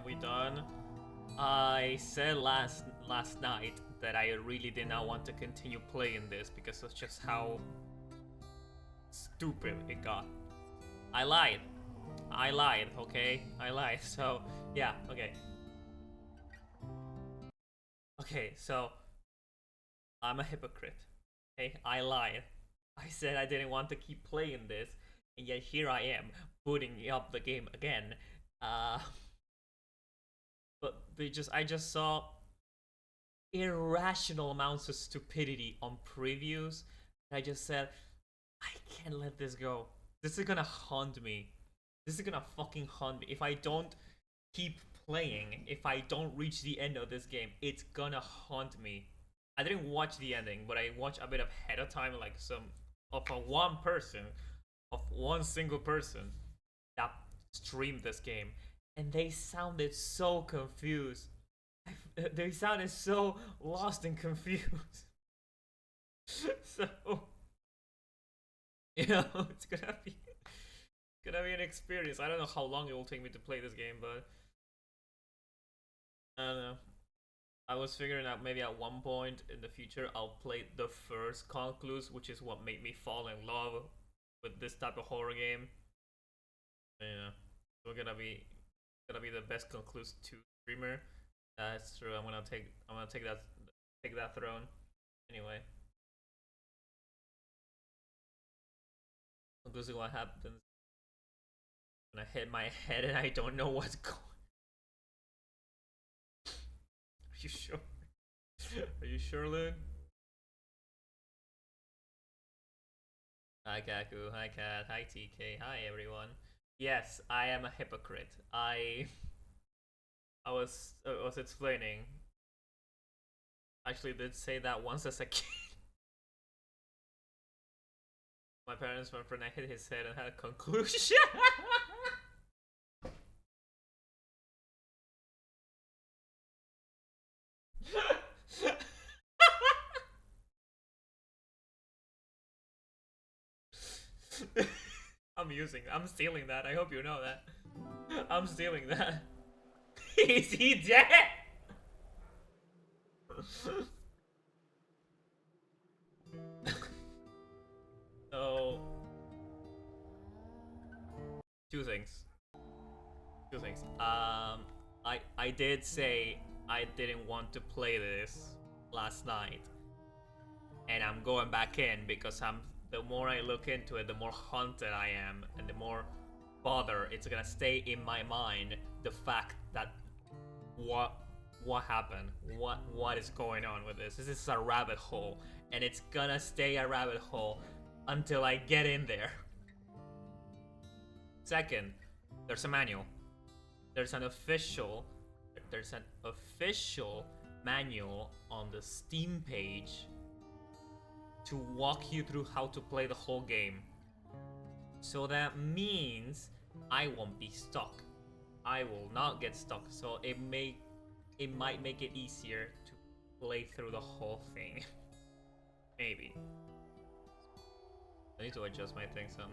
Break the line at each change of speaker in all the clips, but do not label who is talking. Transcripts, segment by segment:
have we done? I said last night that I really did not want to continue playing this because of just how stupid it got. I lied. I lied, okay? I lied. So, yeah, okay. Okay, so I'm a hypocrite. Okay, I lied. I said I didn't want to keep playing this, and yet here I am, booting up the game again. Uh, but I just saw irrational amounts of stupidity on previews. I just said, I can't let this go. This is gonna haunt me. This is gonna fucking haunt me. If I don't keep playing, if I don't reach the end of this game, it's gonna haunt me. I didn't watch the ending, but I watched a bit ahead of time, like some of a one person, of one single person that streamed this game, and they sounded so confused. They sounded so lost and confused. So, it's gonna be an experience. I don't know how long it will take me to play this game, but I don't know. I was figuring out maybe at one point in the future I'll play the first Concluse, which is what made me fall in love with this type of horror game. Yeah, we're gonna be the best Concluse 2 streamer. That's true. I'm gonna take that throne. Anyway, this is what happens when I hit my head and I don't know what's going. Are you sure? Are you sure, Loon? Hi Kaku, hi Kat, hi TK, hi everyone. Yes, I am a hypocrite. I was explaining. Actually, did say that once as a kid. My parents, my friend, I hit his head and had a conclusion. I'm stealing that. I hope you know that. I'm stealing that. Is he dead? So, two things. Two things. I did say I didn't want to play this last night, and I'm going back in because the more I look into it, the more haunted I am, and the more bother it's gonna stay in my mind the fact that what happened, what is going on with this. This is a rabbit hole, and it's gonna stay a rabbit hole until I get in there. Second, there's a manual. There's an official manual on the Steam page to walk you through how to play the whole game. So that means I won't be stuck. I will not get stuck. So it might make it easier to play through the whole thing. Maybe. I need to adjust my things on.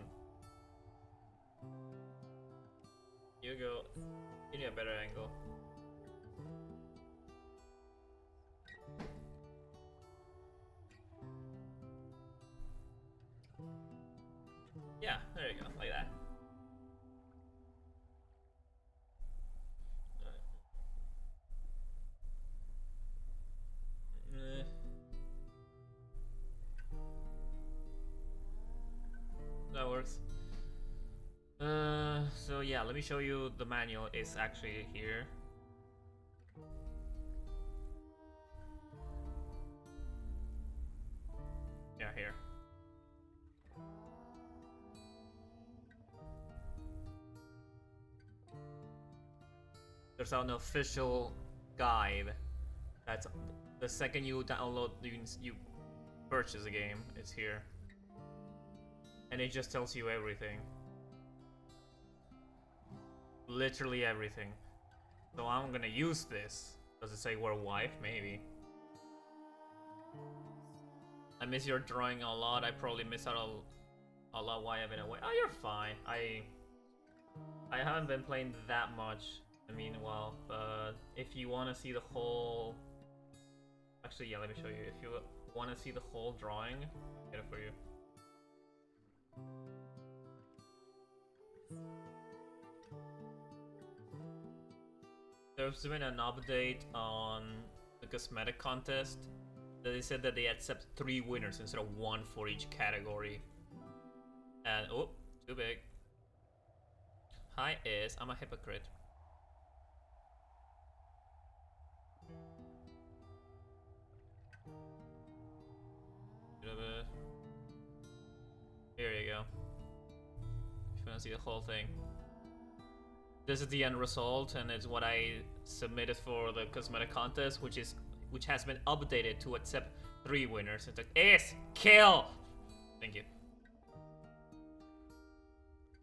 You go. You need a better angle. Yeah, there you go, like that. That works. So yeah, let me show you the manual. It's actually here. Yeah, here. There's an official guide. That's the second you download, you purchase a game. It's here, and it just tells you everything. Literally everything. So I'm gonna use this. Does it say we're wife? Maybe. I miss your drawing a lot. I probably miss out a lot while I've been away. Oh, you're fine. I haven't been playing that much. Meanwhile, if you want to see the whole... Actually, yeah, let me show you. If you want to see the whole drawing, get it for you. There's been an update on the cosmetic contest. They said that they accept 3 winners instead of 1 for each category. And, oh, too big. Hi, I'm a hypocrite. Here you go. If you want to see the whole thing. This is the end result, and it's what I submitted for the cosmetic contest, which has been updated to accept 3 winners. It's like, kill! Thank you.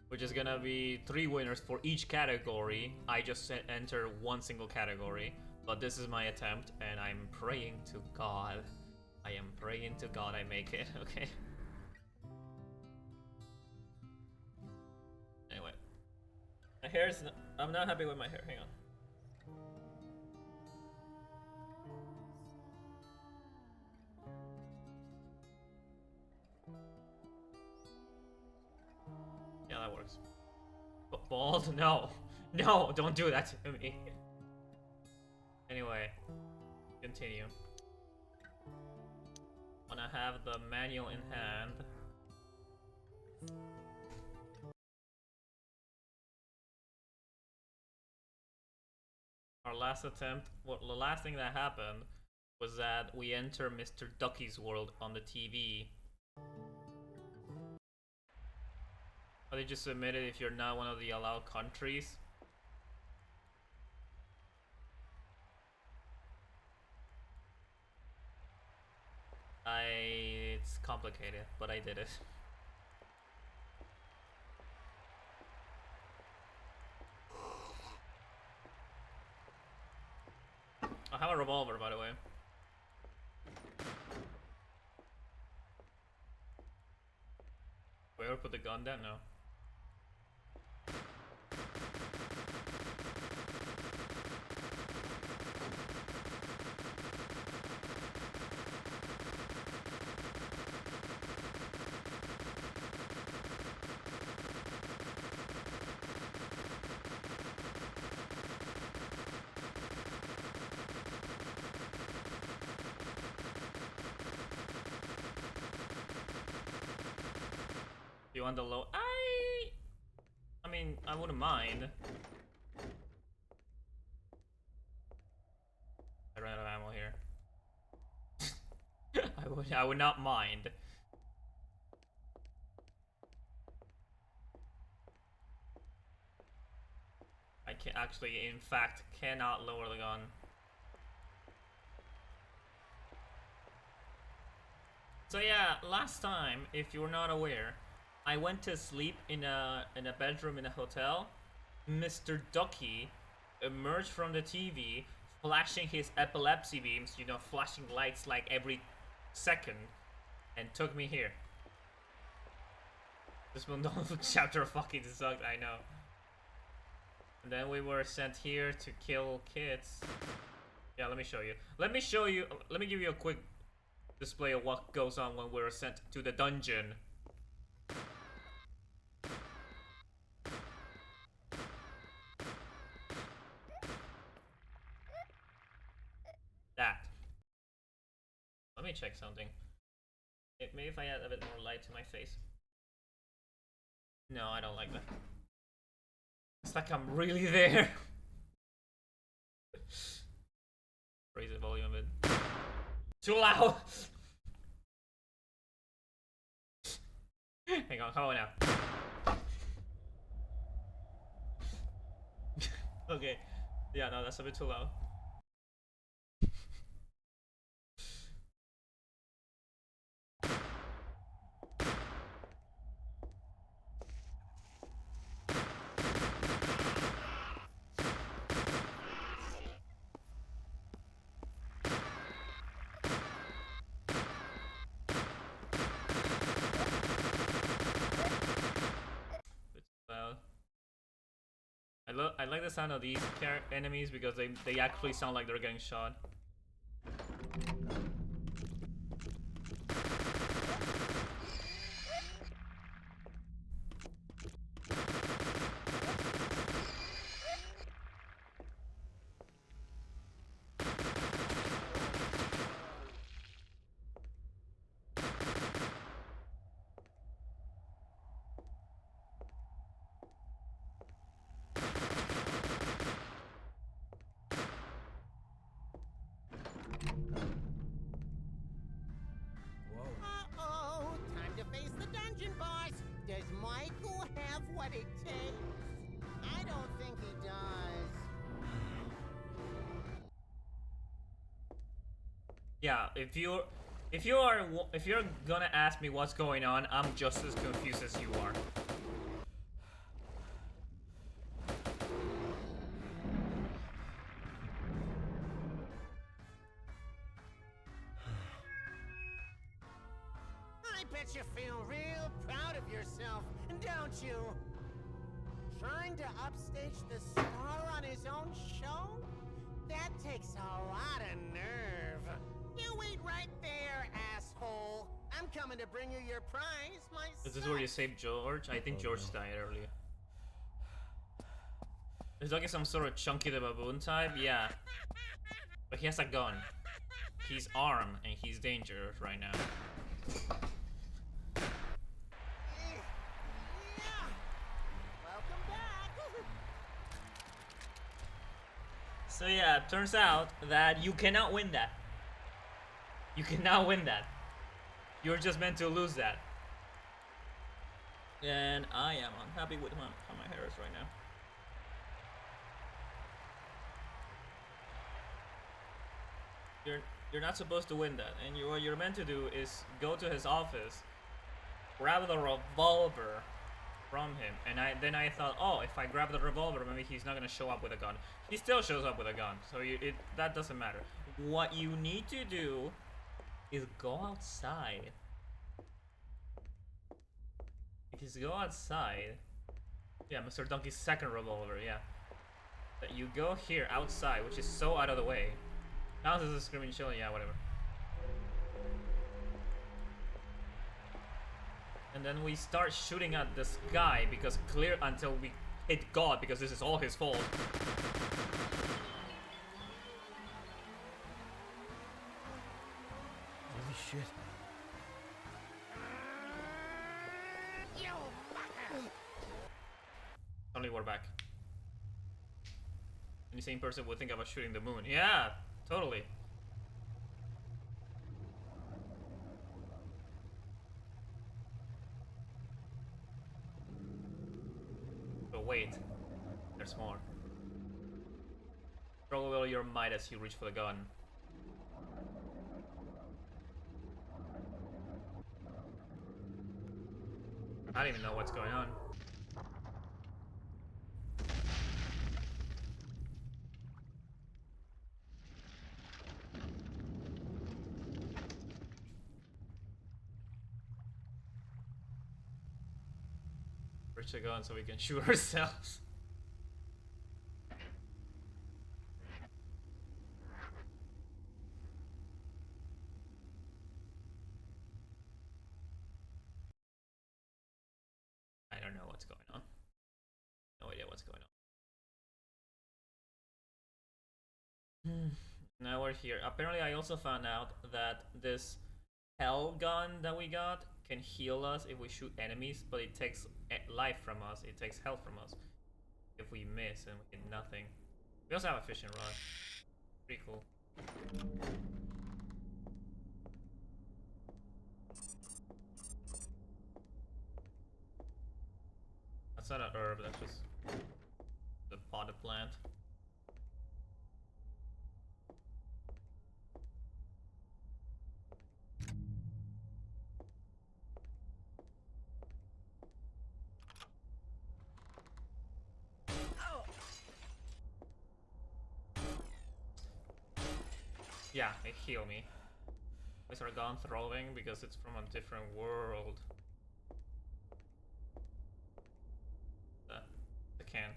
Which is gonna be 3 winners for each category. I just enter 1 single category, but this is my attempt, and I'm praying to God. I am praying to God I make it, okay? Anyway. My hair is I'm not happy with my hair, hang on. Yeah, that works. But bald? No. No, don't do that to me. Anyway, continue. Wanna have the manual in hand. Our last attempt, well, the last thing that happened was that we enter Mr. Ducky's world on the TV. How did you submit it if you're not one of the allowed countries? It's complicated, but I did it. I have a revolver, by the way. We ever put the gun down? No. You want the low? I mean, I wouldn't mind. I ran out of ammo here. I would not mind. I can actually, in fact, cannot lower the gun. So yeah, last time, if you're not aware, I went to sleep in a bedroom in a hotel. Mr. Ducky emerged from the TV, flashing his epilepsy beams, you know, flashing lights like every second, and took me here. This chapter fucking sucked, I know. And then we were sent here to kill kids. Yeah, let me show you. Let me give you a quick display of what goes on when we're sent to the dungeon. That. Let me check something. Maybe if I add a bit more light to my face. No, I don't like that. It's like I'm really there. Raise the volume a bit. Too loud! Hang on, how about now? Okay. Yeah, no, that's a bit too loud. I like the sound of these enemies because they actually sound like they're getting shot.
It takes? I don't think he does.
Yeah, if you're gonna ask me what's going on, I'm just as confused as you are.
I bet you feel real proud of yourself, don't you? Trying to upstage the star on his own show? That takes a lot of nerve. You wait right there, asshole. I'm coming to bring you your prize, my son.
Is this where you saved George? I think George died earlier. Is Doggy some sort of Chunky the Baboon type? Yeah. But he has a gun. He's armed and he's dangerous right now. So yeah, it turns out that you cannot win that. You cannot win that. You're just meant to lose that. And I am unhappy with how my hair is right now. You're not supposed to win that, and what you're meant to do is go to his office, grab the revolver from him, and then I thought, oh, if I grab the revolver, maybe he's not gonna show up with a gun. He still shows up with a gun, so that doesn't matter. What you need to do is go outside. If you go outside, yeah, Mr. Donkey's second revolver, yeah. That you go here outside, which is so out of the way. Now this is a screaming chill, yeah, whatever. And then we start shooting at this guy because until we hit God, because this is all his fault.
Holy shit.
Only we're back. Any sane person would think I was shooting the moon. Yeah, totally. But wait, there's more. Throw all your might as you reach for the gun. I don't even know what's going on. Reach the gun so we can shoot ourselves. I don't know what's going on. No idea what's going on. Now we're here. Apparently I also found out that this hell gun that we got can heal us if we shoot enemies, but it takes life from us. It takes health from us if we miss and we get nothing. We also have a fishing rod. Pretty cool. That's not an herb, that's just the potted plant. Yeah, it healed me. Is our gun throwing because it's from a different world? The can.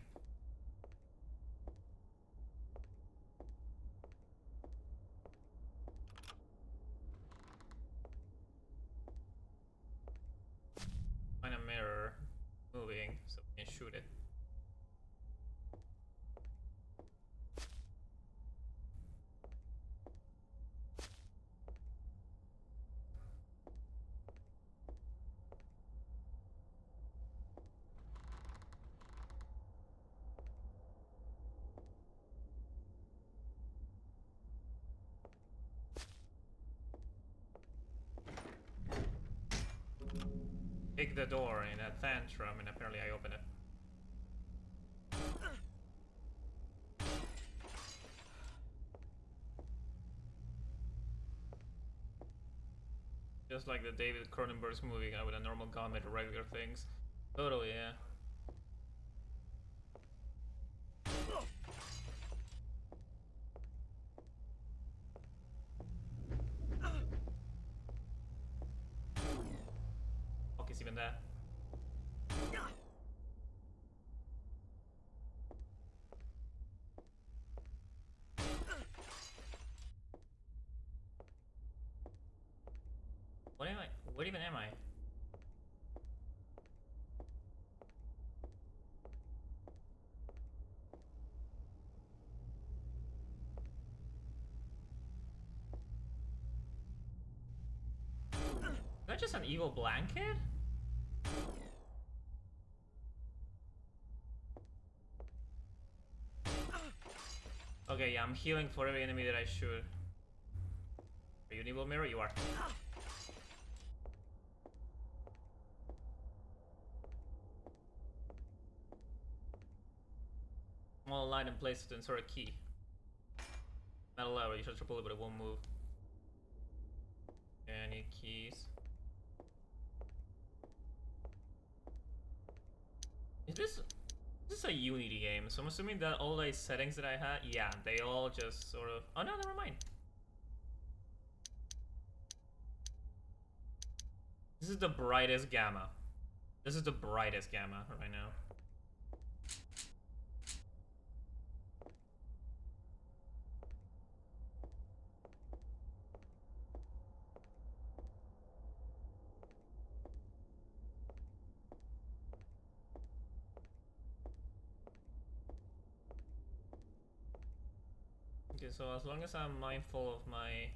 shoot it. Kick the door in a tantrum, and apparently I open it. Just like the David Cronenberg's movie with a normal gun with regular things. Totally, yeah. Fuck is even that? What am I? What even am I? Is that just an evil blanket? Okay, yeah, I'm healing for every enemy that I shoot. Are you an evil mirror? You are. Small line in place to insert a key. Metal lever, you should triple it, but it won't move. Any keys? Is this a Unity game? So I'm assuming that all the settings that I had, yeah, they all just sort of. Oh no, never mind. This is the brightest gamma. This is the brightest gamma right now. Okay, so as long as I'm mindful of my...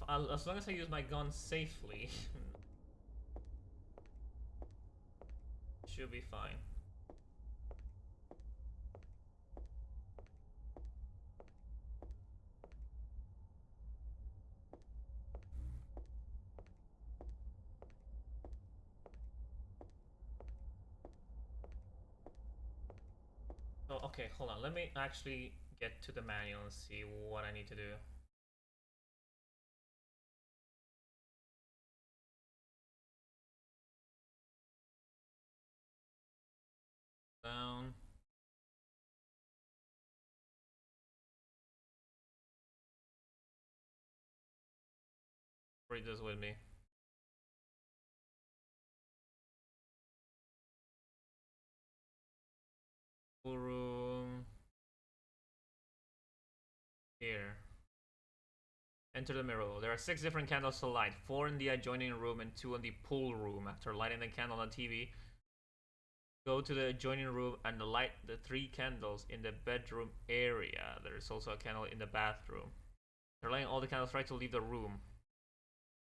as long as I use my gun safely, should be fine. Oh, okay, hold on. Let me actually get to the manual and see what I need to do. Down. Read this with me. Pool room. Here. Enter the mirror. There are 6 different candles to light. 4 in the adjoining room and 2 in the pool room. After lighting the candle on the TV, go to the adjoining room and light the 3 candles in the bedroom area. There is also a candle in the bathroom. After lighting all the candles, try to leave the room.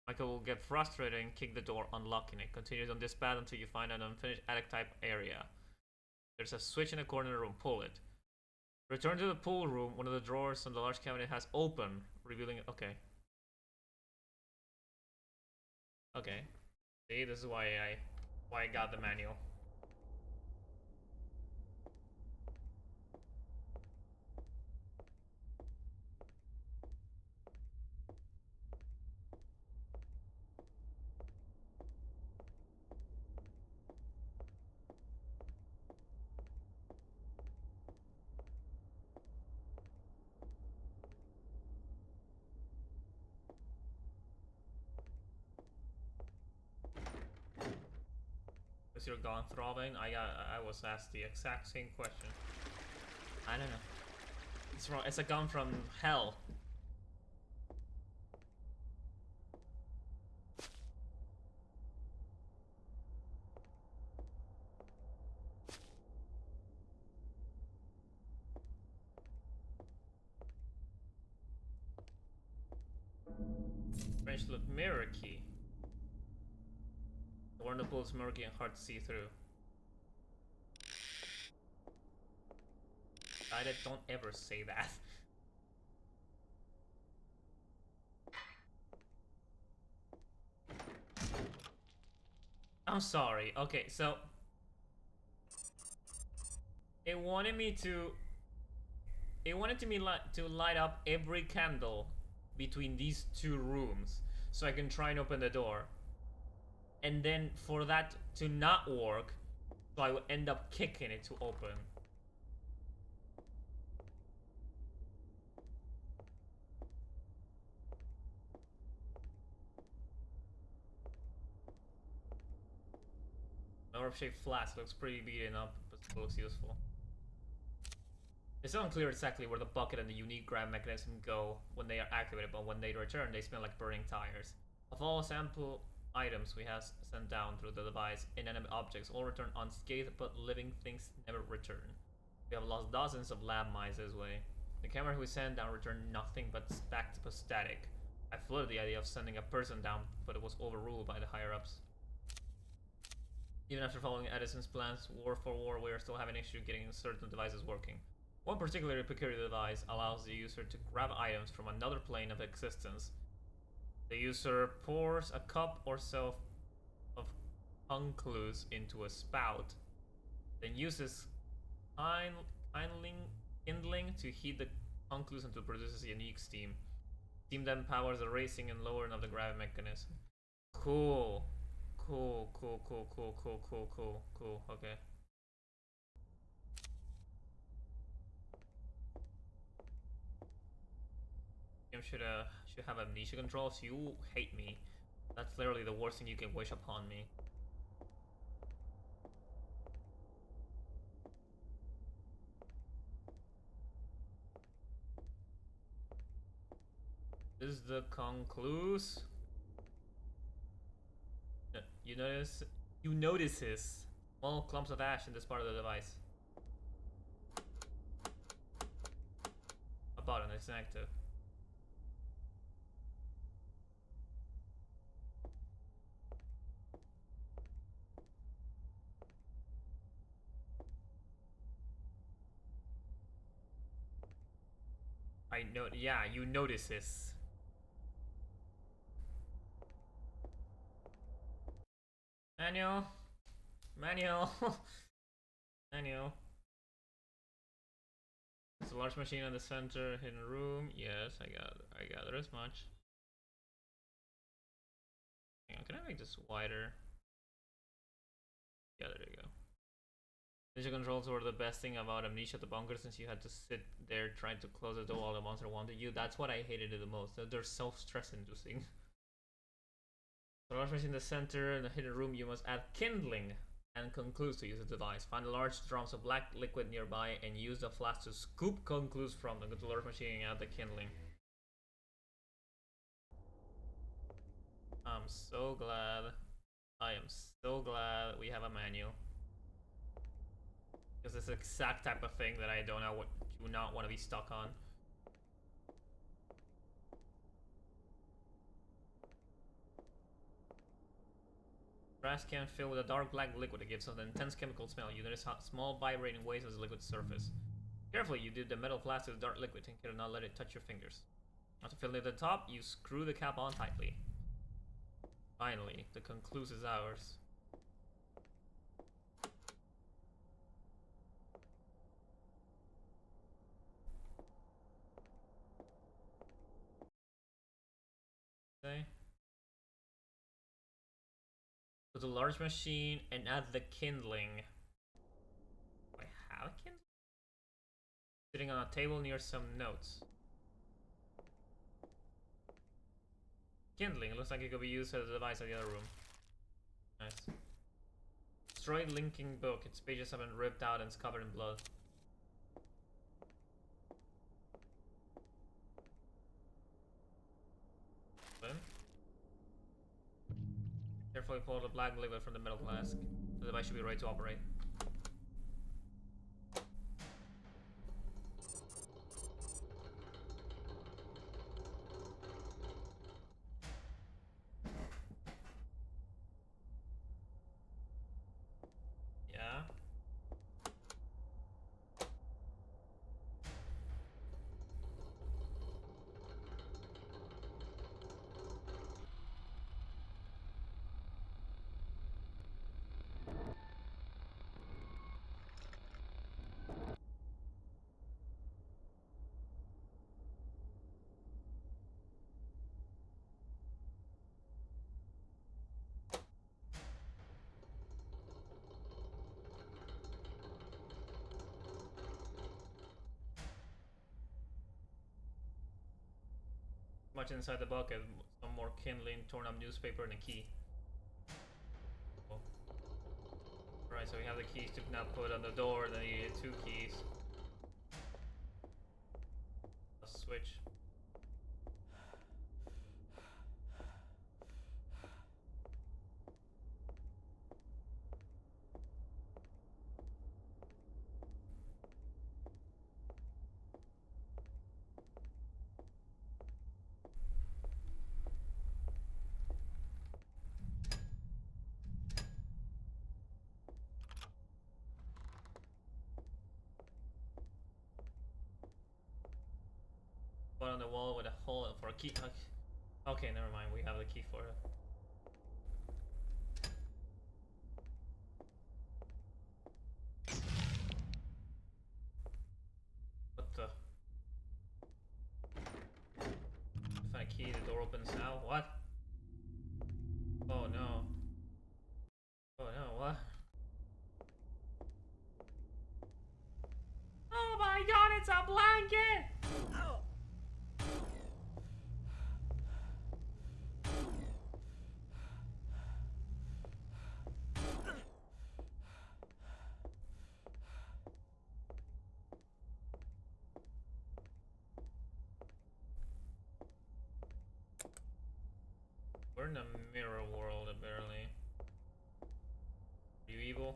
Michael will get frustrated and kick the door, unlocking it. Continues on this path until you find an unfinished attic type area. There's a switch in the corner of the room. Pull it. Return to the pool room. One of the drawers on the large cabinet has open, revealing it. Okay. Okay. See, this is why I got the manual. Is your gun throbbing? I was asked the exact same question. I don't know. It's a gun from hell. Strange look mirror key. The one that pulls murky and hard to see through. Don't ever say that. I'm sorry. Okay, so it wanted me to. It wanted to light up every candle between these two rooms, so I can try and open the door. And then for that to not work, so I would end up kicking it to open. The orb-shaped flask looks pretty beaten up, but still looks useful. It's unclear exactly where the bucket and the unique grab mechanism go when they are activated, but when they return, they smell like burning tires. Of all sample items we have sent down through the device, inanimate objects all return unscathed, but living things never return. We have lost dozens of lab mice this way. The camera we sent down returned nothing but stacked static. I floated the idea of sending a person down, but it was overruled by the higher-ups. Even after following Edison's plans, war for war, we are still having issues getting certain devices working. One particularly peculiar device allows the user to grab items from another plane of existence. The user pours a cup or so of CONCLUSE into a spout, then uses kindling to heat the CONCLUSE until it produces unique steam. Steam then powers the raising and lowering of the gravity mechanism. Cool. Cool. Okay. Game should have amnesia controls. You hate me. That's literally the worst thing you can wish upon me. This is the CONCLUSE. You notices small clumps of ash in this part of the device. A button is inactive. I know. Yeah, you notices. Manual. Manual. It's a large machine in the center, hidden room. Yes, I gather as much. Hang on, can I make this wider? Yeah, there you go. Ninja controls were the best thing about Amnesia the bunker, since you had to sit there trying to close the door while the monster wanted you. That's what I hated the most. They're so stress inducing. The large machine in the center, in the hidden room, you must add kindling and CONCLUSE to use the device. Find the large drums of black liquid nearby and use the flask to scoop CONCLUSE from them. Go to the large machine and add the kindling. I'm so glad. I am so glad we have a manual. Because it's the exact type of thing that I do not want to be stuck on. Trash can filled with a dark black liquid that gives off an intense chemical smell. You notice how small vibrating waves as the liquid surface. Carefully, you dip the metal flask with dark liquid. Take care to not let it touch your fingers. After filling it to the top, you screw the cap on tightly. Finally, the CONCLUSE is ours. Okay. To the large machine and add the kindling. Do I have a kindling? Sitting on a table near some notes. Kindling. It looks like it could be used as a device in the other room. Nice. Destroyed linking book. Its pages have been ripped out and it's covered in blood. Then carefully pull the black liquid from the metal flask. The device should be ready to operate. What's inside the bucket? Some more kindling, torn up newspaper, and a key. Oh. Alright, so we have the keys to now put on the door, then you need 2 keys. A switch. One on the wall with a hole for a key. Okay, never mind. We have the key for it. What the? If I key, the door opens now. What? Oh no. Oh no, what? Oh my god, it's a blanket!
Oh.
We're in a mirror world, apparently. Are you evil?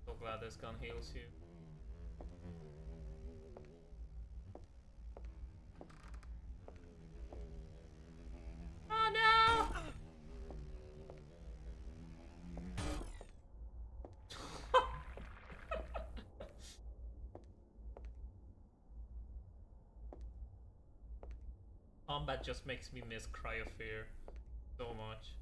So glad this gun heals you. Oh no! Combat just makes me miss Cry of Fear so much.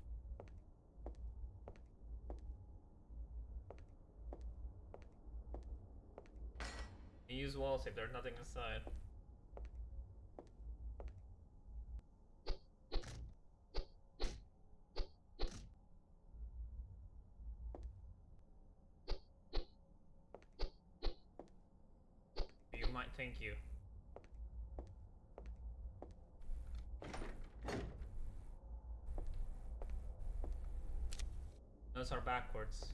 You use walls if there's nothing inside. You might thank you. Those are backwards.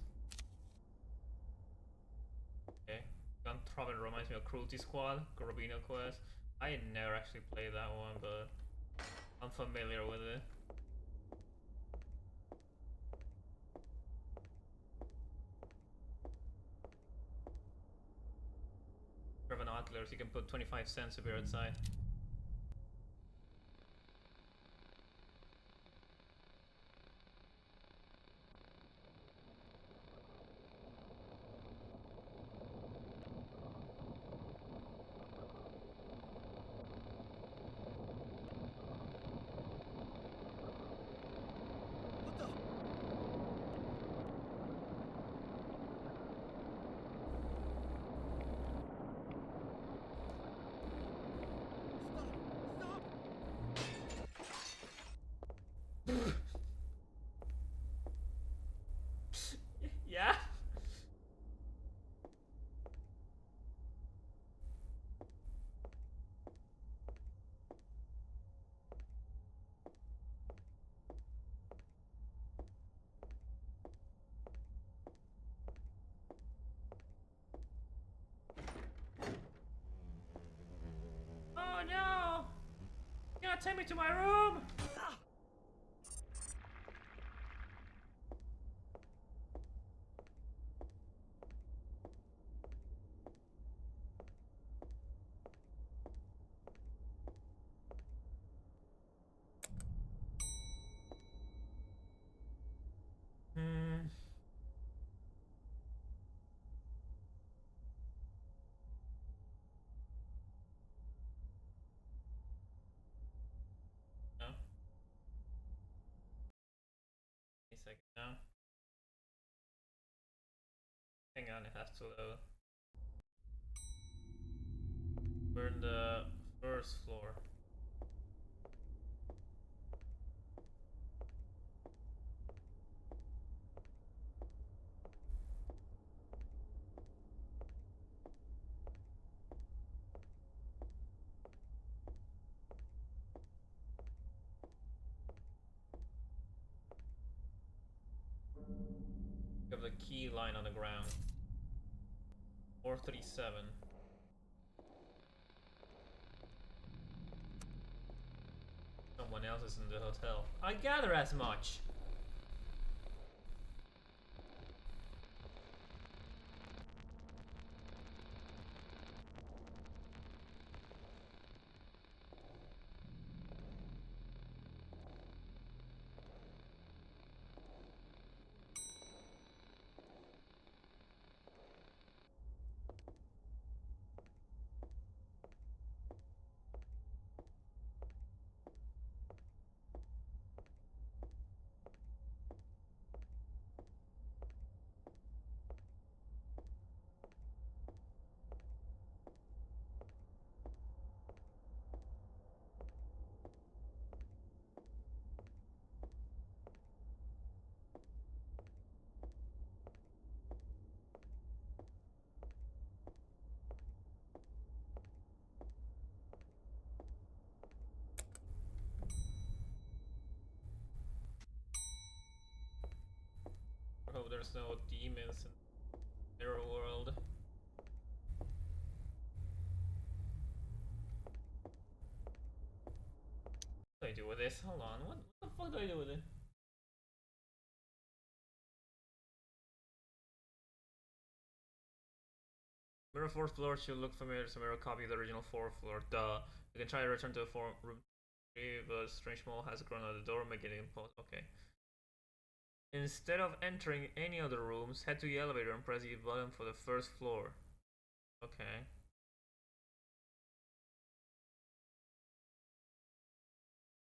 Okay. Gun Throbbing reminds me of Cruelty Squad, Corobino Quest. I never actually played that one, but I'm familiar with it. Binoculars, you can put 25 cents if you're outside.
What the? Stop!
Yeah? Oh no! You gotta take me to my room! Hmm. No? second now. Hang on, it has to load. We're in the first floor. We have the key line on the ground. 437. Someone else is in the hotel. I gather as much. I hope there's no demons in the mirror world. What do I do with this? Hold on. What the fuck do I do with it? Mirror 4th floor should look familiar to mirror copy of the original 4th floor. Duh. You can try to return to the room 3, but strange mole has grown out the door, making it impossible. Okay. Instead of entering any of the rooms, head to the elevator and press the button for the first floor. Okay.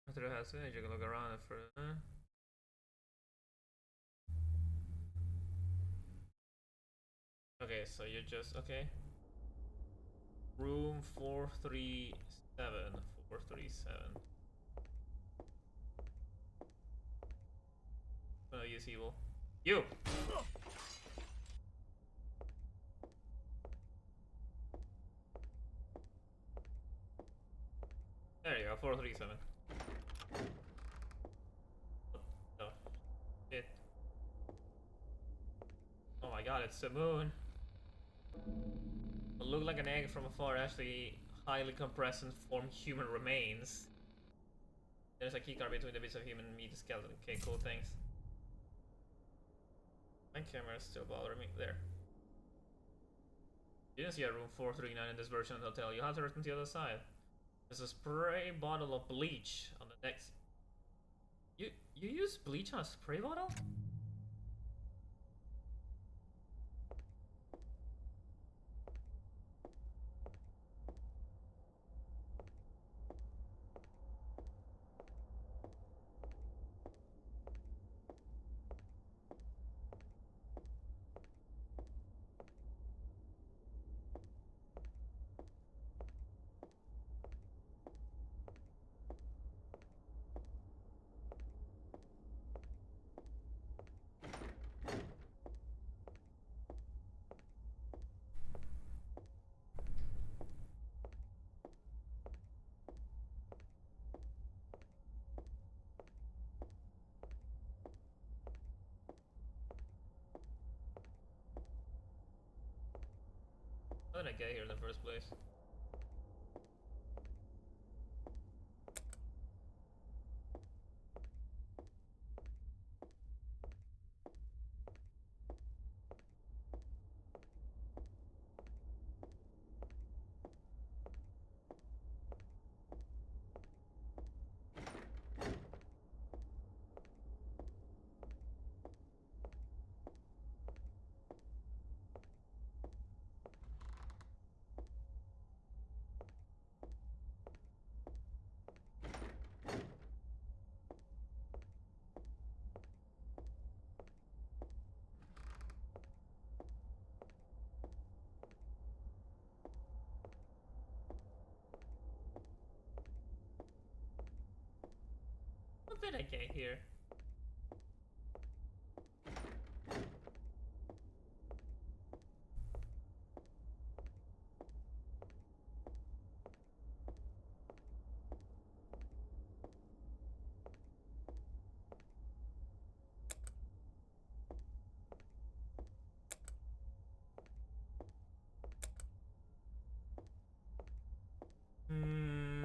After the house finish, you can look around for. Okay, so you just okay. Room 437. 437. Oh, use evil. You! There you go, 437. What the shit? Oh my god, it's the moon. It looked like an egg from afar, actually highly compressed and formed human remains. There's a keycard between the bits of human meat skeleton. Okay, cool, thanks. My camera is still bothering me. There. You didn't see a room 439 in this version of the hotel. You have to return to the other side. There's a spray bottle of bleach on the next. You use bleach on a spray bottle? How did I get here in the first place? did I get here? Hmm.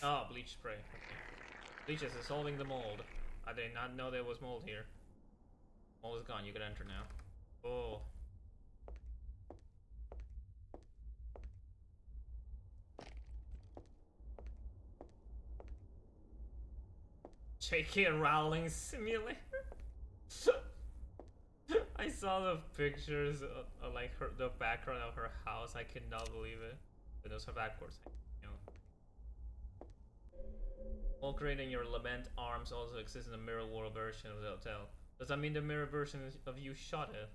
Oh, bleach spray. Okay. Bleach is dissolving the mold. I did not know there was mold here. Mold is gone. You can enter now. Oh. J.K. Rowling simulator. I saw the pictures of like the background of her house. I could not believe it. But those are backwards. You know. While creating your lament arms also exists in the mirror world version of the hotel. Does that mean the mirror version of you shot it?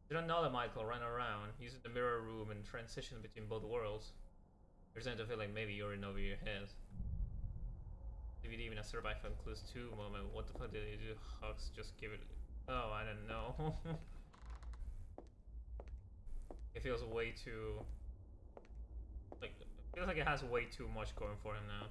Did not know that Michael ran around using the mirror room and transitioned between both worlds. You're starting to feel like maybe you're in over your head. Maybe even a Survive CONCLUSE 2 moment. What the fuck did they do? Hux, just give it. Oh, I don't know. It feels way too. Like, it feels like it has way too much going for him now.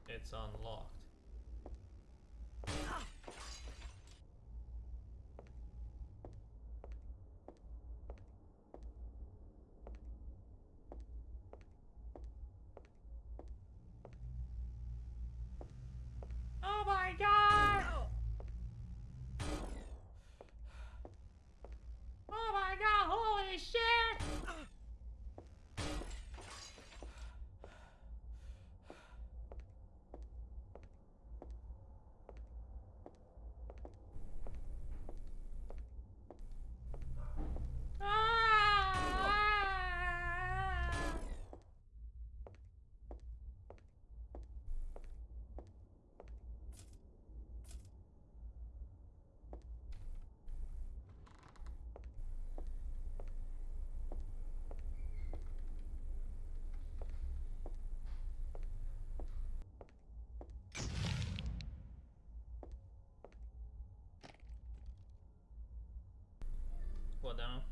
It's unlocked. Oh my god! Oh my god, holy shit! What now?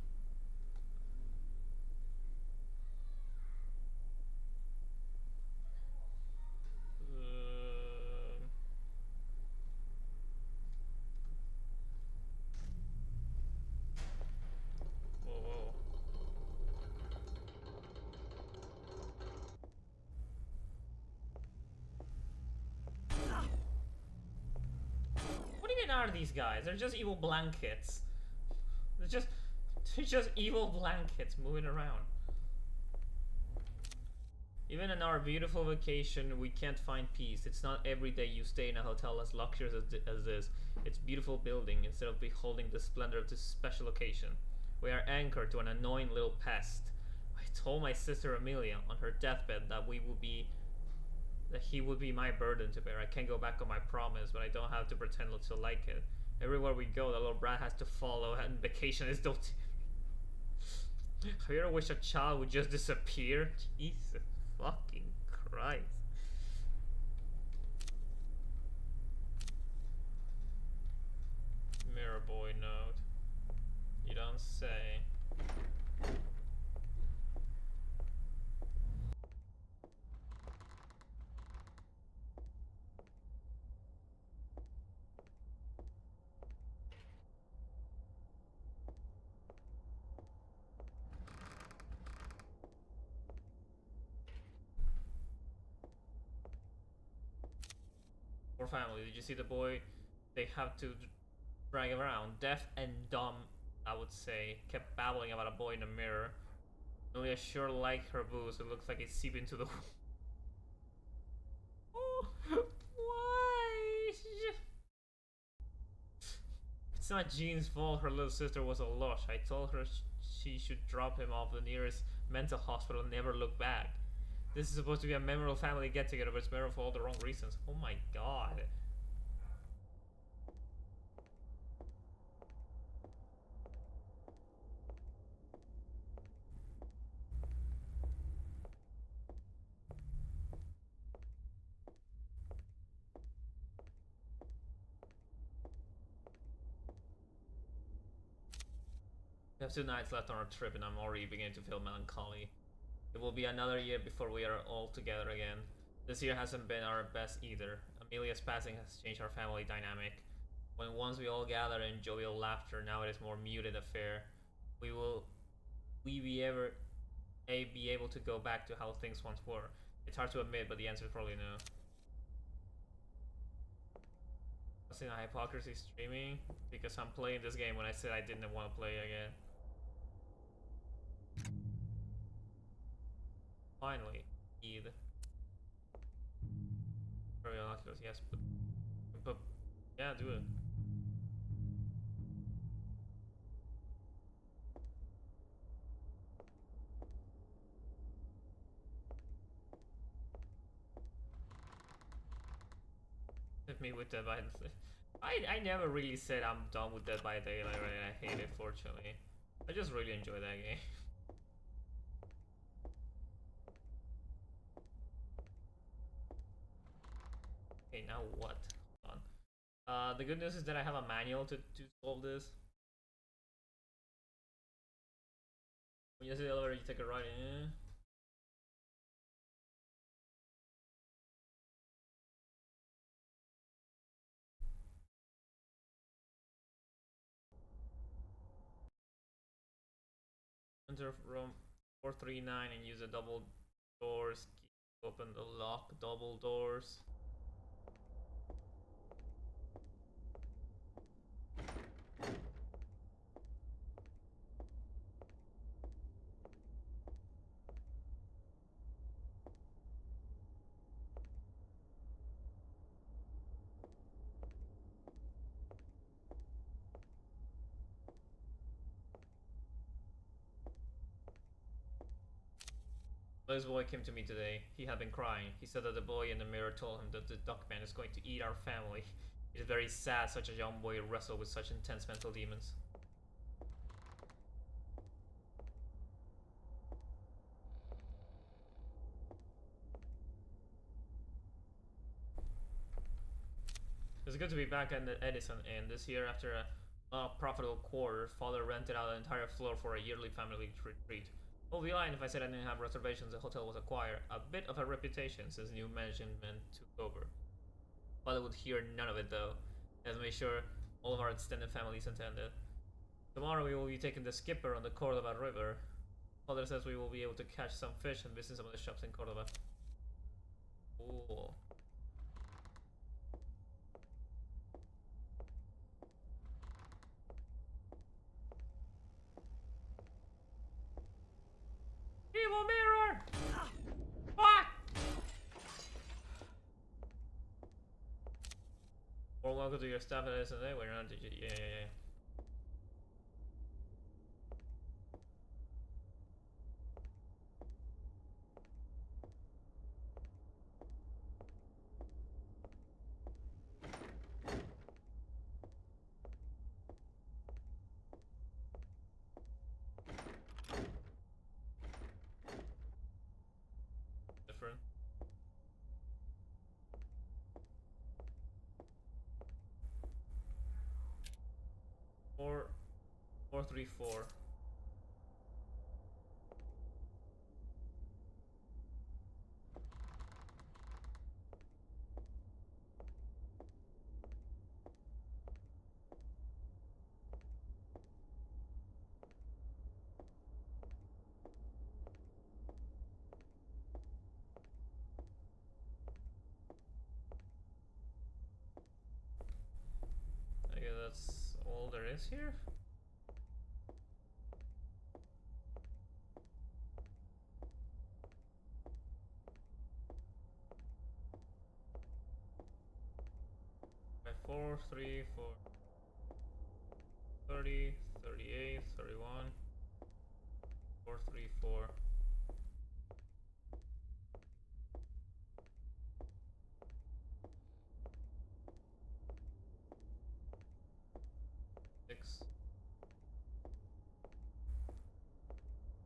Whoa, whoa. What even are these guys? They're just evil blankets. They're just evil blankets moving around. Even in our beautiful vacation, we can't find peace. It's not every day you stay in a hotel as luxurious as this. It's beautiful building instead of beholding the splendor of this special occasion. We are anchored to an annoying little pest. I told my sister Amelia on her deathbed that he would be my burden to bear. I can't go back on my promise, but I don't have to pretend to like it. Everywhere we go, the little brat has to follow, and vacation is don't. Have you ever wished a child would just disappear? Jesus fucking Christ. Mirror boy note. You don't say. Poor family. Did you see the boy? They have to drag him around. Deaf and dumb, I would say. Kept babbling about a boy in a mirror. Amelia sure liked her booze. It looks like it's seeping into the. Oh, why? It's not Jean's fault her little sister was a lush. I told her she should drop him off the nearest mental hospital and never look back. This is supposed to be a memorable family get together, but it's memorable for all the wrong reasons. Oh my god. We have 2 nights left on our trip and I'm already beginning to feel melancholy. It will be another year before we are all together again. This year hasn't been our best either. Amelia's passing has changed our family dynamic. When once we all gather in jovial laughter, now it is more muted affair. Will we be able to go back to how things once were? It's hard to admit, but the answer is probably no. Was it a hypocrisy streaming? Because I'm playing this game when I said I didn't want to play again. Finally, Eid. Very unlucky, yes, but yeah, do it. Hit me with Dead by I never really said I'm done with Dead by Daylight. Right? I hate it, fortunately. I just really enjoy that game. Okay, now what? Hold on. The good news is that I have a manual to solve this. When you see the elevator, you take a right in. Enter room 439 and use the double doors. Open the lock double doors. This boy came to me today. He had been crying. He said that the boy in the mirror told him that the duckman is going to eat our family. It is very sad such a young boy wrestle with such intense mental demons. It's good to be back at the Edison Inn. This year, after a profitable quarter, father rented out an entire floor for a yearly family retreat. I would be lying if I said I didn't have reservations. The hotel was acquired a bit of a reputation since new management took over. Father would hear none of it though. Let's make sure all of our extended families attended. Tomorrow we will be taking the skipper on the Cordova River. Father says we will be able to catch some fish and visit some of the shops in Cordova. Cool. Evil mirror! Fuck! Or welcome to your staff at SNA. We're not. Yeah. 434. I guess that's all there is here. Okay, 4, 3, 4, 30, 38, 31, 4, 3, 4.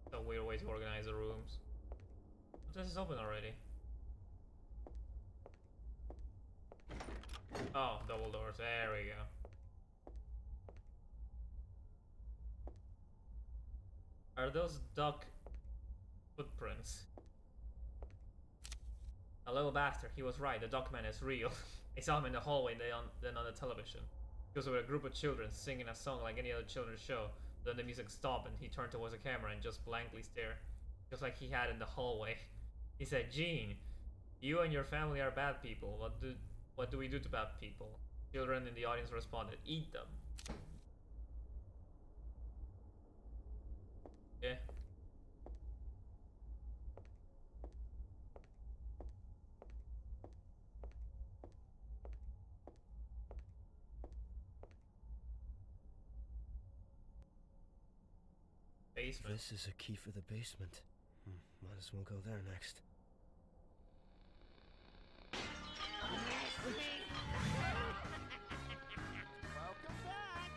It's a weird way to organize the rooms. But this is open already. Oh, double doors. There we go. Are those duck footprints? A little bastard. He was right. The duckman is real. I saw him in the hallway then on the television. He was with a group of children singing a song like any other children's show. Then the music stopped and he turned towards the camera and just blankly stared. Just like he had in the hallway. He said, "Gene, you and your family are bad people. What do we do to bad people?" Children in the audience responded, "Eat them." Okay. Basement.
This is a key for the basement. Might as well go there next.
Welcome back.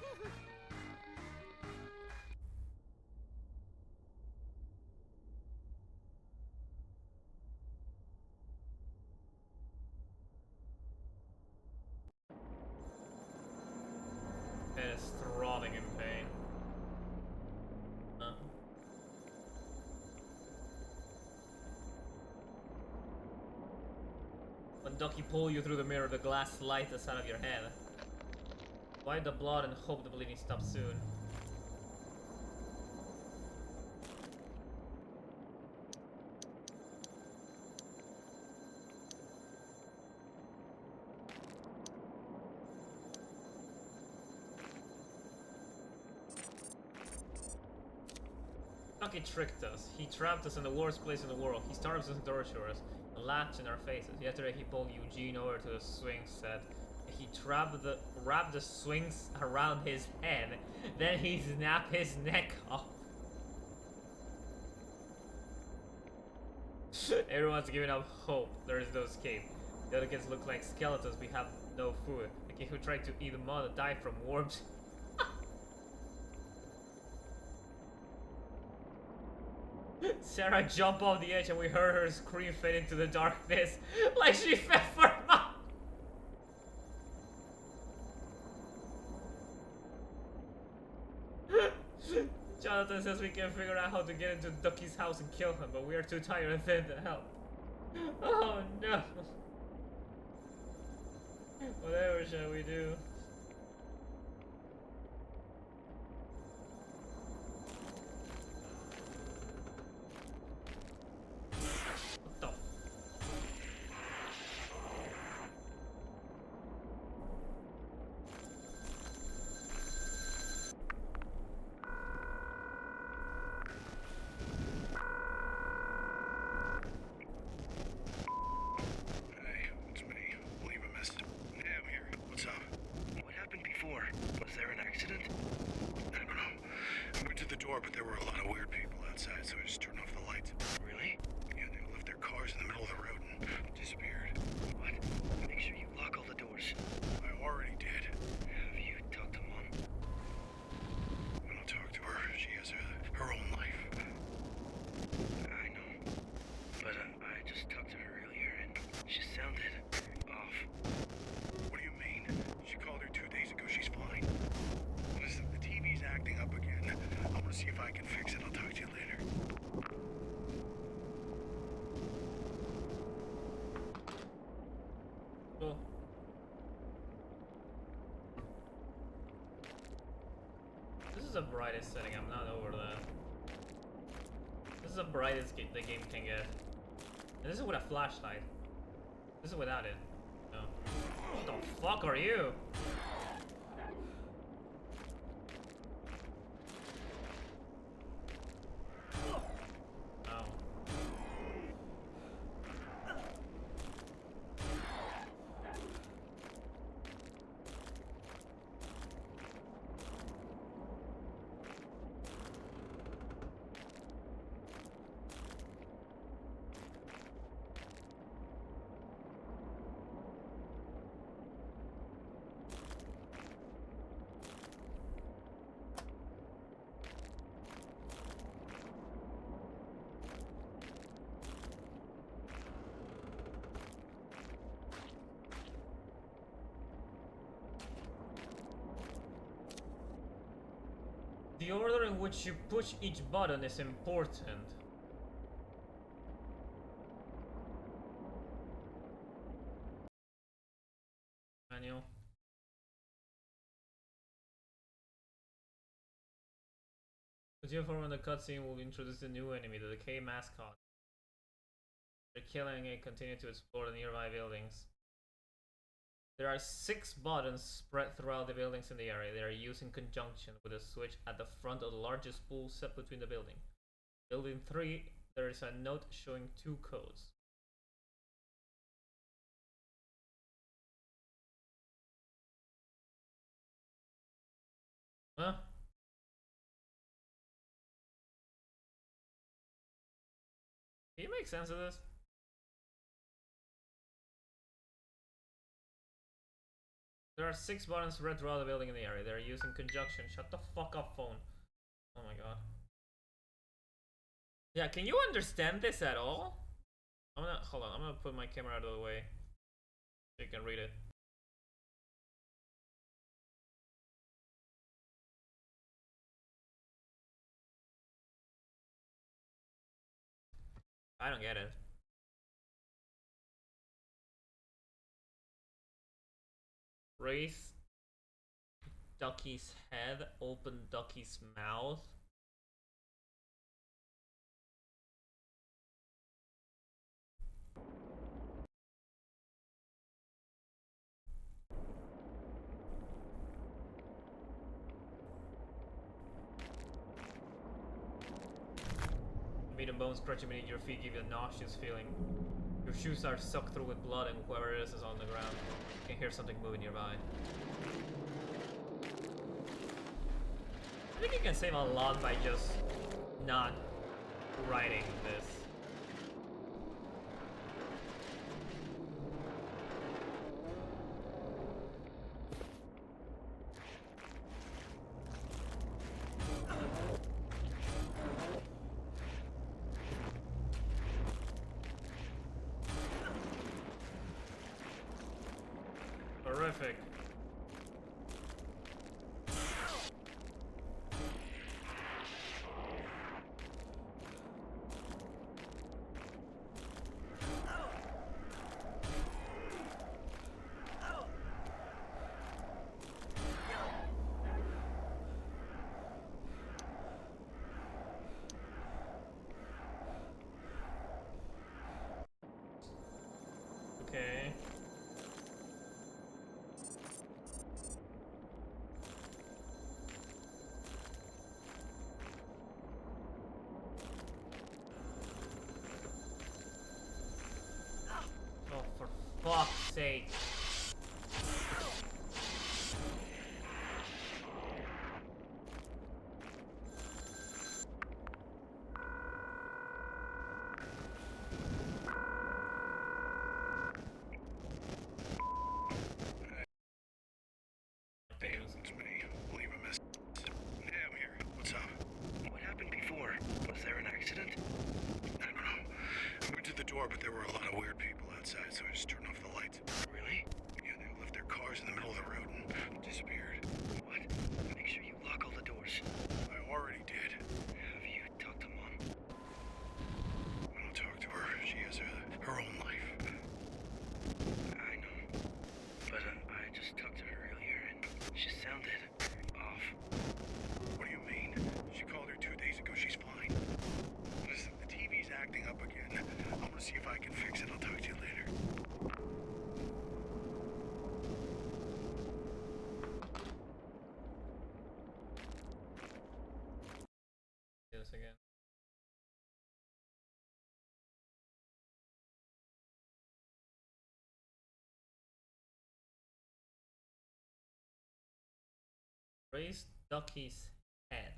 Head is throbbing in pain. When Ducky pull you through the mirror, the glass slides the side of your head. Wipe the blood and hope the bleeding stops soon. Ducky tricked us. He trapped us in the worst place in the world. He starves us and tortures us. And laughed in our faces. Yesterday he pulled Eugene over to the swing set. He wrapped the swings around his head. Then he snapped his neck off. Everyone's giving up hope. There is no escape. The other kids look like skeletons. We have no food. The kid who tried to eat them all died from worms. Sarah jumped off the edge and we heard her scream fade into the darkness like she fell for mom. Jonathan says we can figure out how to get into Ducky's house and kill him, but we are too tired and thin to help. Oh no. Whatever shall we do? What the?
Hey, it's me. Leave a message. Yeah, I'm here. What's up?
Cool. This is the brightest setting, I'm not over that. This is the brightest the game can get. And this is with a flashlight. This is without it. No. What the fuck are you? Oh. The order in which you push each button is important. Manual. Continue forward, the cutscene will introduce a new enemy, the Decay mascot. They're killing it, continue to explore the nearby buildings. There are 6 buttons spread throughout the buildings in the area. They are used in conjunction with a switch at the front of the largest pool set between the building. Building 3, there is a note showing 2 codes. Huh? Can you make sense of this? There are 6 buttons spread throughout the building in the area. They are used in conjunction. Shut the fuck up, phone. Oh my god. Yeah, can you understand this at all? Hold on, I'm gonna put my camera out of the way so you can read it. I don't get it. Raise Ducky's head, open Ducky's mouth. Meat and bones crunching beneath your feet give you a nauseous feeling. Your shoes are sucked through with blood and whoever it is on the ground. You can hear something moving nearby. I think you can save a lot by just not writing this. Horrific. Okay. Oh, for fuck's sake.
It's me. Leave a message. Yeah, I'm here. What's up? What happened before? Was there an accident? I don't know. I went to the door, but there were a lot of weird people outside, so I just turned off the lights. Really?
Raise Ducky's head.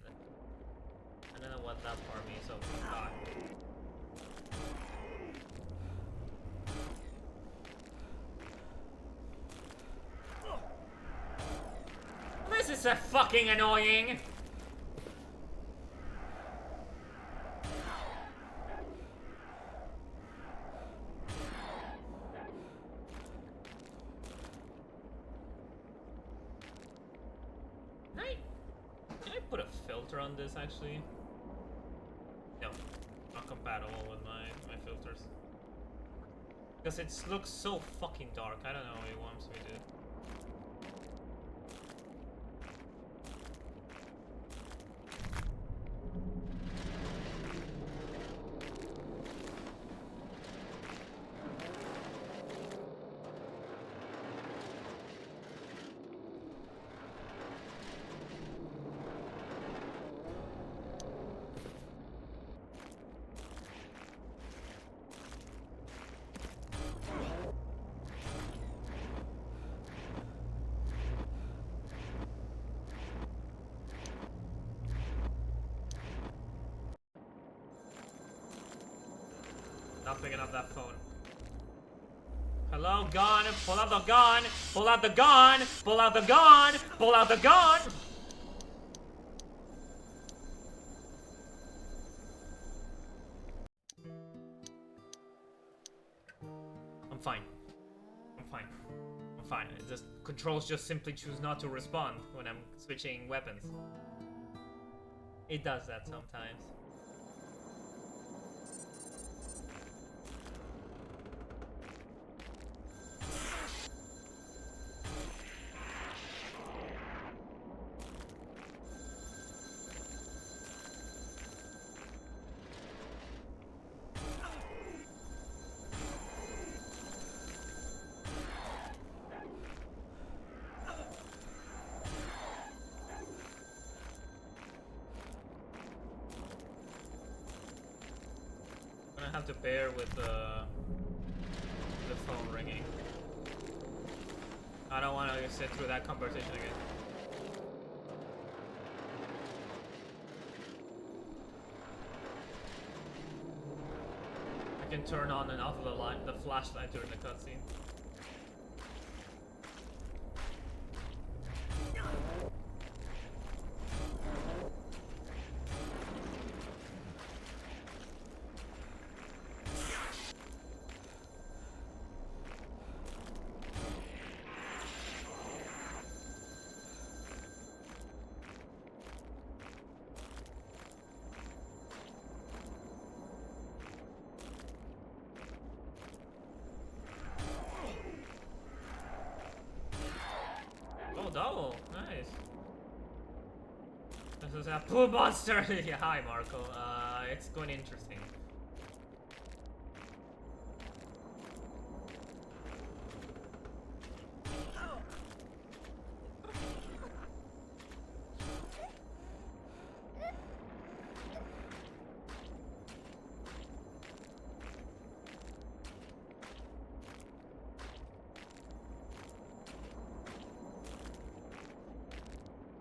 I don't know what that part means. Oh god. This is a fucking annoying. Can I put a filter on this actually? No, not compatible with my filters. Because it looks so fucking dark. I don't know what it wants me to do. Not picking up that phone. Hello, gun! Pull out the gun! Pull out the gun! Pull out the gun! Pull out the gun! I'm fine. I'm fine. I'm fine. It's just controls just simply choose not to respond when I'm switching weapons. It does that sometimes. I'm gonna have to bear with the phone ringing. I don't want to sit through that conversation again. I can turn on and off the flashlight during the cutscene. Oh, double. Nice. This is a poo monster. Yeah, hi, Marco. It's going interesting.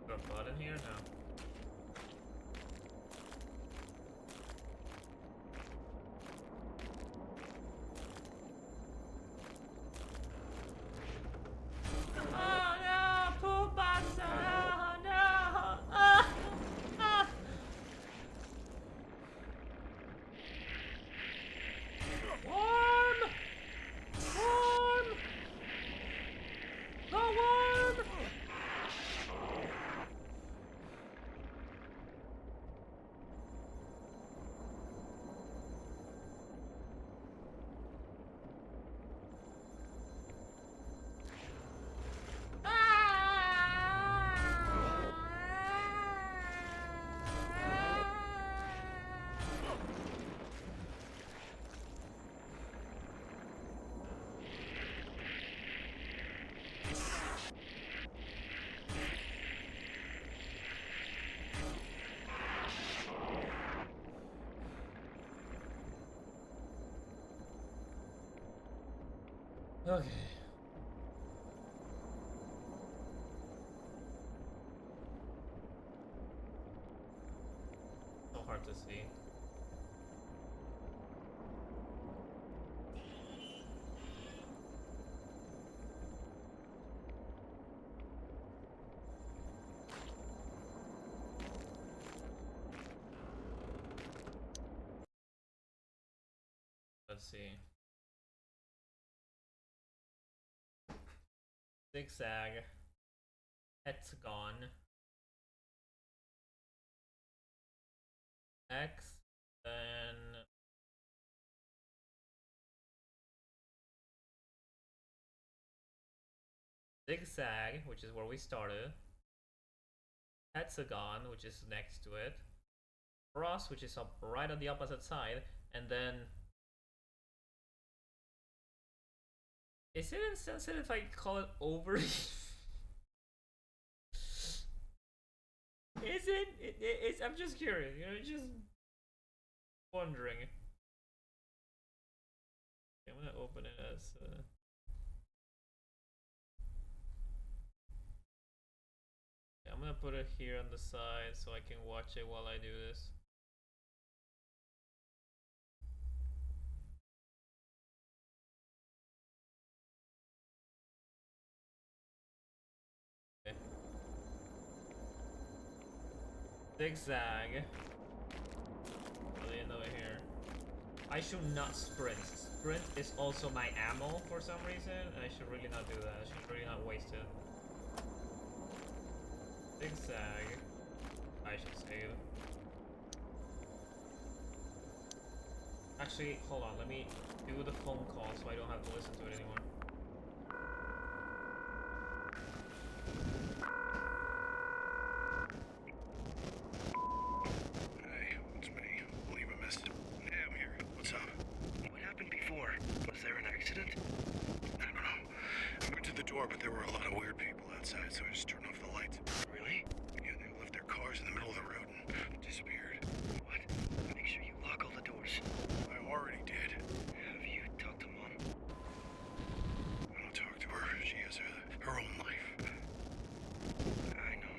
Got blood in here? No. Oh no! Poop monster! Oh no! Ah! Ah! Worm! Worm! The worm! Okay. hard to see. Let's see. Zigzag. Hexagon. X. Then zigzag, which is where we started. Hexagon, which is next to it. Cross, which is up right on the opposite side, and then is it insensitive if I call it over? Is it? It's. I'm just curious. You know, just wondering. Okay, I'm gonna open it as. Yeah, I'm gonna put it here on the side so I can watch it while I do this. Okay. Zigzag. Over here. I should not sprint. Sprint is also my ammo for some reason. I should really not do that. I should really not waste it. Zigzag. I should save. Actually, hold on. Let me do the phone call so I don't have to listen to it anymore.
Hey, it's me. Leave a message. Yeah, I'm here. What's up? What happened before? Was there an accident? I don't know. I went to the door, but there were a lot of weird people outside, so I just turned off the lights. Really? Yeah, they left their cars in the middle of the road and disappeared. What? Make sure you lock all the doors. I already did. Have you talked to Mom? I don't talk to her. She has her own life. I know.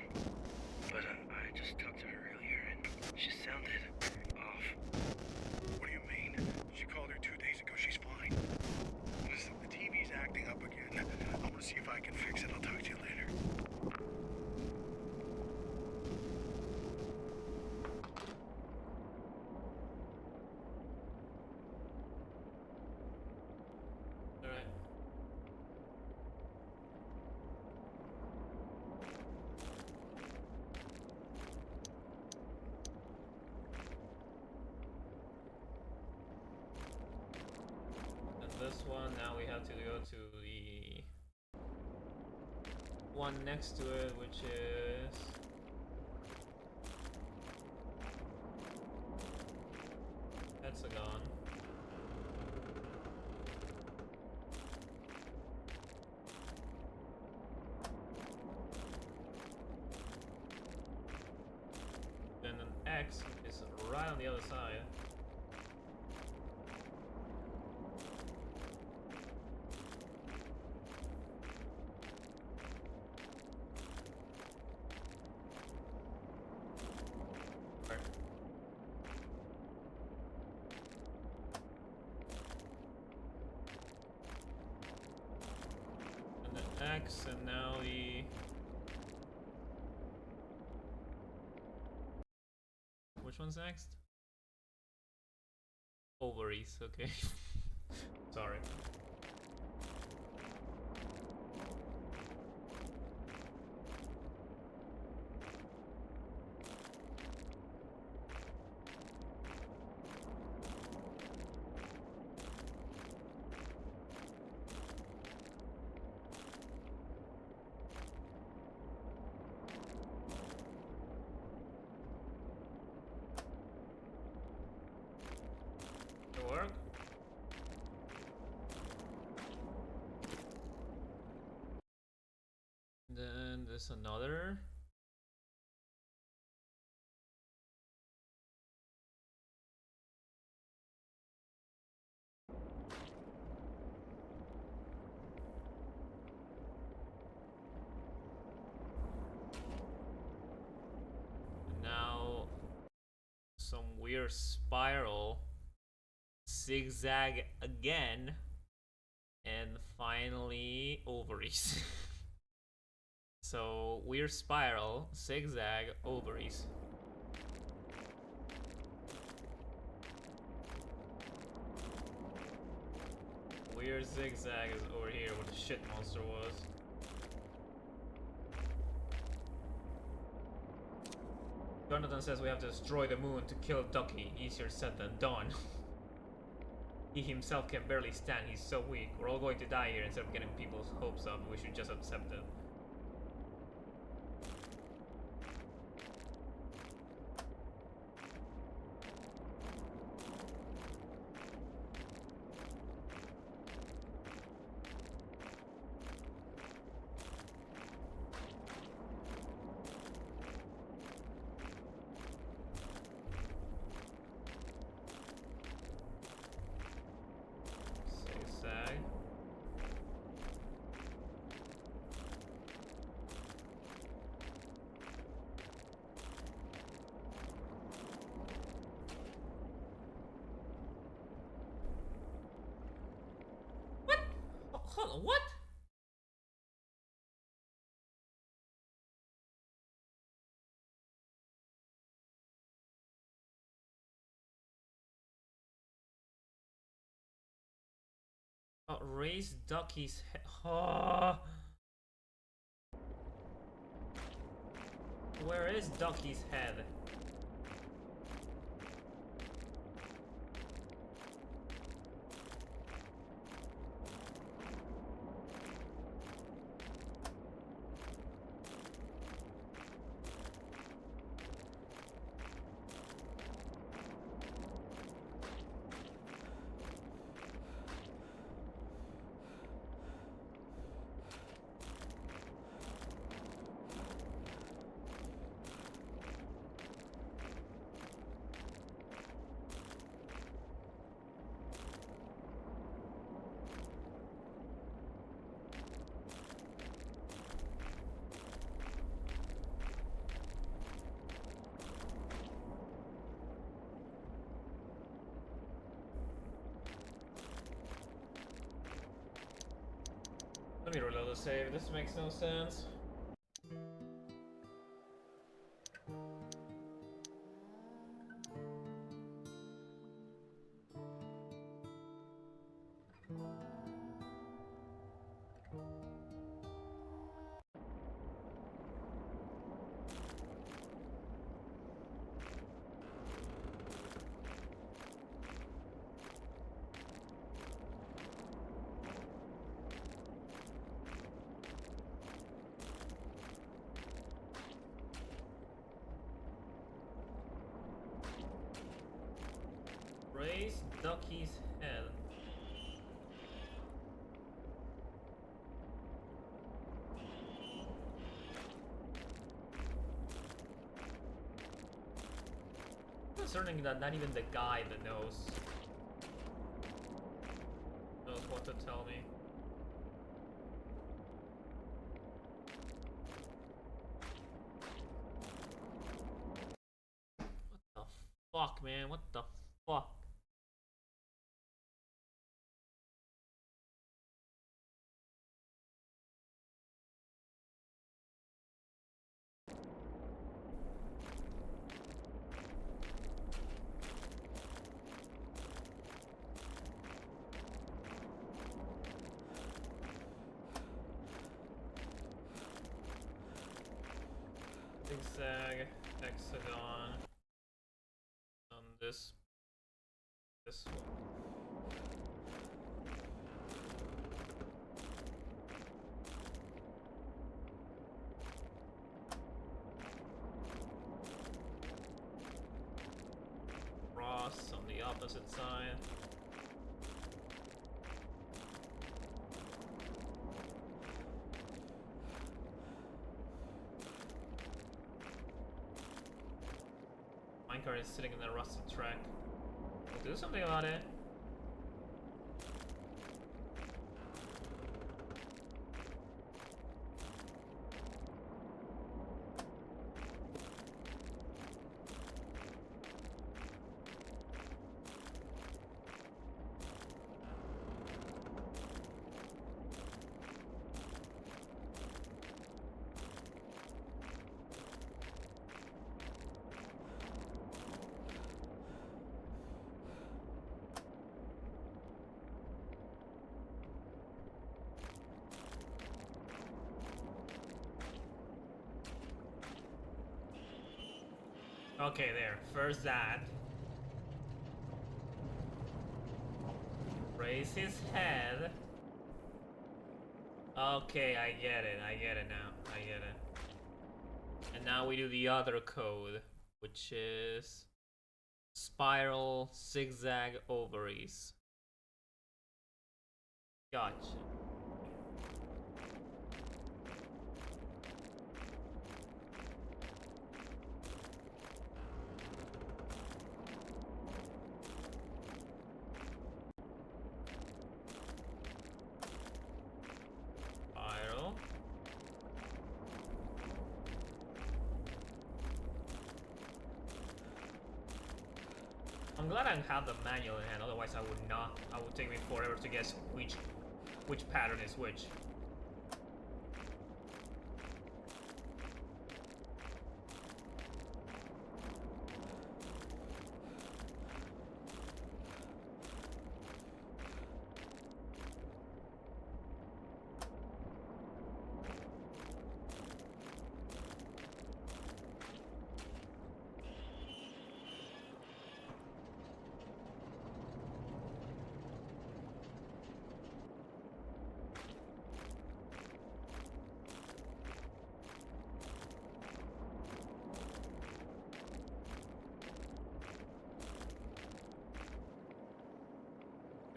But I just talked to her earlier, and she sounded off. What do you mean? She called her 2 days ago. She's fine. Listen, the TV's acting up again. I want to see if I can fix it. I'll talk to you later.
Alright. And this one, now we have to go to the one next to it, which is hexagon. And an X is right on the other side. Right. And then X, and now the. Which one's next? Ovaries, okay. Sorry. It work? Then there's another. Now, some we're spiral, zigzag again, and finally ovaries. So we're spiral, zigzag, ovaries. Weird zigzag is over here where the shit monster was. Jonathan says we have to destroy the moon to kill Ducky. Easier said than done. He himself can barely stand, he's so weak. We're all going to die here instead of getting people's hopes up. We should just accept it. Zigzag. What? Hold on, what? Raise Ducky's head. Oh. Where is Ducky's head? Let me reload the save. This makes no sense. Raise Ducky's head. Concerning that not even the guy that knows what to tell me. What the fuck, man? What the fuck? Zigzag, hexagon, on this one. Cross on the opposite side. Minecart is sitting in the rusted track. We'll do something about it. Okay, there. First that. Raise his head. Okay, I get it. I get it now. I get it. And now we do the other code, which is spiral zigzag ovaries. Gotcha. Spiral. I'm glad I have the manual in hand, otherwise I would not. I would take me forever to guess which pattern is which.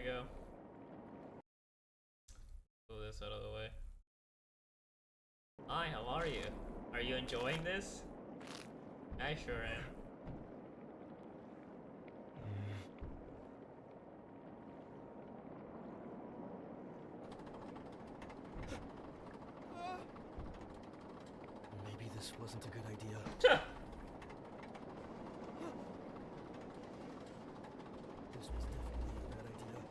Go. Move this out of the way. Hi, how are you? Are you enjoying this? I sure am.
Maybe this wasn't a good idea.
Tuh.
This was definitely a bad idea.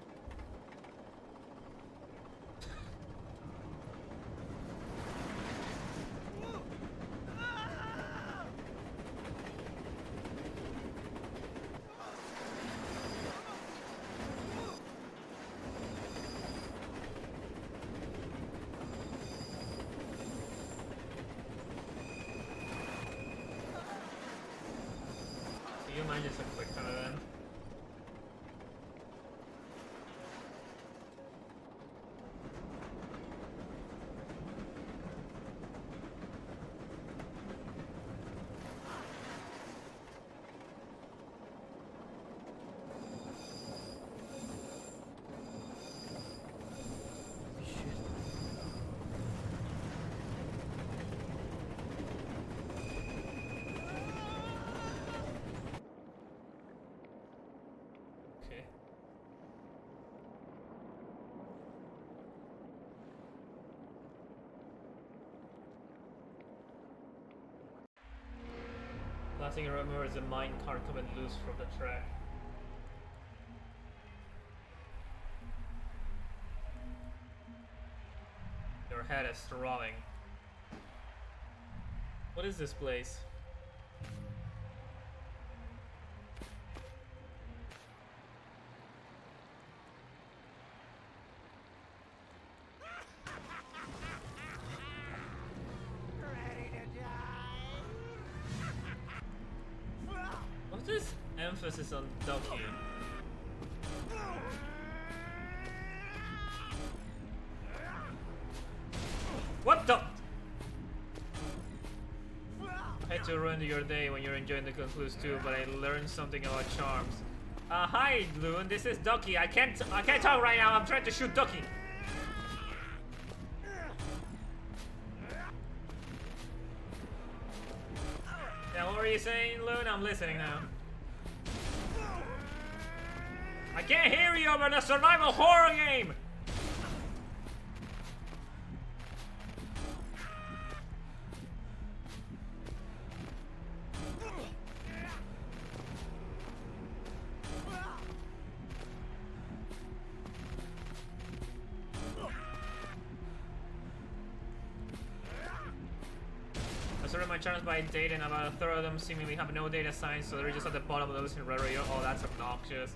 Do you mind just a quick kind of then?
Shit.
Okay. Last thing I remember is a minecart coming loose from the track. Your head is throbbing. What is this place?
Ready to die?
What's this emphasis on ducky? What the? I hate to ruin your day when you're enjoying the Conclude too, but I learned something about charms. Hi, Loon. This is Ducky. I can't talk right now. I'm trying to shoot Ducky. Yeah, what were you saying, Loon? I'm listening now. I can't hear you over the survival horror game. I sorted my charms by date, and about a third of them seemingly have no data signs, so they're just at the bottom of the list in red radio. Oh, that's obnoxious.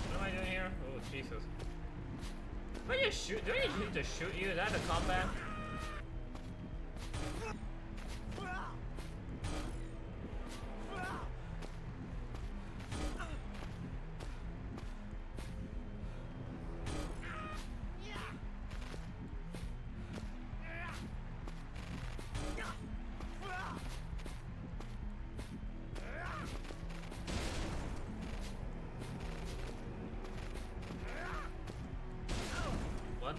What am I doing here? But you shoot. Do you need to shoot you? Is that a combat? What?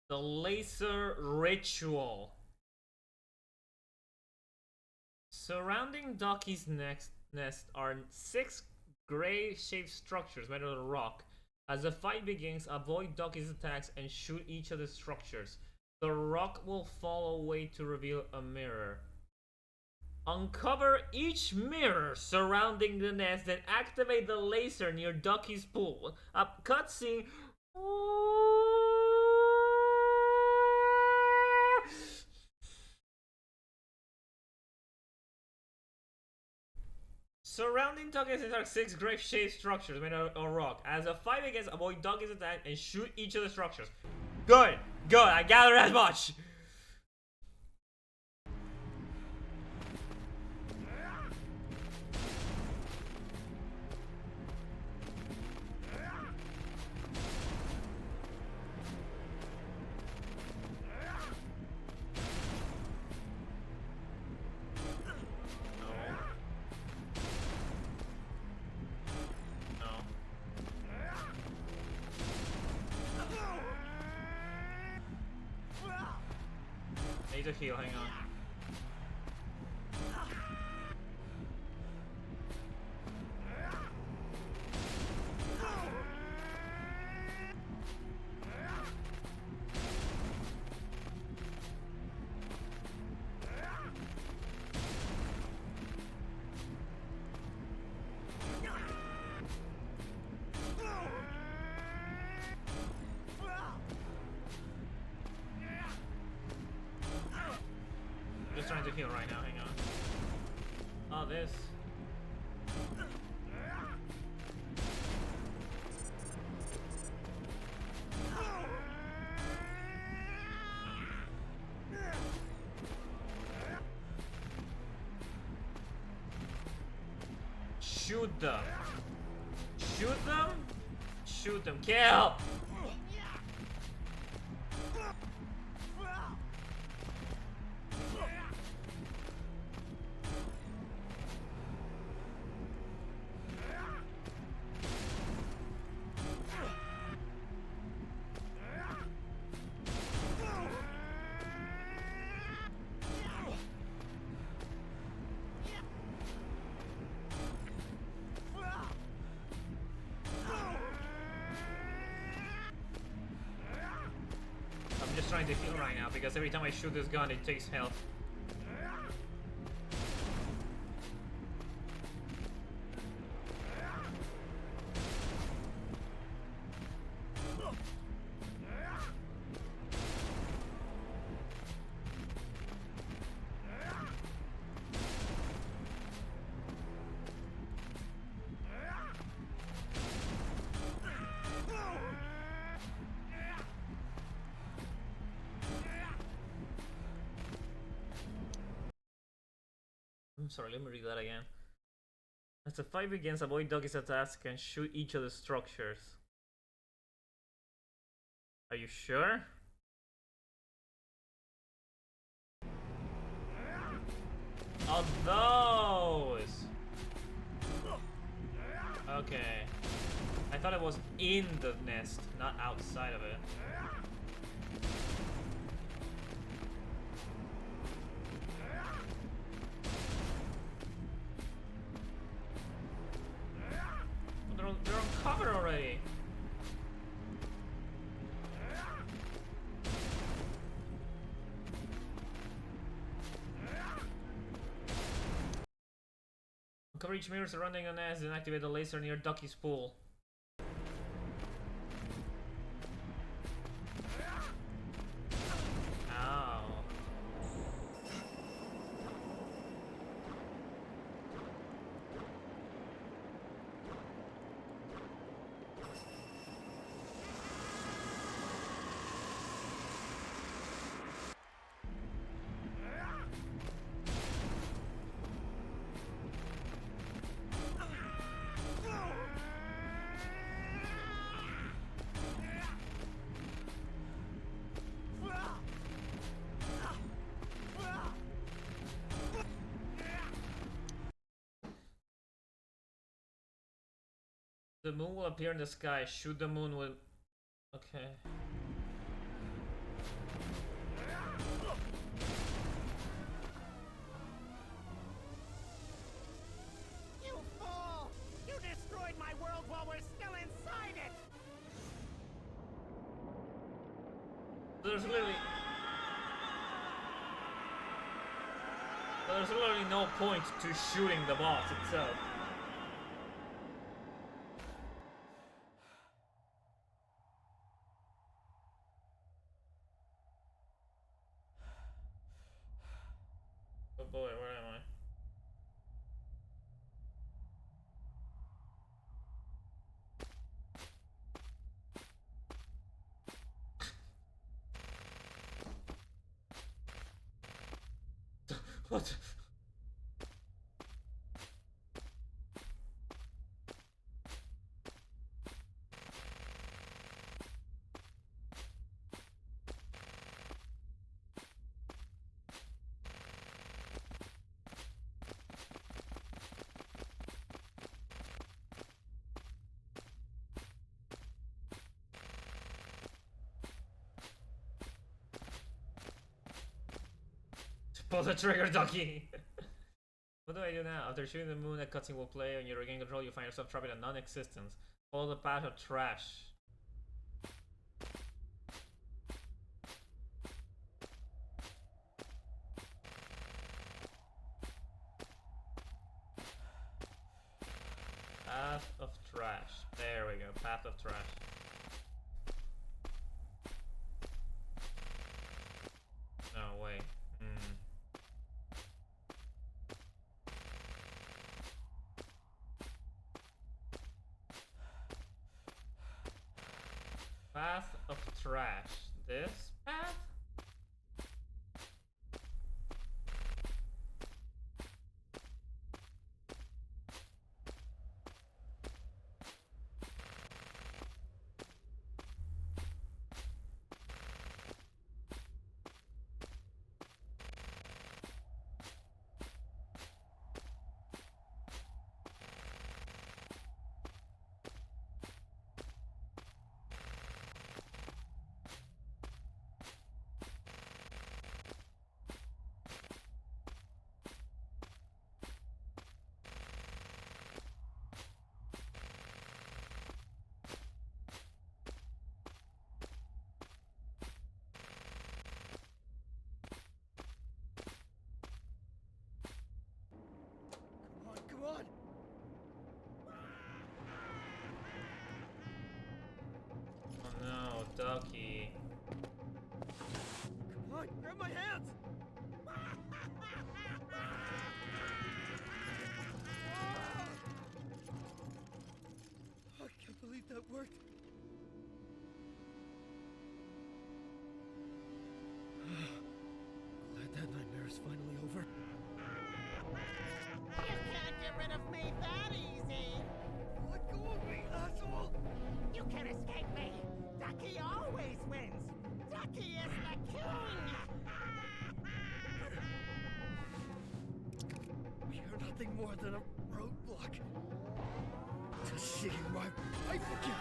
The laser ritual. Surrounding Ducky's nest are 6 gray-shaped structures made out of rock. As the fight begins, avoid Ducky's attacks and shoot each of the structures. The rock will fall away to reveal a mirror. Uncover each mirror surrounding the nest, then activate the laser near Ducky's pool. A cutscene. Surrounding Ducky's are 6 grave-shaped structures made out of rock. As a fight begins, avoid Ducky's attack and shoot each of the structures. Good, good. I gathered as much. Need to heal, hang on. Just trying to heal right now, hang on. Oh, this. Shoot them. Shoot them? Shoot them. Kill! I'm just trying to heal right now because every time I shoot this gun it takes health. I'm sorry, let me read that again. As the fight begins, avoid Ducky's attacks and shoot each of the structures. Are you sure? Oh, those! Okay. I thought it was in the nest, not outside of it. They're on cover already. Cover each mirror surrounding an S and activate the laser near Ducky's pool. Ow. The moon will appear in the sky. Shoot the moon with... Okay.
You fool! You destroyed my world while we're still inside it!
There's literally... There's literally no point to shooting the boss itself. Oh boy, where am I? What? Pull the trigger, Ducky! What do I do now? After shooting the moon, a cutscene will play. When you regain control, you find yourself trapped in a non-existence. Follow the path of trash. Path of trash. There we go. Path of trash. No, wait. Path of trash. This path?
Come on!
Oh no, Ducky.
Come on, grab my hands! I can't believe that worked. Glad that nightmare is finally over.
You can't get rid of me that easy!
Let go of me, asshole!
You can't escape me! Ducky always wins! Ducky is the king!
You're nothing more than a roadblock to seeing my wife again.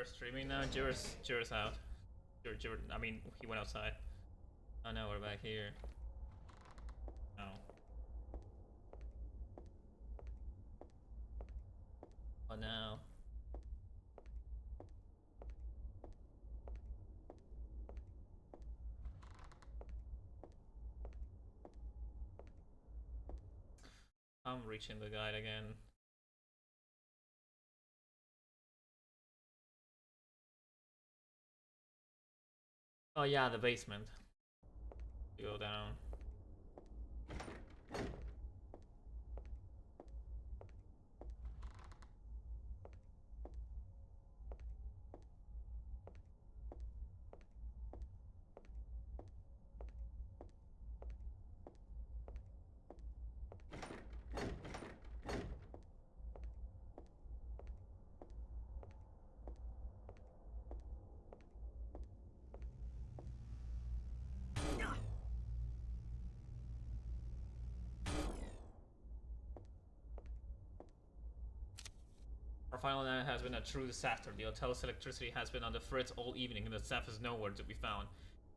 Jira's streaming now. Jira's out. Jira, I mean, he went outside. Oh no, we're back here. Oh. Oh no. I'm reaching the guide again. Oh yeah, the basement. Go down. Our final night has been a true disaster. The hotel's electricity has been on the fritz all evening and the staff is nowhere to be found.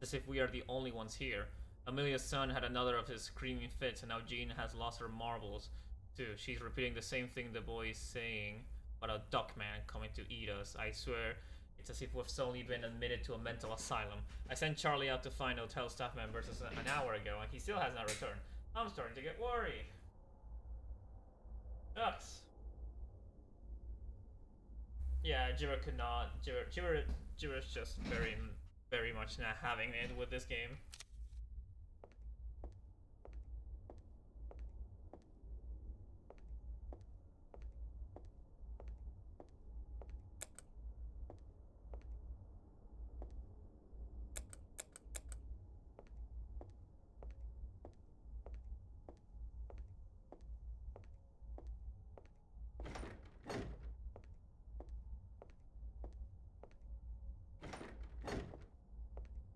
As if we are the only ones here. Amelia's son had another of his screaming fits and now Jean has lost her marbles too. She's repeating the same thing the boy is saying about a duck man coming to eat us. I swear, it's as if we've suddenly been admitted to a mental asylum. I sent Charlie out to find hotel staff members an hour ago and he still has not returned. I'm starting to get worried. Ducks. Yeah, Jira could not. Jira's just very much not having it with this game.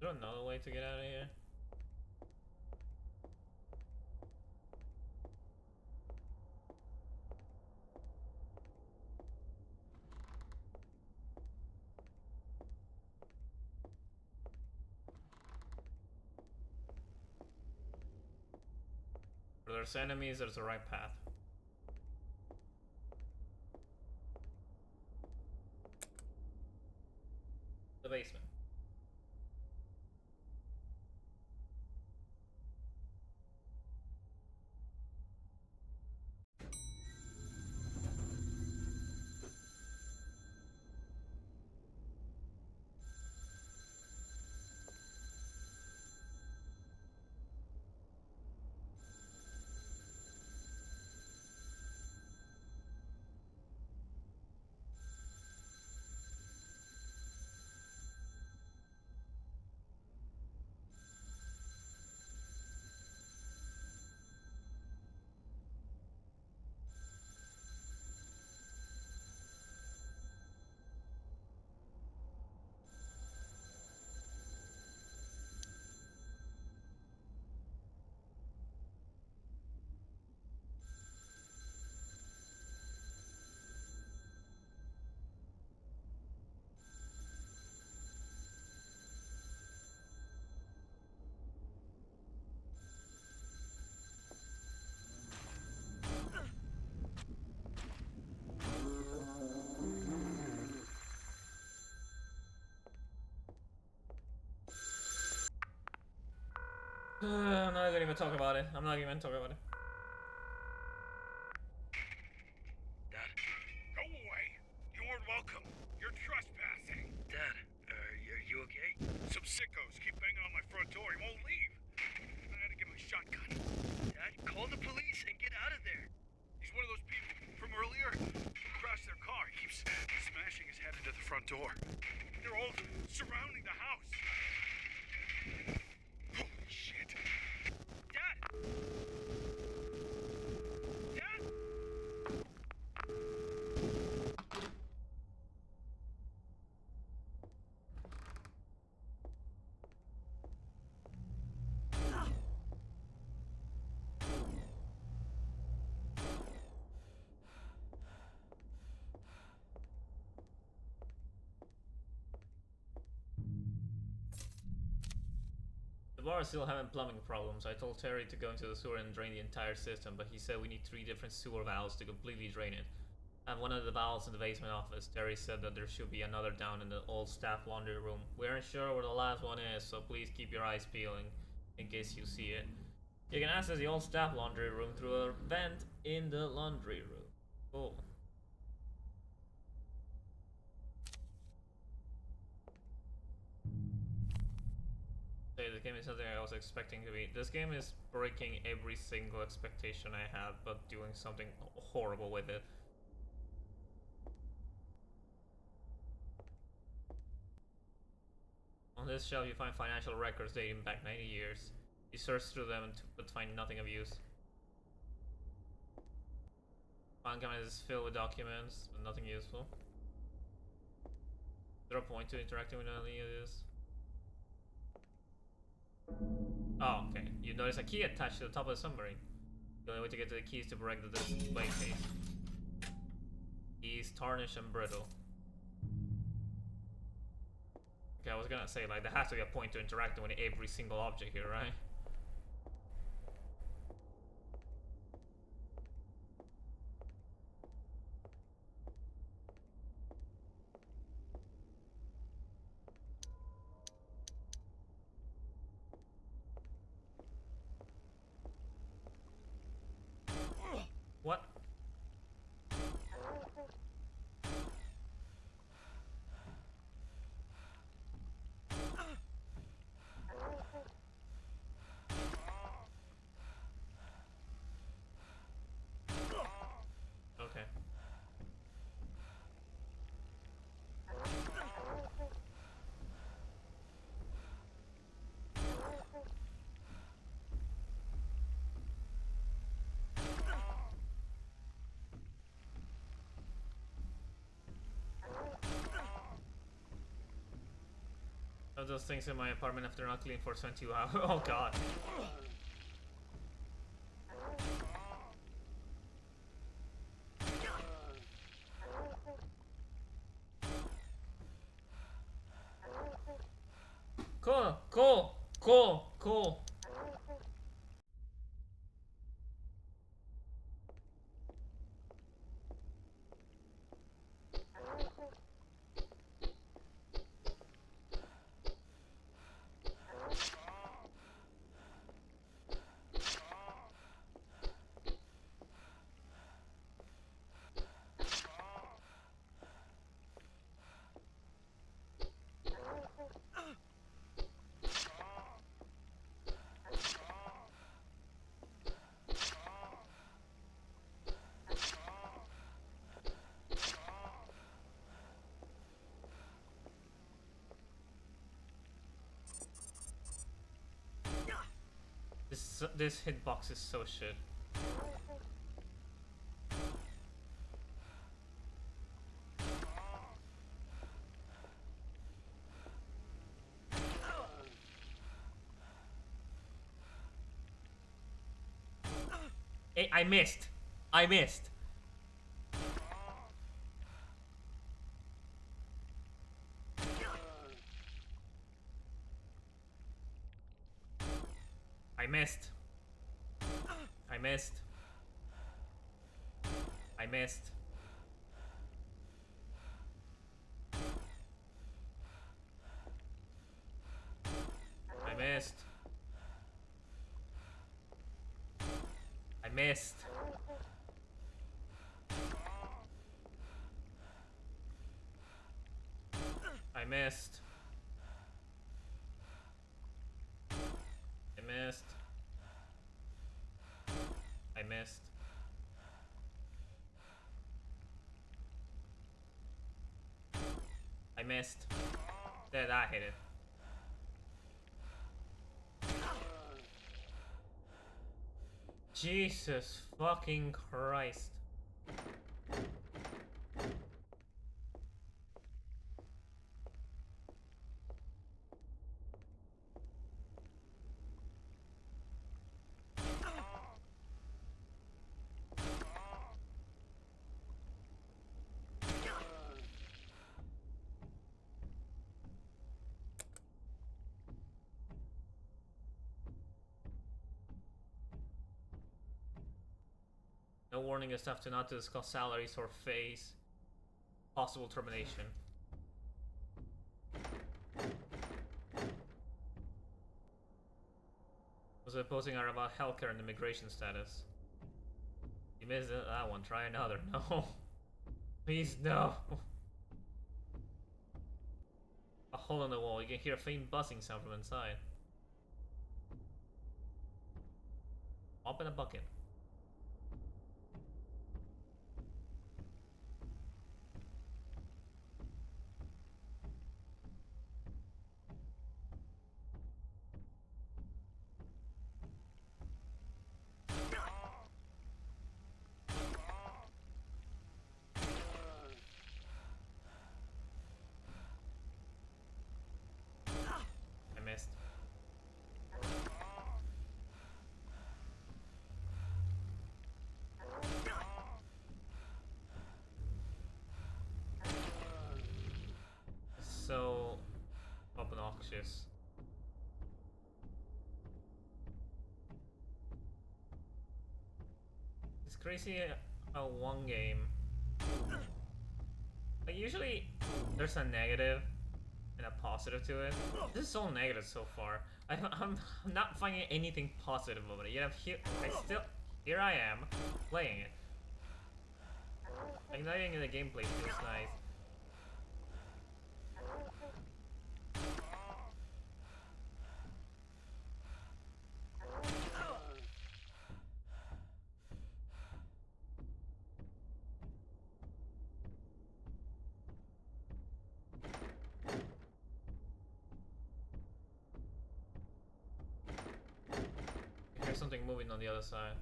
Is there another way to get out of here? Where there's enemies, there's a right path. The basement. I'm not gonna even talk about it. I'm not even talking about it.
Dad. Go away. You aren't welcome. You're trespassing. Dad, are you okay? Some sickos keep banging on my front door. He won't leave. I had to get my shotgun. Dad, call the police and get out of there. He's one of those people from earlier who crashed their car. He keeps smashing his head into the front door. They're all surrounding the house. Holy shit. Dad! Dad!
are still having plumbing problems. I told Terry to go into the sewer and drain the entire system, but he said we need 3 different sewer valves to completely drain it. And one of the valves in the basement office, Terry said that there should be another down in the old staff laundry room. We aren't sure where the last one is, so please keep your eyes peeling in case you see it. You can access the old staff laundry room through a vent in the laundry room. Cool. This game is something I was expecting to be. This game is breaking every single expectation I had, but doing something horrible with it. On this shelf you find financial records dating back 90 years. You search through them but find nothing of use. File cabinet is filled with documents, but nothing useful. Is there a point to interacting with any of this? Oh, okay. You notice a key attached to the top of the submarine. The only way to get to the key is to break the display case. Keys tarnished and brittle. Okay, I was gonna say, like, there has to be a point to interacting with every single object here, right? What? Okay. Of those things in my apartment after not cleaning for 22 hours. Oh god. Cool, cool, cool, cool. This hitbox is so shit. I missed. I missed. I missed. I missed. I missed. I missed. I missed. I missed. I missed. I missed. I missed. There, that hit it. Jesus fucking Christ. The warning is tough to not to discuss salaries or face possible termination. Was posting are about healthcare and immigration status. You missed that one. Try another. No. Please, no. A hole in the wall. You can hear a faint buzzing sound from inside. Mop in a bucket. I missed. So obnoxious. It's crazy how one game, like usually there's a negative and a positive to it. This is all negative so far. I'm not finding anything positive about it. Yet here I am playing it. Like not even the gameplay feels nice. There's something moving on the other side.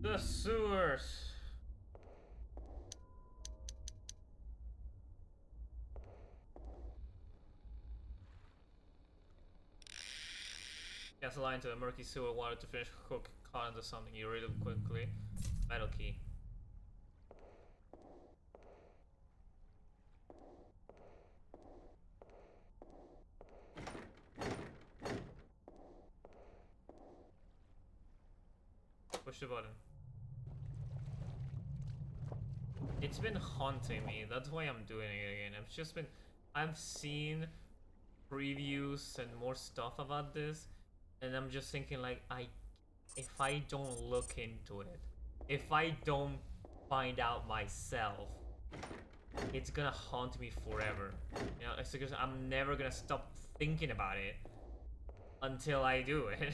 The sewers. Cast a line to a murky sewer water to finish hook caught into something. You read it quickly. Metal key. Push the button. It's been haunting me. That's why I'm doing it again. I've seen previews and more stuff about this, and I'm just thinking like, if I don't look into it, if I don't find out myself, it's gonna haunt me forever. You know, it's because I'm never gonna stop thinking about it until I do it.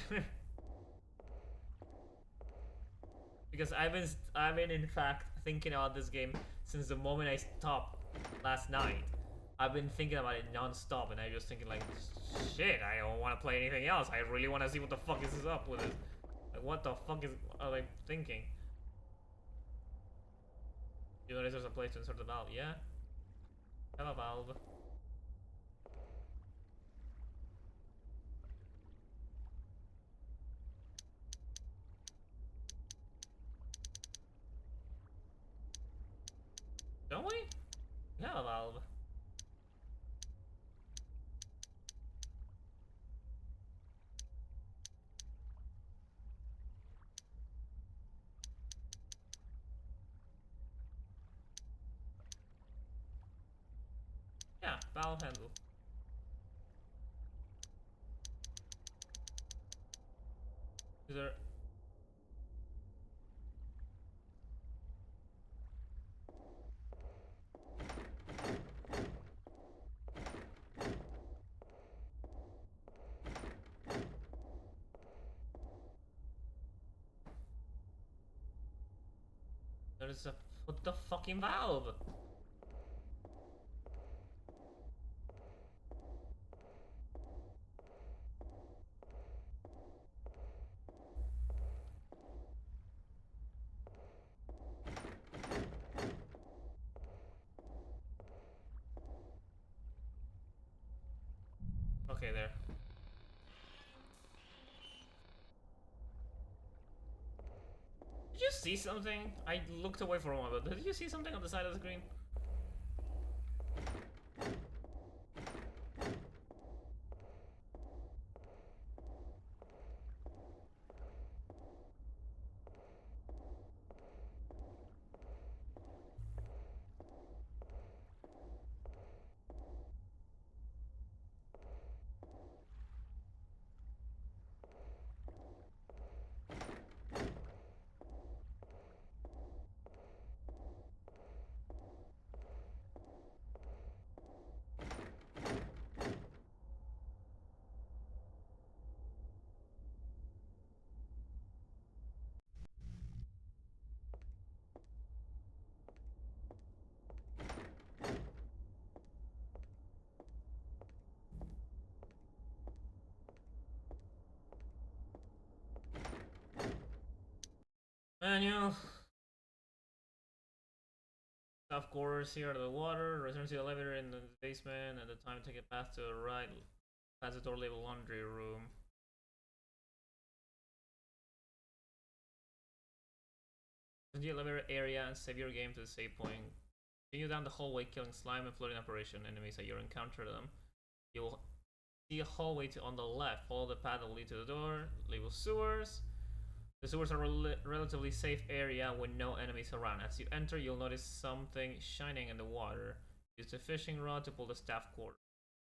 Because I've been in fact thinking about this game since the moment I stopped last night. I've been thinking about it non-stop, and I'm just thinking like, shit, I don't want to play anything else. I really want to see what the fuck is up with this. Like, what the fuck are they thinking? You notice there's a place to insert the valve, yeah? I have a valve. Don't we? We have a valve. Yeah, valve handle. Is there... There's a... What the fucking valve? Okay, there. Did you just see something? I looked away for a moment, but did you see something on the side of the screen? Manual. Staff quarters here at the water. Return to the elevator in the basement. At the time, take a path to the right. Pass the door labeled laundry room. In the elevator area and save your game to the save point. Continue down the hallway, killing slime and floating apparition enemies as you encounter them. You'll see a hallway on the left. Follow the path that will lead to the door. Label sewers. The sewers are a relatively safe area with no enemies around. As you enter, you'll notice something shining in the water. Use the fishing rod to pull the staff cord.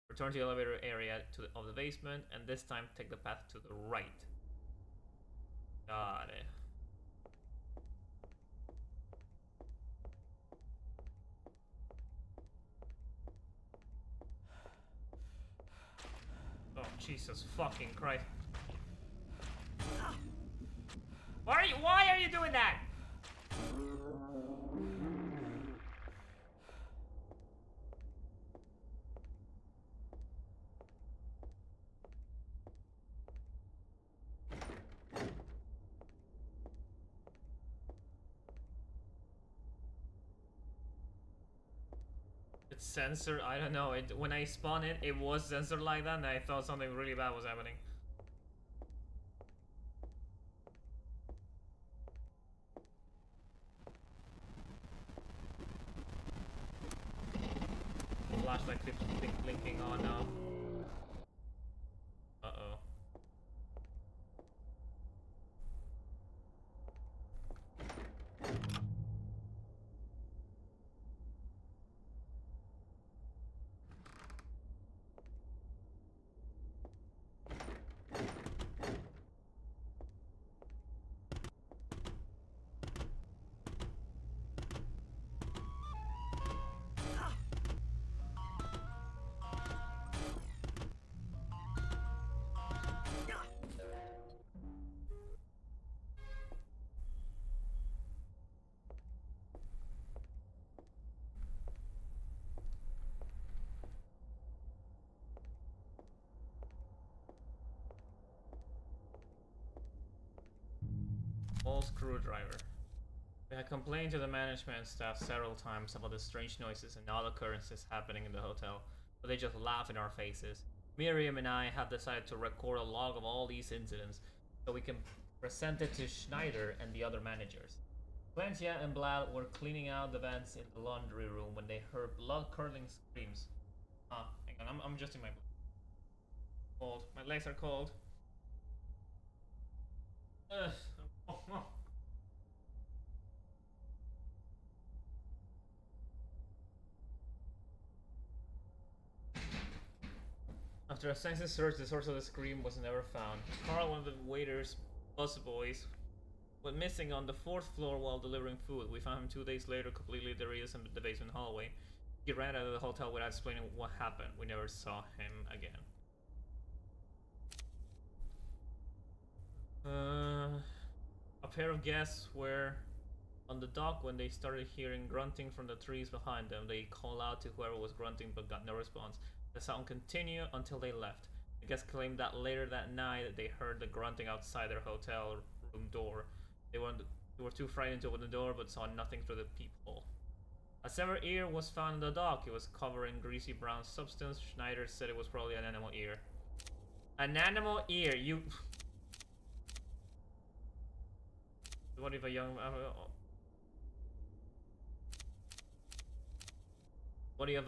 Return to the elevator area of the basement, and this time take the path to the right. Got it. Oh, Jesus fucking Christ. Why are you doing that? It's censored, I don't know. When I spawned it was censored like that, and I thought something really bad was happening. Flashlight keeps blinking on now. Uh-oh. Old screwdriver. We had complained to the management staff several times about the strange noises and odd occurrences happening in the hotel, but they just laugh in our faces. Miriam and I have decided to record a log of all these incidents so we can present it to Schneider and the other managers. Clantia and Blad were cleaning out the vents in the laundry room when they heard blood-curdling screams. Hang on, I'm adjusting my cold. My legs are cold. Ugh. After a extensive search, the source of the scream was never found. Carl, one of the waiter's busboys, went missing on the 4th floor while delivering food. We found him 2 days later, completely delirious in the basement hallway. He ran out of the hotel without explaining what happened. We never saw him again. A pair of guests were on the dock when they started hearing grunting from the trees behind them. They called out to whoever was grunting but got no response. The sound continued until they left. The guests claimed that later that night they heard the grunting outside their hotel room door. They were too frightened to open the door but saw nothing through the peephole. A severed ear was found in the dock. It was covered in greasy brown substance. Schneider said it was probably an animal ear. An animal ear? You... What if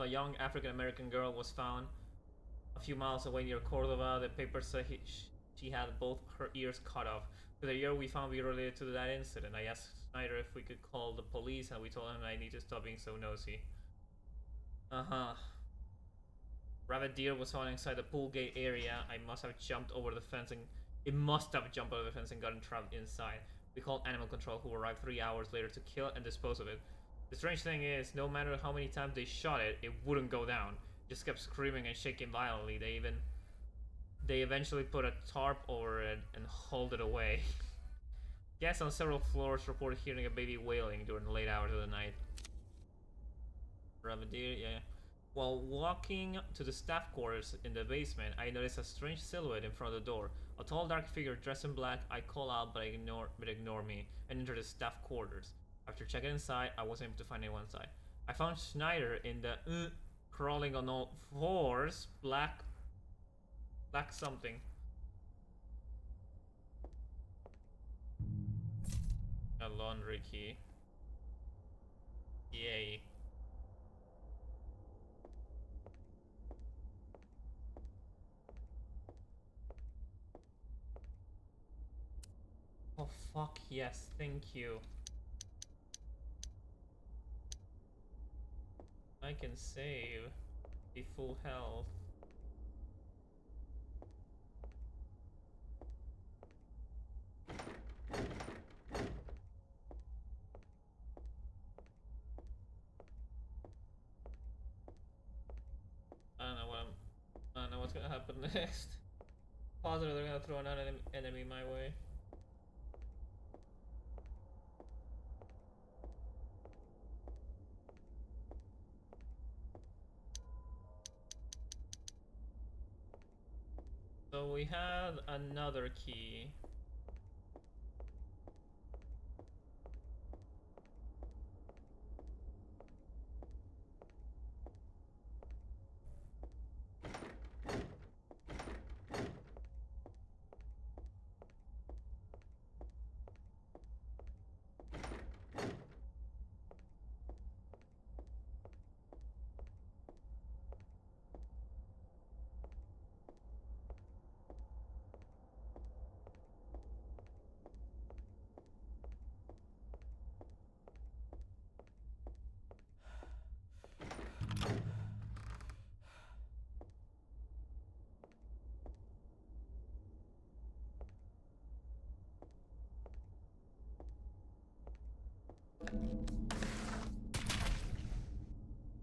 a young African American girl was found a few miles away near Cordova? The paper said she had both her ears cut off. For the year we found we related to that incident. I asked Snyder if we could call the police, and we told him I need to stop being so nosy. Uh-huh. Rabbit deer was found inside the pool gate area. I must have jumped over the fence and it must have jumped over the fence and gotten trapped inside. We called animal control, who arrived 3 hours later to kill and dispose of it. The strange thing is, no matter how many times they shot it, it wouldn't go down. It just kept screaming and shaking violently. They eventually put a tarp over it and hauled it away. Guests on several floors reported hearing a baby wailing during the late hours of the night. Rabbit deer, yeah. While walking to the staff quarters in the basement, I noticed a strange silhouette in front of the door. A tall, dark figure dressed in black. I call out, but ignore me, and enter the staff quarters. After checking inside, I wasn't able to find anyone inside. I found Schneider in the crawling on all fours, black something. A laundry key. Yay. Oh fuck yes, thank you. I can save a full health. I don't know what's gonna happen next. Positive they're gonna throw another enemy my way. So we had another key.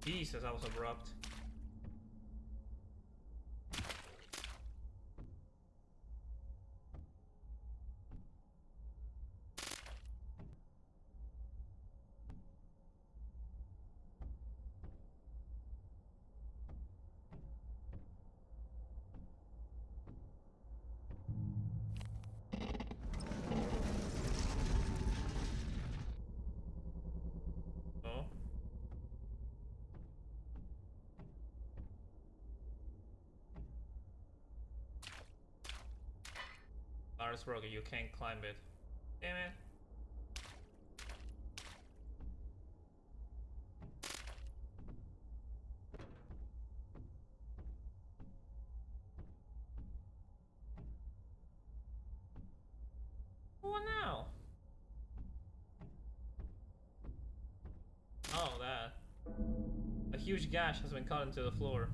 Jesus, that was abrupt. Oh. Lars broken, you can't climb it. Damn it. What now? Oh, that. A huge gash has been cut into the floor.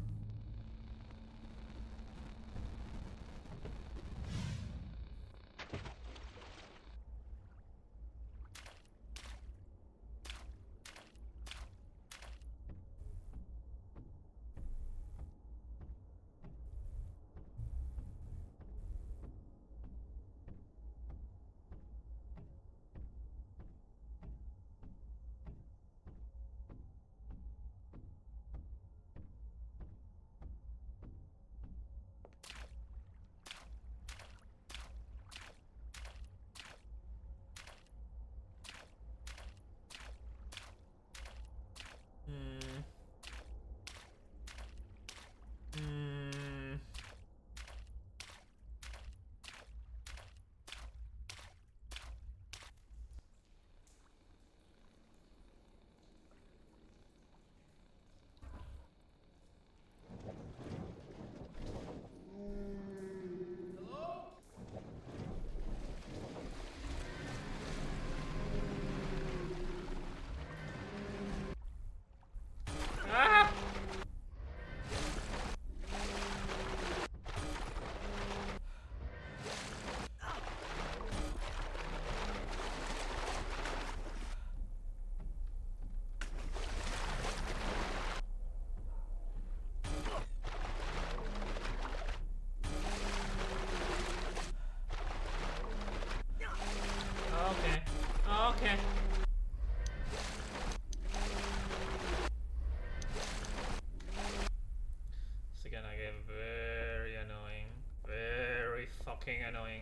being annoying.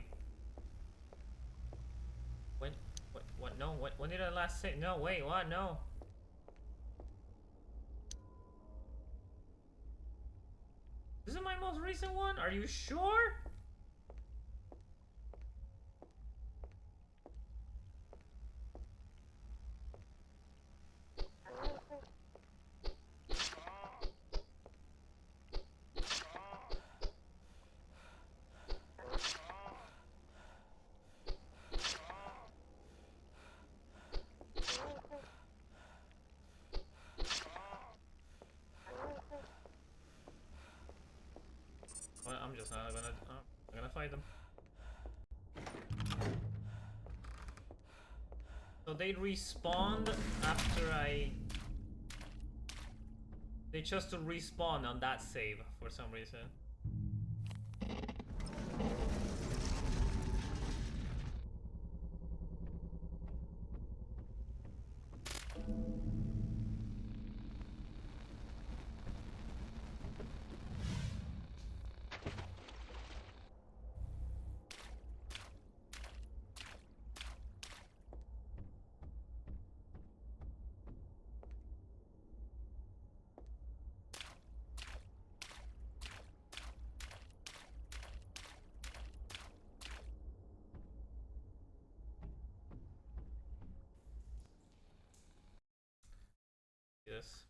When? What? No. When did I last say? No. Wait. What? No. This is my most recent one? Are you sure? Well, I'm just not gonna. I'm gonna fight them. So they respawned after I. They chose to respawn on that save for some reason. Yes.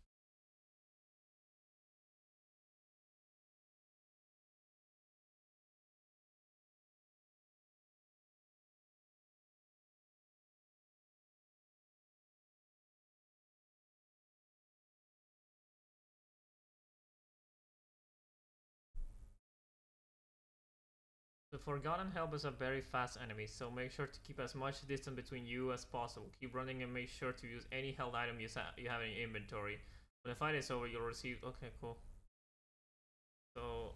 The Forgotten Help is a very fast enemy, so make sure to keep as much distance between you as possible. Keep running and make sure to use any held item you have in your inventory. When the fight is over, you'll receive... Okay, cool. So...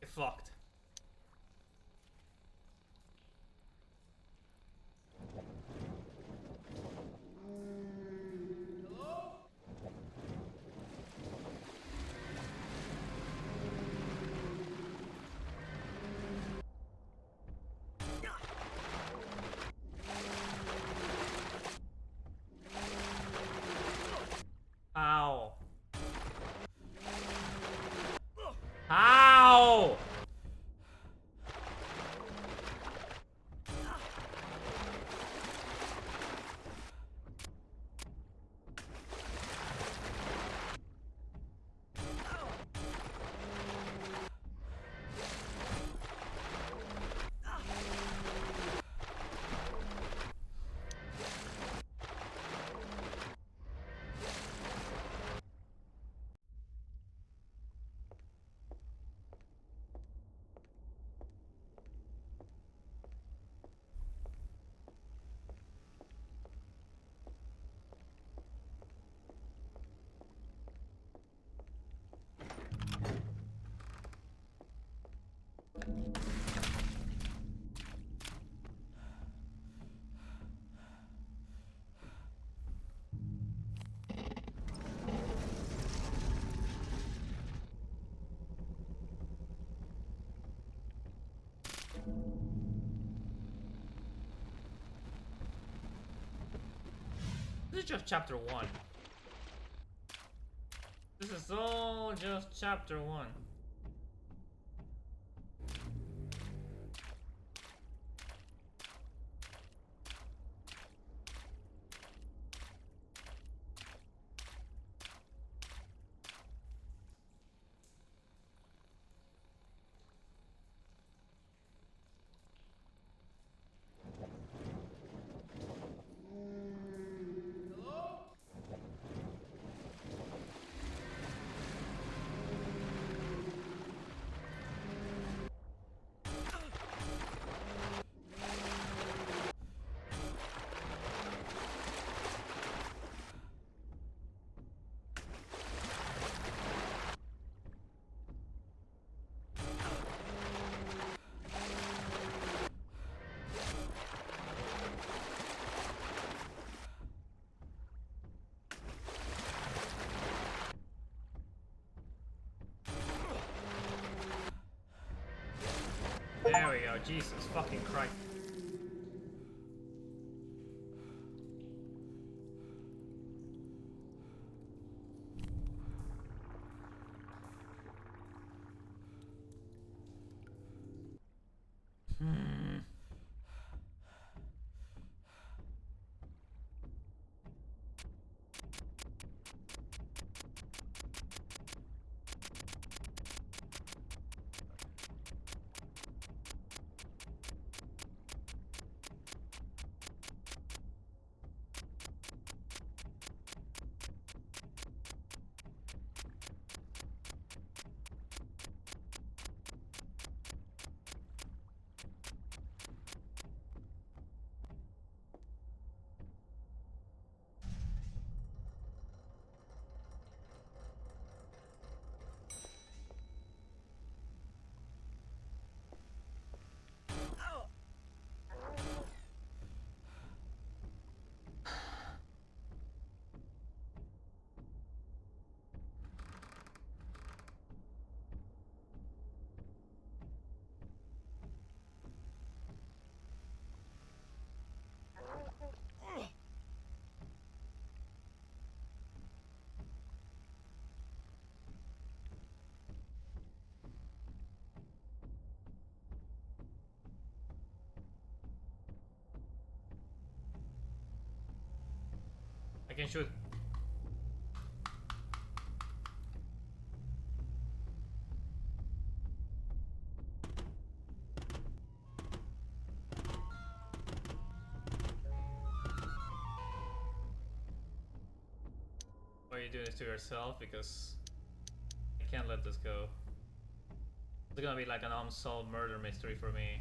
Get fucked. Ow. Ow! This is just chapter 1. This is all just chapter 1. go. Jesus fucking Christ. I can shoot. Why are you doing this to yourself? Because I can't let this go. It's gonna be like an unsolved murder mystery for me.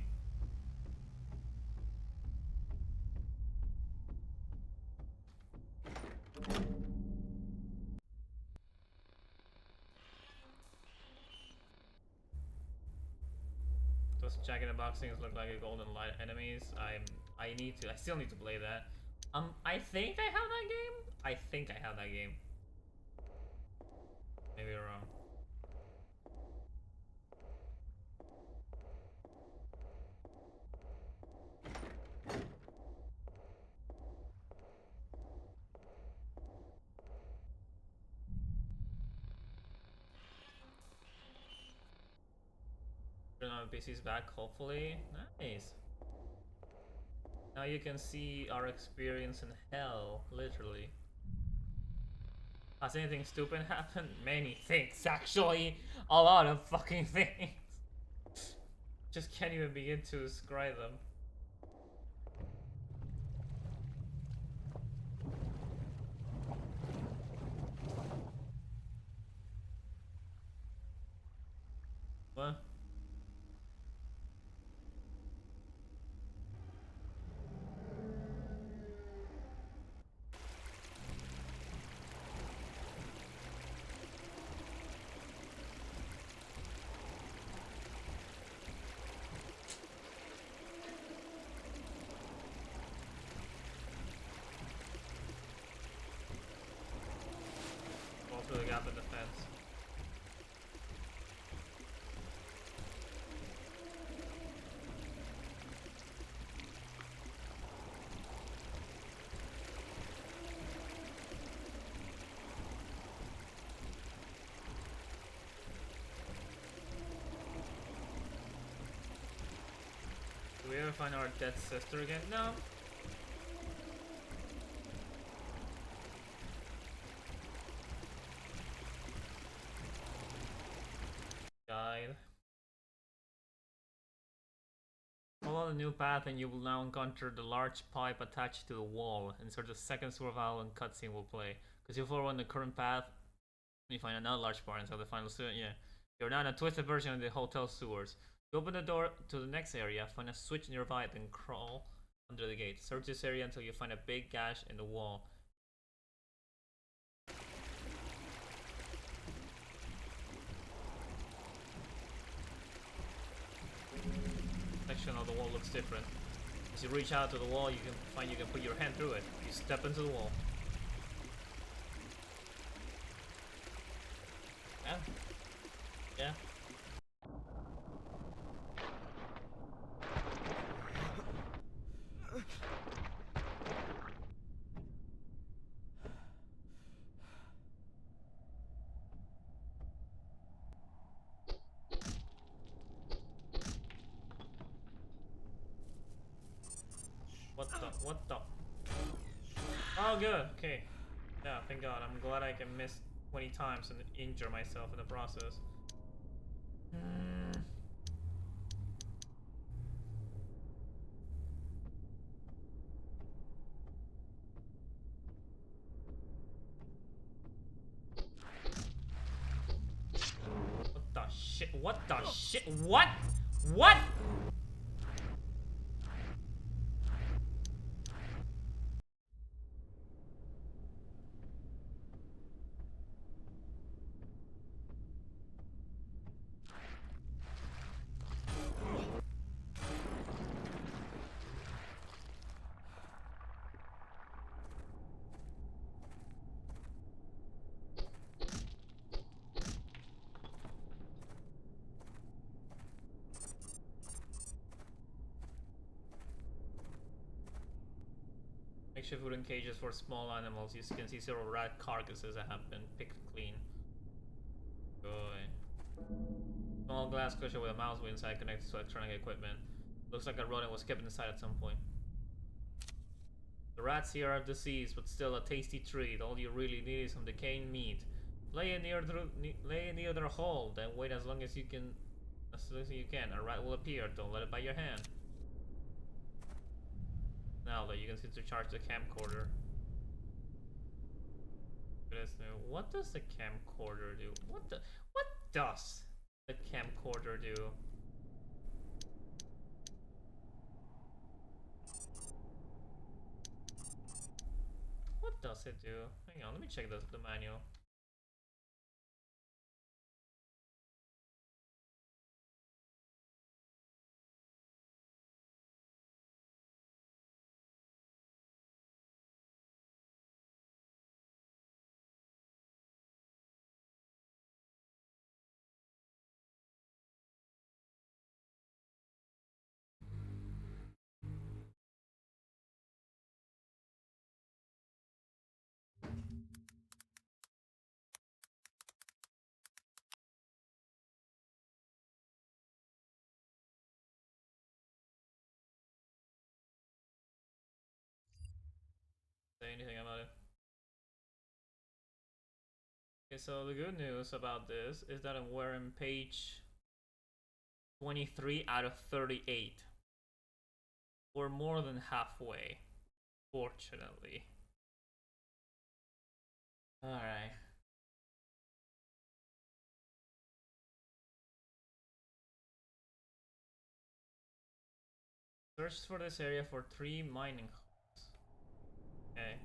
Those Jack in the Box things look like a golden light enemies. I still need to play that. I think I have that game. I think I have that game. Maybe wrong. PC's back, hopefully. Nice. Now you can see our experience in hell, literally. Has anything stupid happened? Many things, actually. A lot of fucking things. Just can't even begin to describe them. What? Fall through the gap in the fence. Do we ever find our dead sister again? No. Died. Follow the new path and you will now encounter the large pipe attached to the wall. Insert the second survival and cutscene will play. Because you follow on the current path, you find another large part inside the final sewer. Yeah. You're now in a twisted version of the hotel sewers. You open the door to the next area, find a switch nearby, then crawl under the gate. Search this area until you find a big gash in the wall. Section of the wall looks different. As you reach out to the wall, you can find you can put your hand through it. You step into the wall. Yeah. Yeah. What the? Oh, good. Okay. Yeah, thank God. I'm glad I can miss 20 times and injure myself in the process. What the shit? What the shit? What? What? Makeshift wooden cages for small animals. You can see several rat carcasses that have been picked clean. Boy. Small glass cushion with a mouse wheel inside connected to electronic equipment. Looks like a rodent was kept inside at some point. The rats here are deceased, but still a tasty treat. All you really need is some decaying meat. Lay it near their hole, then wait as long as you can. A rat will appear. Don't let it bite your hand. Now that you can see to charge the camcorder. What does the camcorder do? What does the camcorder do? What does it do? Hang on, let me check the manual. Say anything about it? Okay, so the good news about this is that we're in page 23 out of 38. We're more than halfway, fortunately. Alright. Search for this area for 3 mining holes. Okay.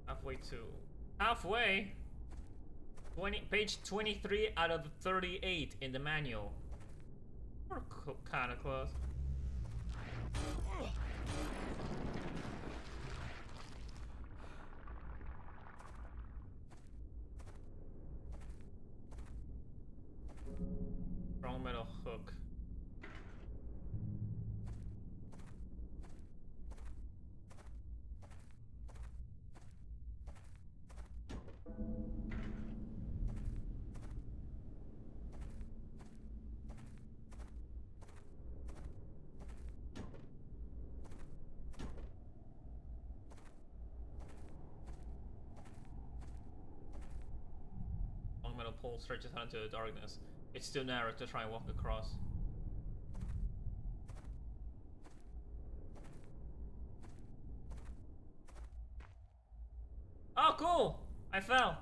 Halfway to... Halfway? Page 23 out of 38 in the manual. We're kinda close. Strong metal hook. Long metal pole stretches out into the darkness. It's too narrow to try and walk across. Oh, cool! I fell!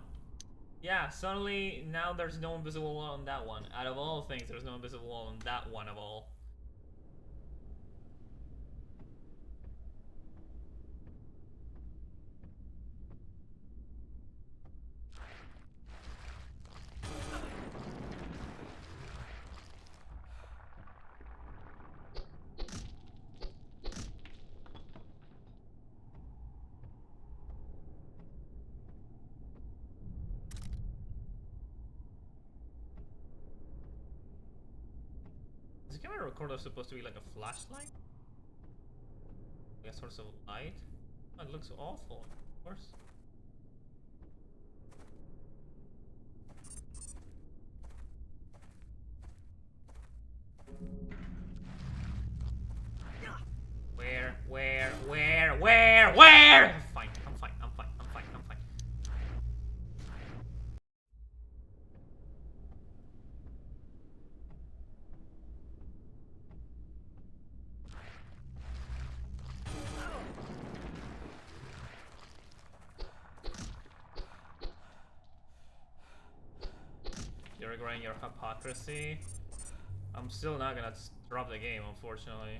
Yeah, suddenly now there's no invisible wall on that one. Out of all things, there's no invisible wall on that one of all. Is the camera recorder supposed to be like a flashlight? Like a source of light? Oh, it looks awful. course. Where? I'm fine. You're regretting your hypocrisy. I'm still not gonna drop the game, unfortunately.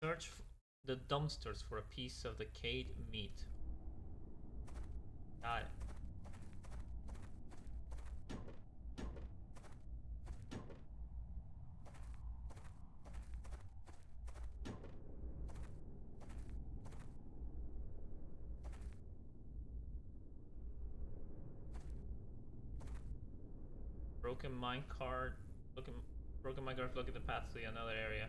Search the dumpsters for a piece of the decayed meat. Got it. Broken minecart. Broken minecart. Look at the path to another area.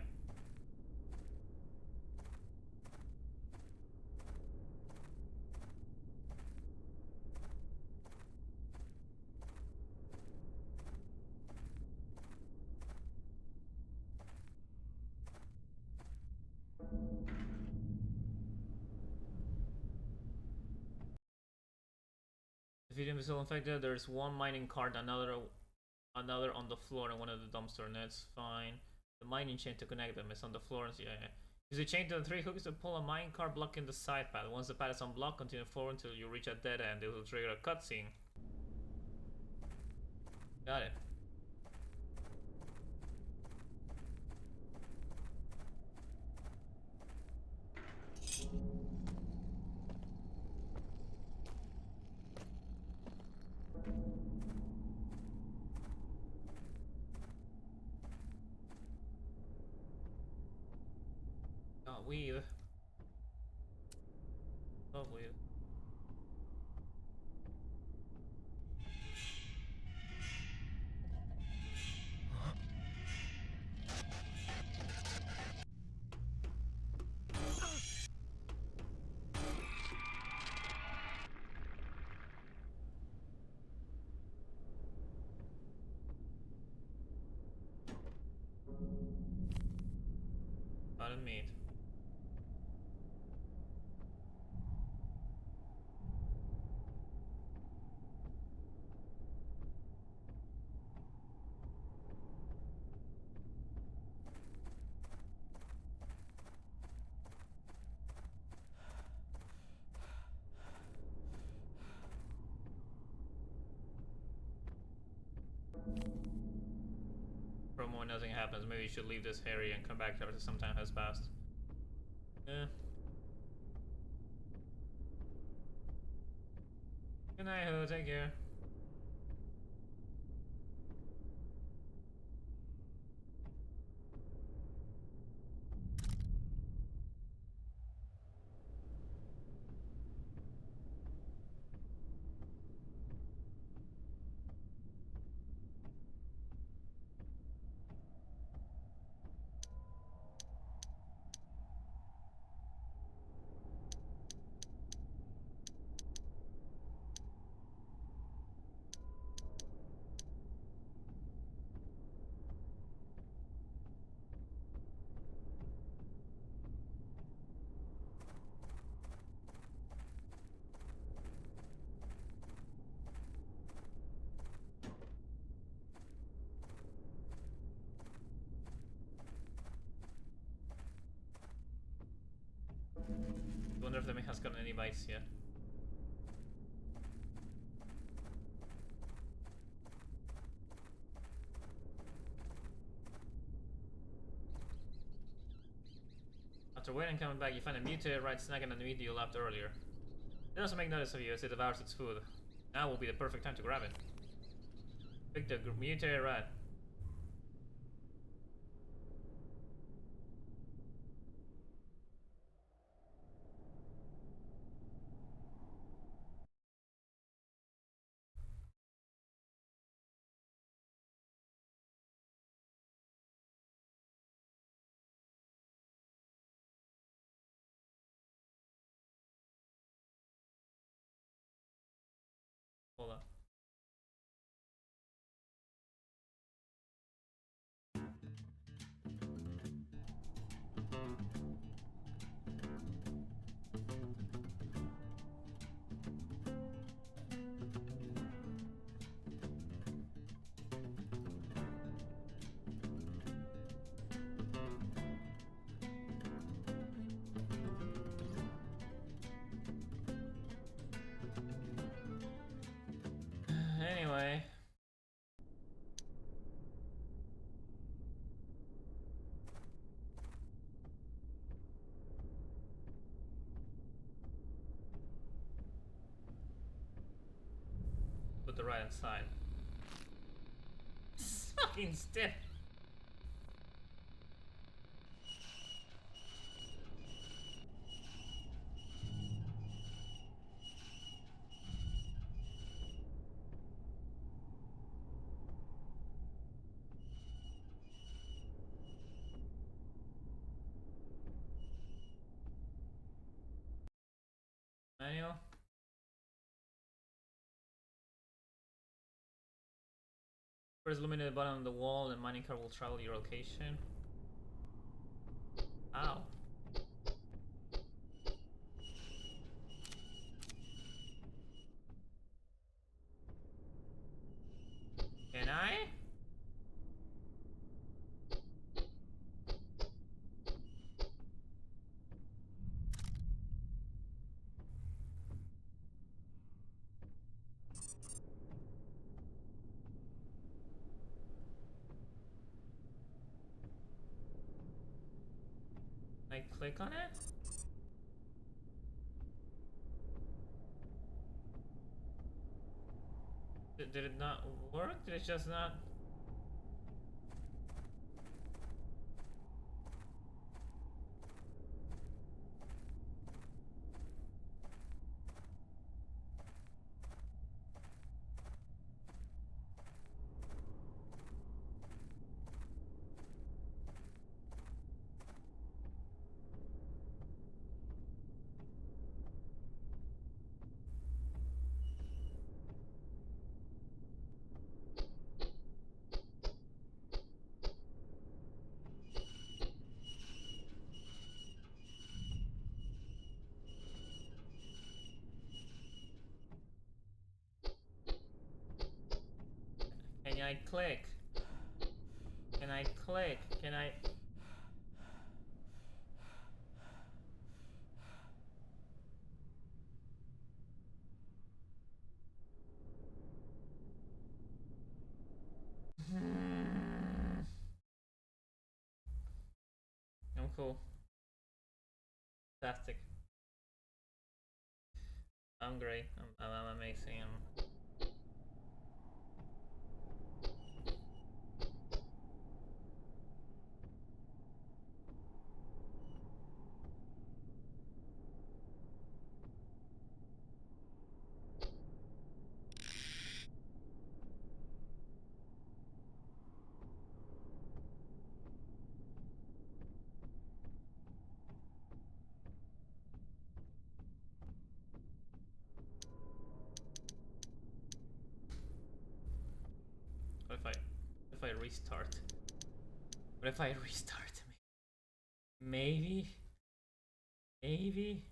If you didn't still infected, there's one mining cart, another on the floor, and one of the dumpster, and that's fine. The mining chain to connect them is on the floor. Yeah. Use the chain to the 3 hooks to pull a mine cart blocking the side path. Once the path is unblocked, continue forward until you reach a dead end. It will trigger a cutscene. Got it. Got weave. Love weave. Got it meat. From when nothing happens, maybe you should leave this area and come back after some time has passed. Yeah. Good night, Ho. Take care. if the mech has gotten any bites yet. After waiting and coming back, you find a mutated rat snacking on the meat you left earlier. It doesn't make notice of you as it devours its food. Now will be the perfect time to grab it. Pick the mutated rat. Hold on. Anyway. Put the rat inside. It's fucking stiff. Manual. First illuminate the button on the wall and mining cart will travel to your location. Ow. Can I? Can I click on it? Did it not work? Did it just not? Can I click? Can I click? Can I? I'm cool. Fantastic. I'm great. I'm amazing. What if I restart? What if I restart? Maybe? Maybe?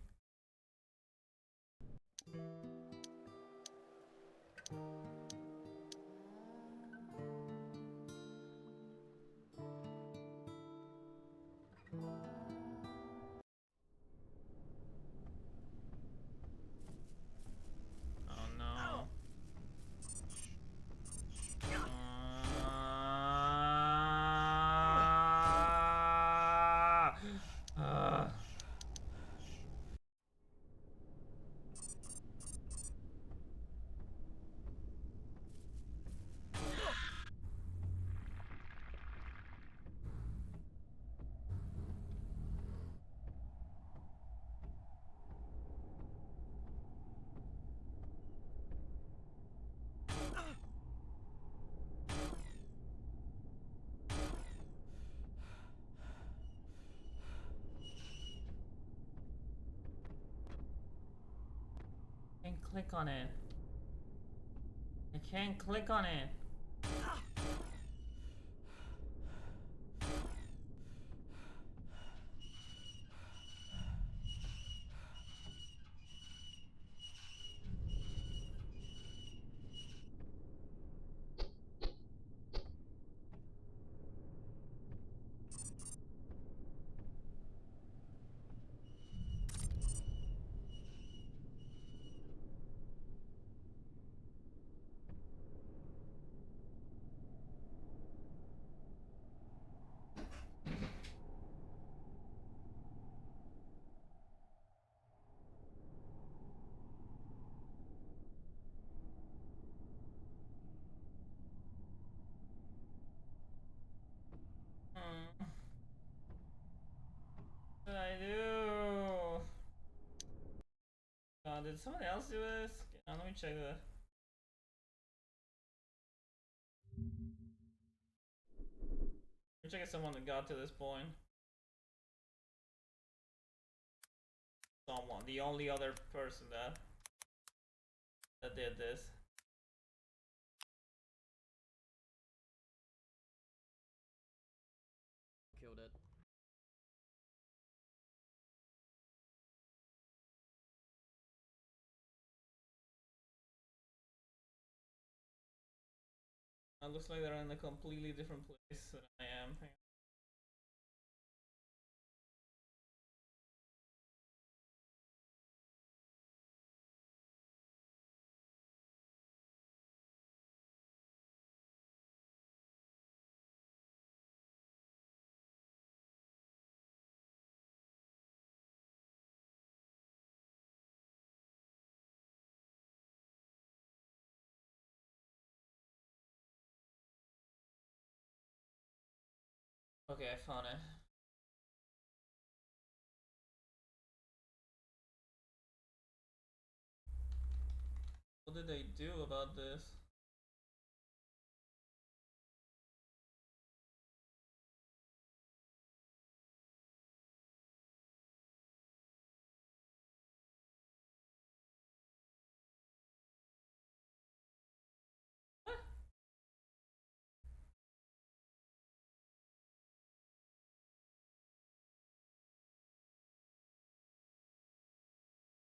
click on it. I can't click on it. What did I do? Did someone else do this? Let me check the. Let me check if someone that got to this point. Someone, the only other person that did this.
Killed it.
It looks like they're in a completely different place than I am. Okay, I found it. What did they do about this?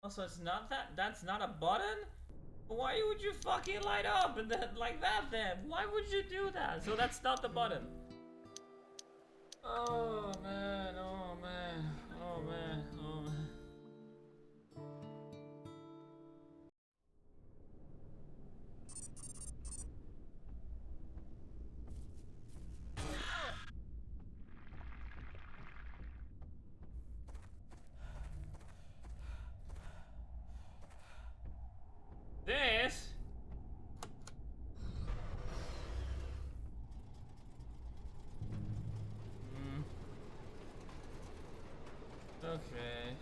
Also, it's not that. That's not a button? Why would you fucking light up and then like that then? Why would you do that? So that's not the button. Oh man, oh man, oh man, oh man. This? Okay.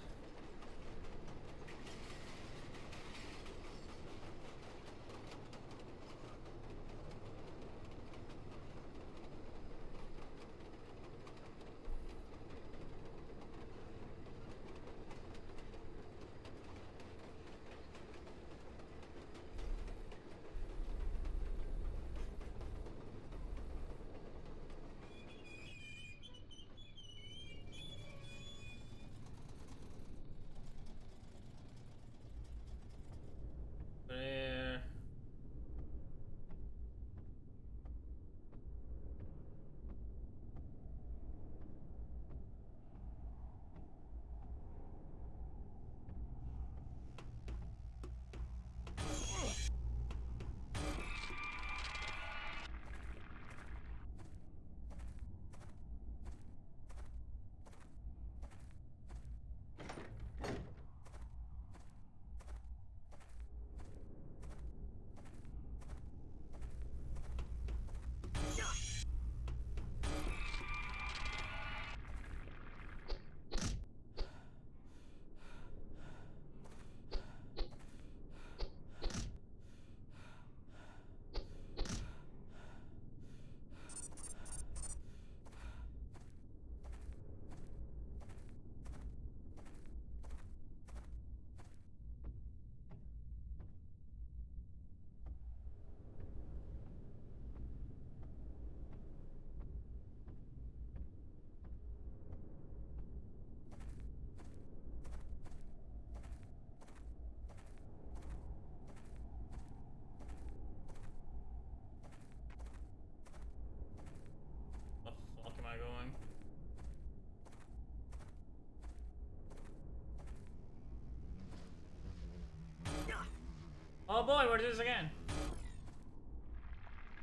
Oh boy, we're doing this again.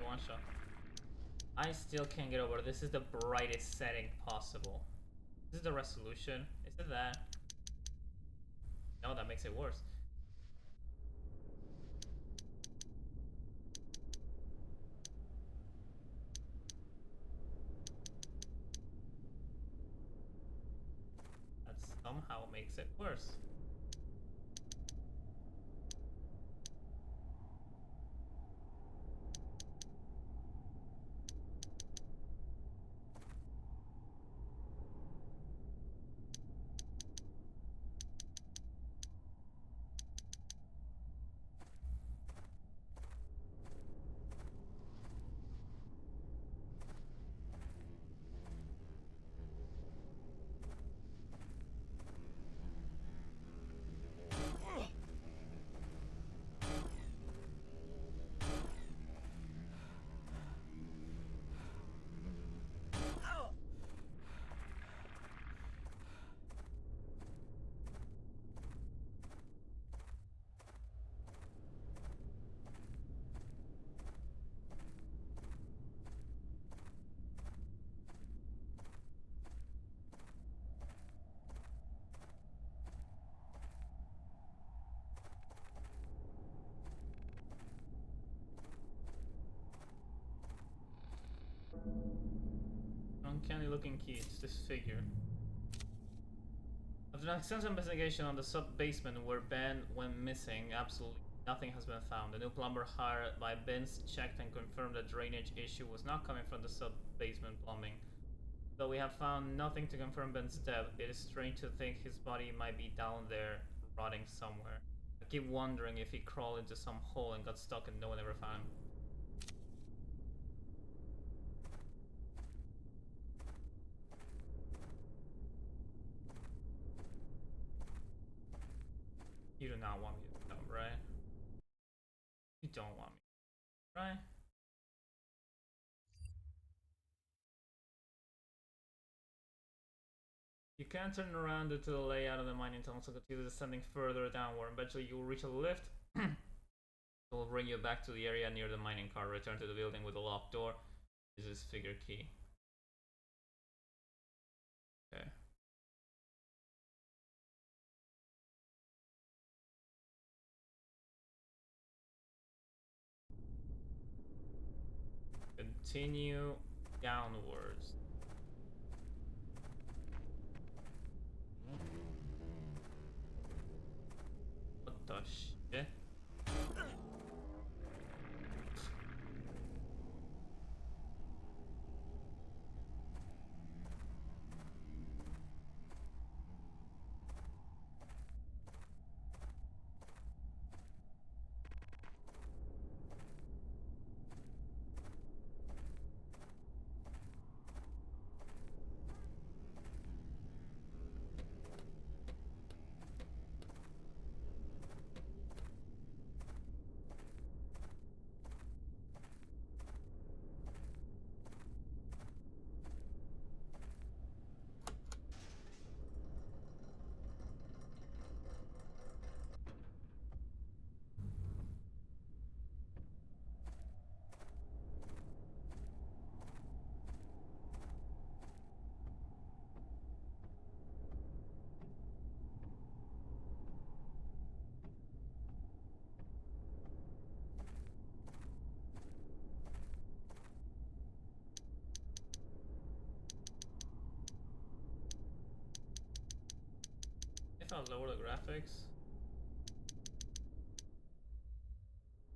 One shot. I still can't get over. This is the brightest setting possible. This is the resolution. Is it that? No, that makes it worse. That somehow makes it worse. Uncanny looking key, it's this figure. After an extensive investigation on the sub-basement where Ben went missing, absolutely nothing has been found. The new plumber hired by Ben's checked and confirmed the drainage issue was not coming from the sub-basement plumbing. Though we have found nothing to confirm Ben's death, it is strange to think his body might be down there, rotting somewhere. I keep wondering if he crawled into some hole and got stuck and no one ever found him. You do not want me to come, right? You don't want me, right? You can't turn around due to the layout of the mining tunnel, so continue descending further downward. Eventually you will reach a lift. It will bring you back to the area near the mining car. Return to the building with a locked door. This is figure key. Okay. Continue downwards. What the shit? If I lower the graphics.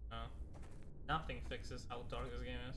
No. Nothing fixes how dark this game is.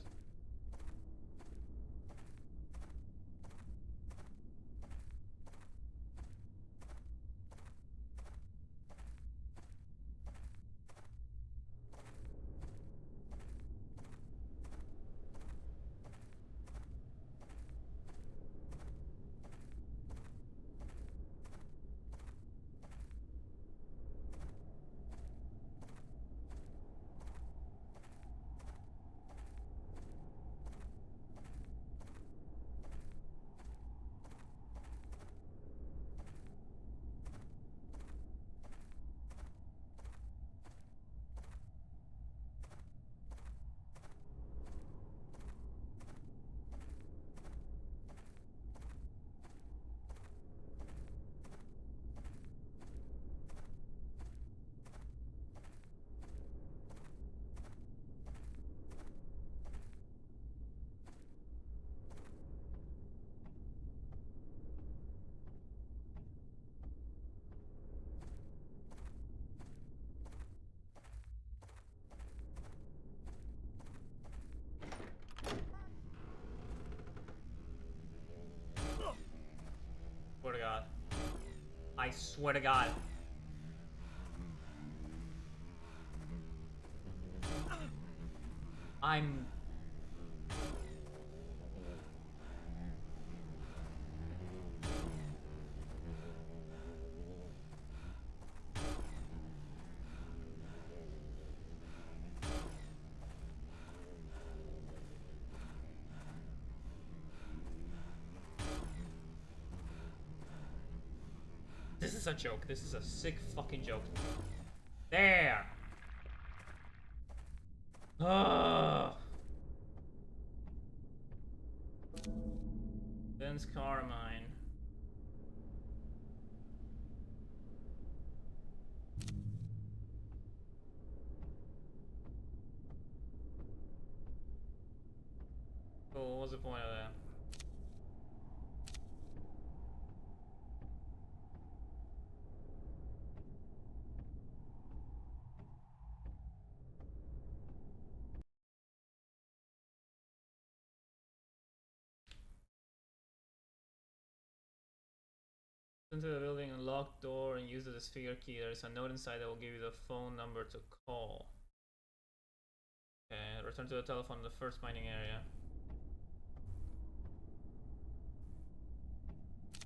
I swear to God. I'm... This is a joke. This is a sick fucking joke. There! Ugh. Vince Carmine. Cool, what's the point of that? Into the building, unlock door, and use the disfigure key. There is a note inside that will give you the phone number to call. Okay, return to the telephone in the first mining area.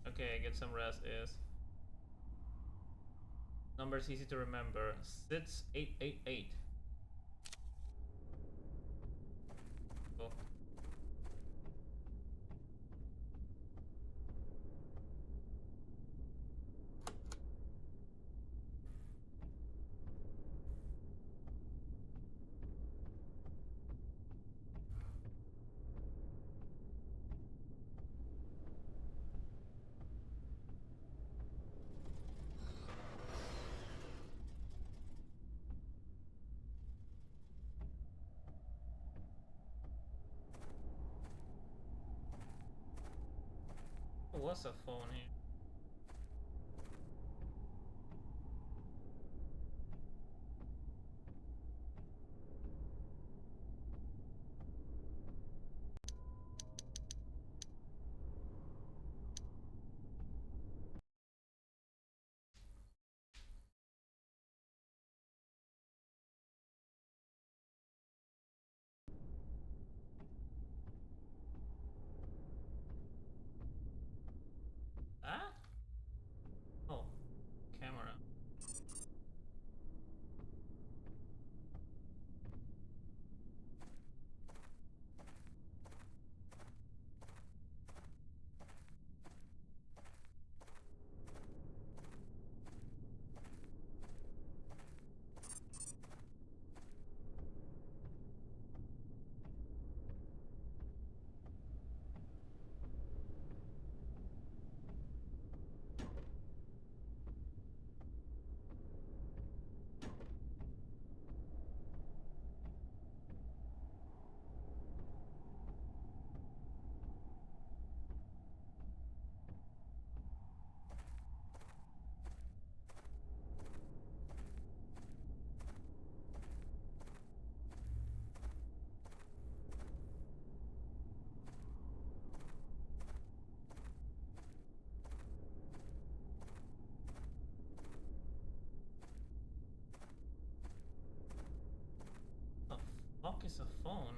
Okay, get some rest is. Number is easy to remember. 6888. Cool. What's a phone here? Ah? Oh, camera. The fuck is a phone?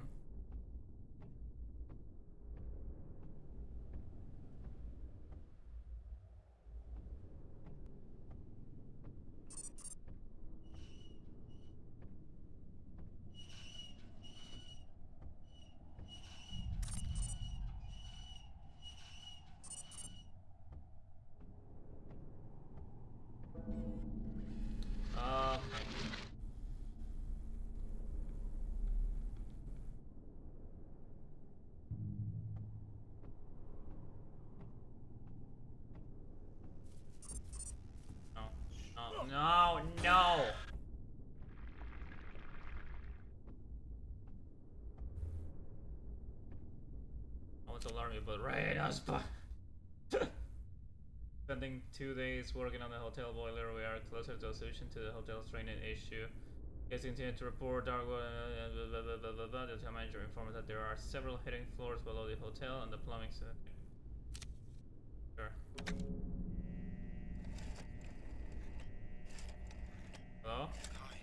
Okay. No. No. No. No. I want to alarm you, but right, I was spending 2 days working on the hotel boiler. We are closer to a solution to the hotel's drainage issue. Guys continue to report dark the hotel manager informed that there are several hidden floors below the hotel and the plumbing system. Sure. Hello?
Hi.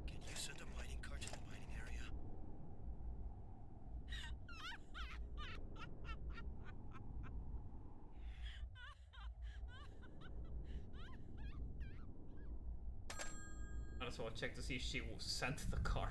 Can you send a mining cart to the mining area?
Might as well check to see if she sent the card.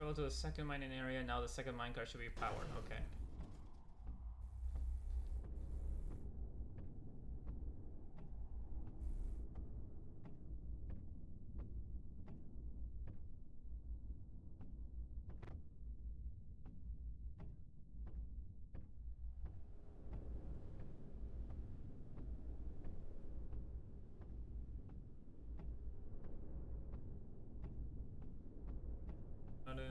Go to the second mining area. Now the second minecart should be powered. Okay. Got it.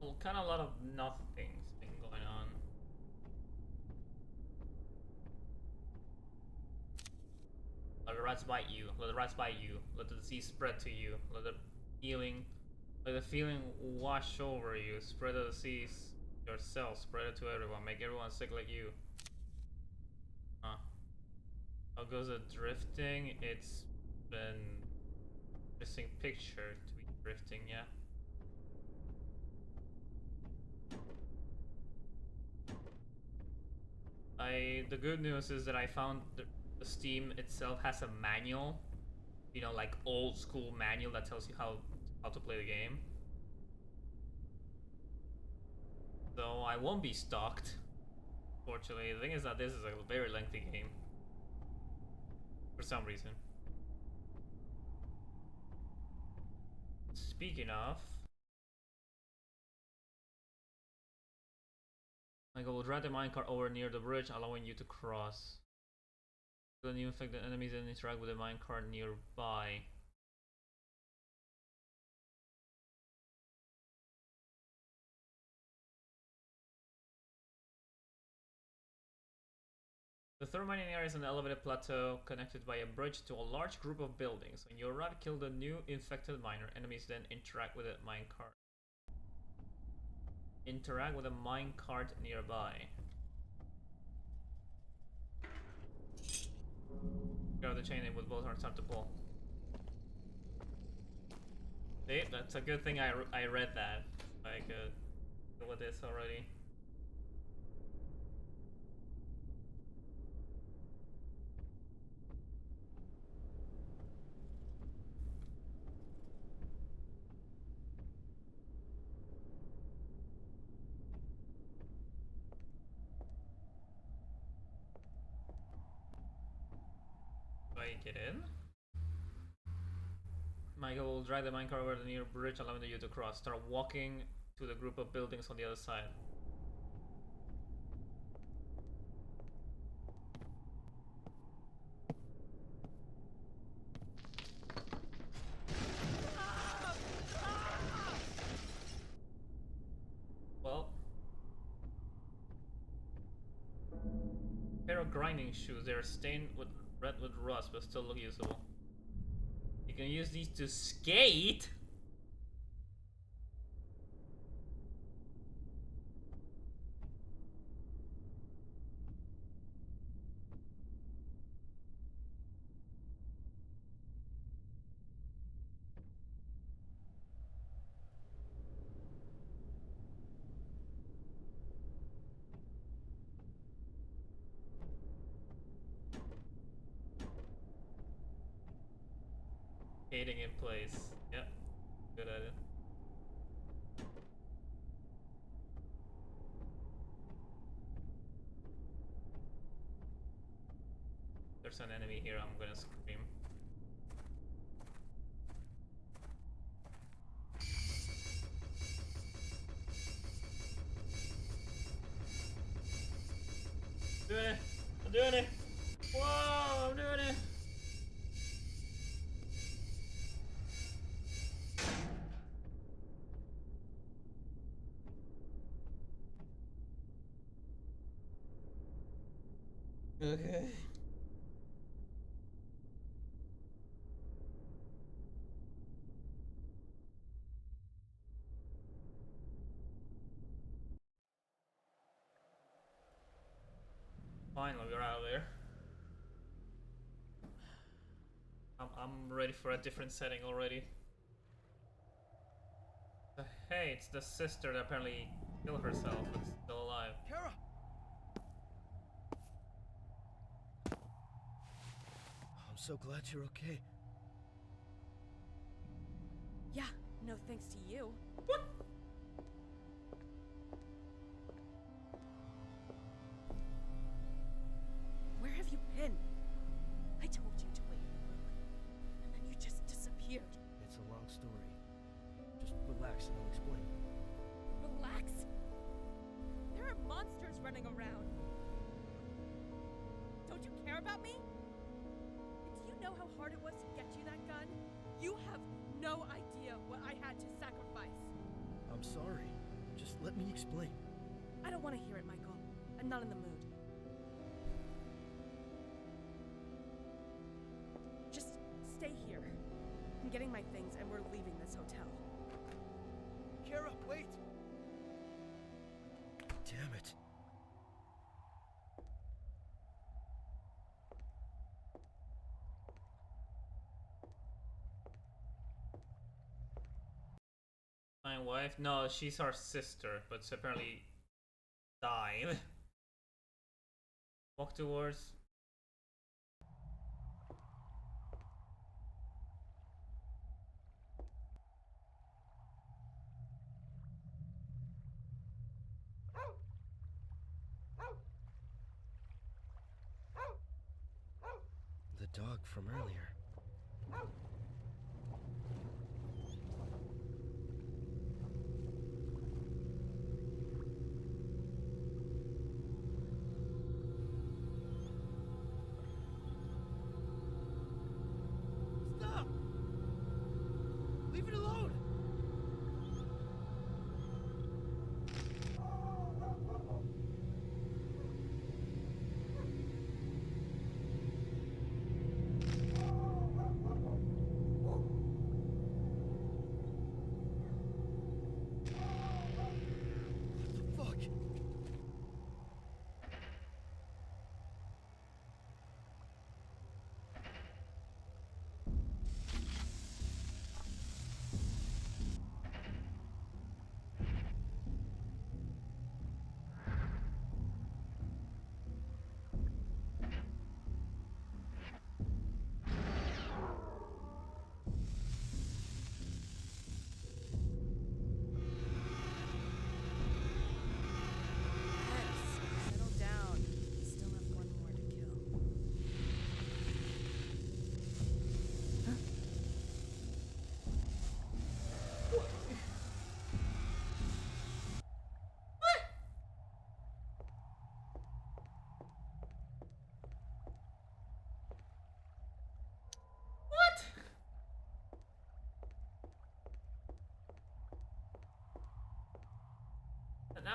Well, kind of a lot of nothing's been going on. Let the rats bite you. Let the rats bite you. Let the disease spread to you. Let the healing, let the feeling wash over you. Spread the disease yourself. Spread it to everyone. Make everyone sick like you. Huh. How goes it drifting? It's been missing picture to be drifting, yeah. The good news is that I found the Steam itself has a manual, you know, like old school manual that tells you how to play the game. So I won't be stalked. Fortunately, the thing is that this is a very lengthy game for some reason. Speaking of, like I will drag the minecart over near the bridge, allowing you to cross. Then you infect the enemies and interact with the minecart nearby. The third mining area is an elevated plateau connected by a bridge to a large group of buildings. When you arrive, kill the new infected miner. Enemies then interact with a minecart. Interact with a minecart nearby. Grab the chain and with both arms time to pull. See, that's a good thing I read that. I could deal with this already. Do I get in? Michael will drag the minecart over the near bridge, allowing you to cross. Start walking to the group of buildings on the other side. Well, pair of grinding shoes. They are stained with red with rust, but still look usable. You can use these to skate. Skating in place. Yep, good at it. There's an enemy here, I'm gonna scream. Doing it! I'm doing it! Whoa, I'm doing it! Okay. Finally, we're out of there. I'm ready for a different setting already. Hey, it's the sister that apparently killed herself but still alive.
Kara! I'm so glad you're okay.
Yeah, no thanks to you.
What?
Where have you been? I told you to wait in the room, and then you just disappeared.
It's a long story. Just relax and I'll explain.
Relax? There are monsters running around. Don't you care about me? And do you know how hard it was to get you that gun? You have no idea what I had to sacrifice.
I'm sorry. Just let me explain.
I don't want to hear it, Michael. I'm not in the mood. Just stay here. I'm getting my things and we're leaving this hotel.
Kara, wait! Damn it.
My wife? No, she's our sister, but she apparently died. Walk towards.
The dog from earlier. Stop! Leave it alone!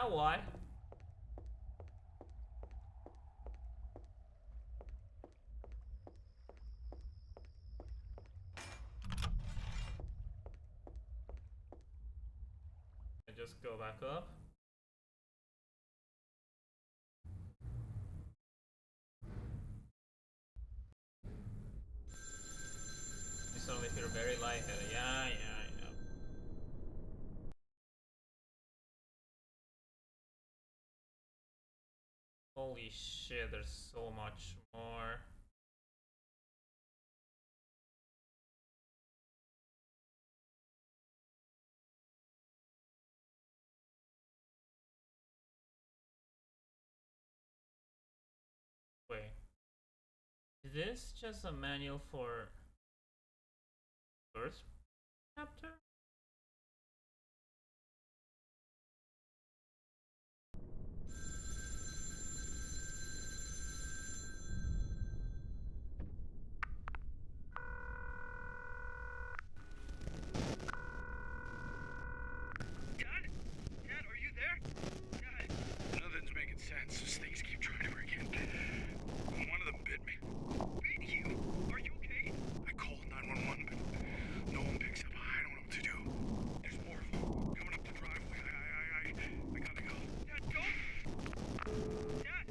Now what? I just go back up. You suddenly feel very lightheaded. Yeah, yeah. Holy shit, there's so much more. Wait. Is this just a manual for first chapter?
Dad? Dad, are you there? Dad? Nothing's making sense. Those things keep trying to break in. One of them bit me. Bit you? Are you okay? I called 911, but no one picks up. I don't know what to do. There's more of them coming up the driveway. I gotta go. Dad, don't! Dad!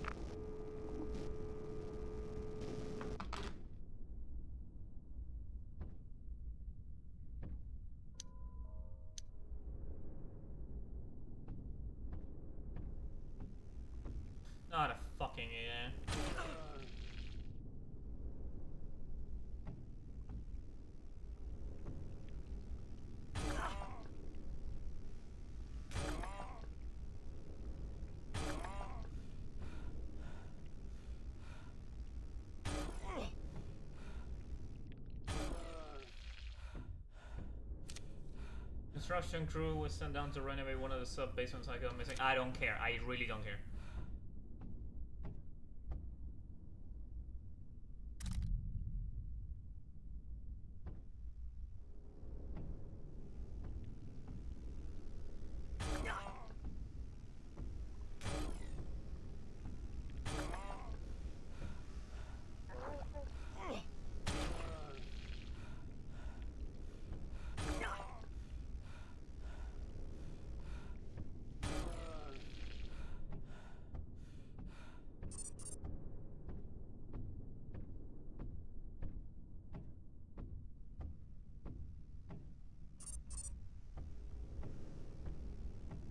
Not a fucking yeah. Construction crew was sent down to renovate one of the sub-basements I got missing. I don't care. I really don't care.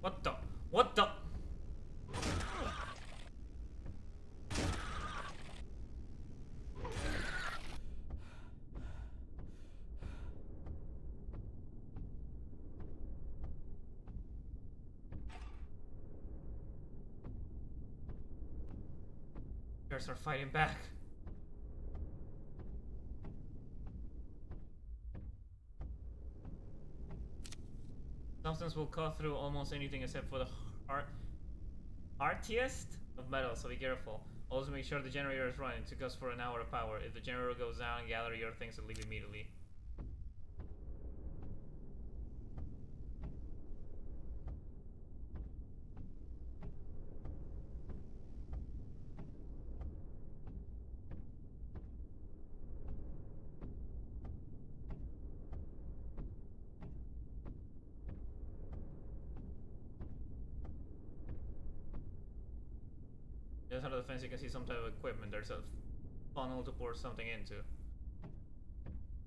What the? What the? Bears are fighting back. Substance will cut through almost anything except for the heartiest of metal, so be careful. Also make sure the generator is running. It took us for an hour of power. If the generator goes down, gather your things and leave immediately. The other side of the fence you can see some type of equipment. There's a funnel to pour something into.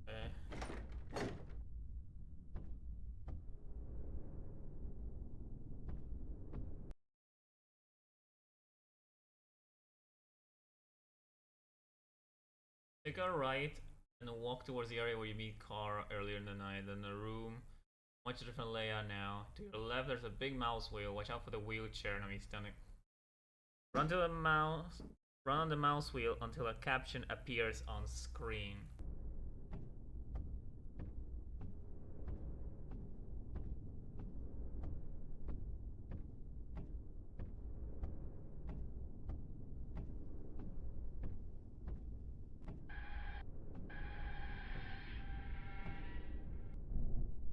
Okay. Take a right and walk towards the area where you meet Carl earlier in the night. Then the room, much different layout now. To your left, there's a big mouse wheel. Watch out for the wheelchair. No, he's done it. Run to the mouse. Run on the mouse wheel until a caption appears on screen.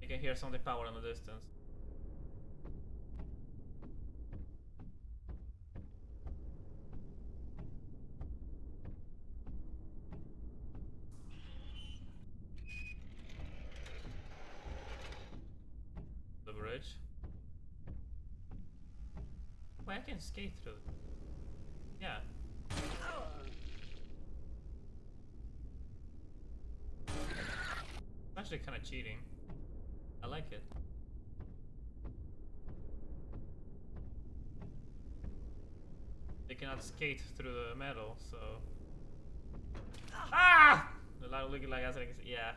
You can hear something power in the distance. I can skate through. Yeah. It's actually kind of cheating. I like it. They cannot skate through the metal, so. Ah! The light looking like yeah.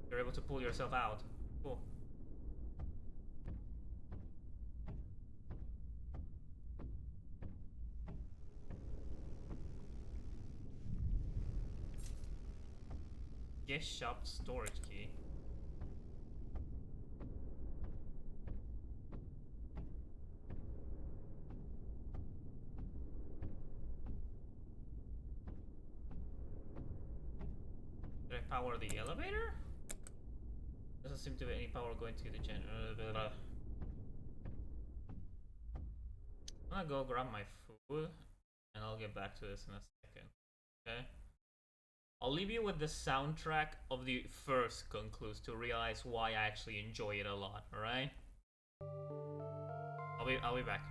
You're able to pull yourself out. Cool. Gift shop storage key. Did I power the elevator? Doesn't seem to be any power going to the generator. I'm gonna go grab my food and I'll get back to this in a second. Okay? I'll leave you with the soundtrack of the first Concluse to realize why I actually enjoy it a lot, alright? I'll be back.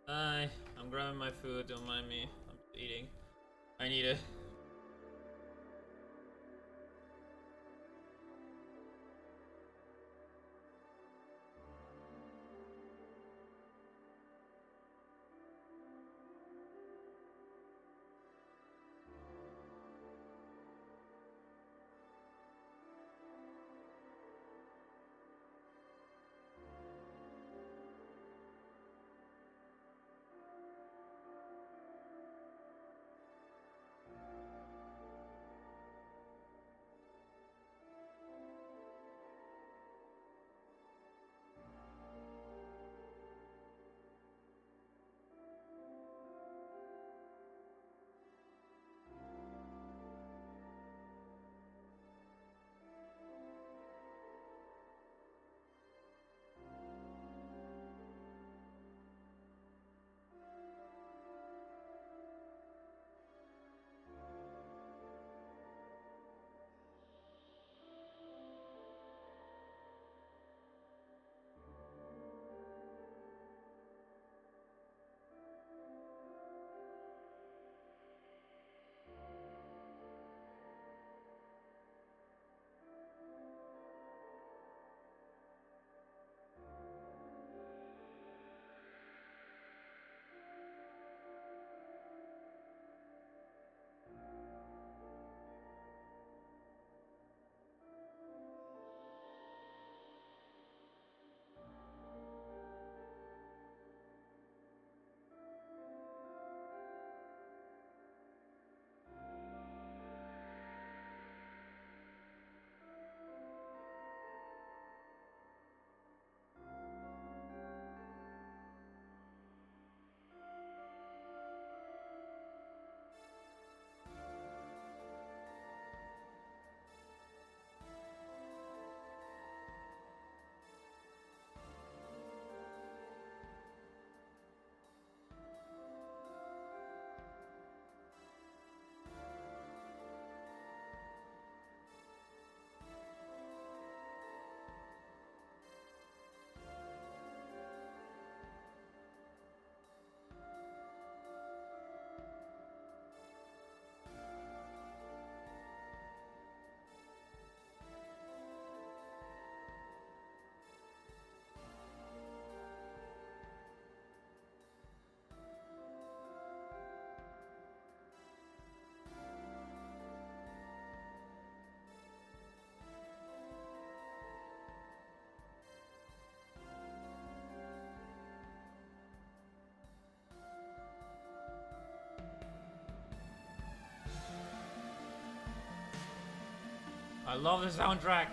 Hi, I'm grabbing my food, don't mind me. I'm just eating. I need it. I love the soundtrack.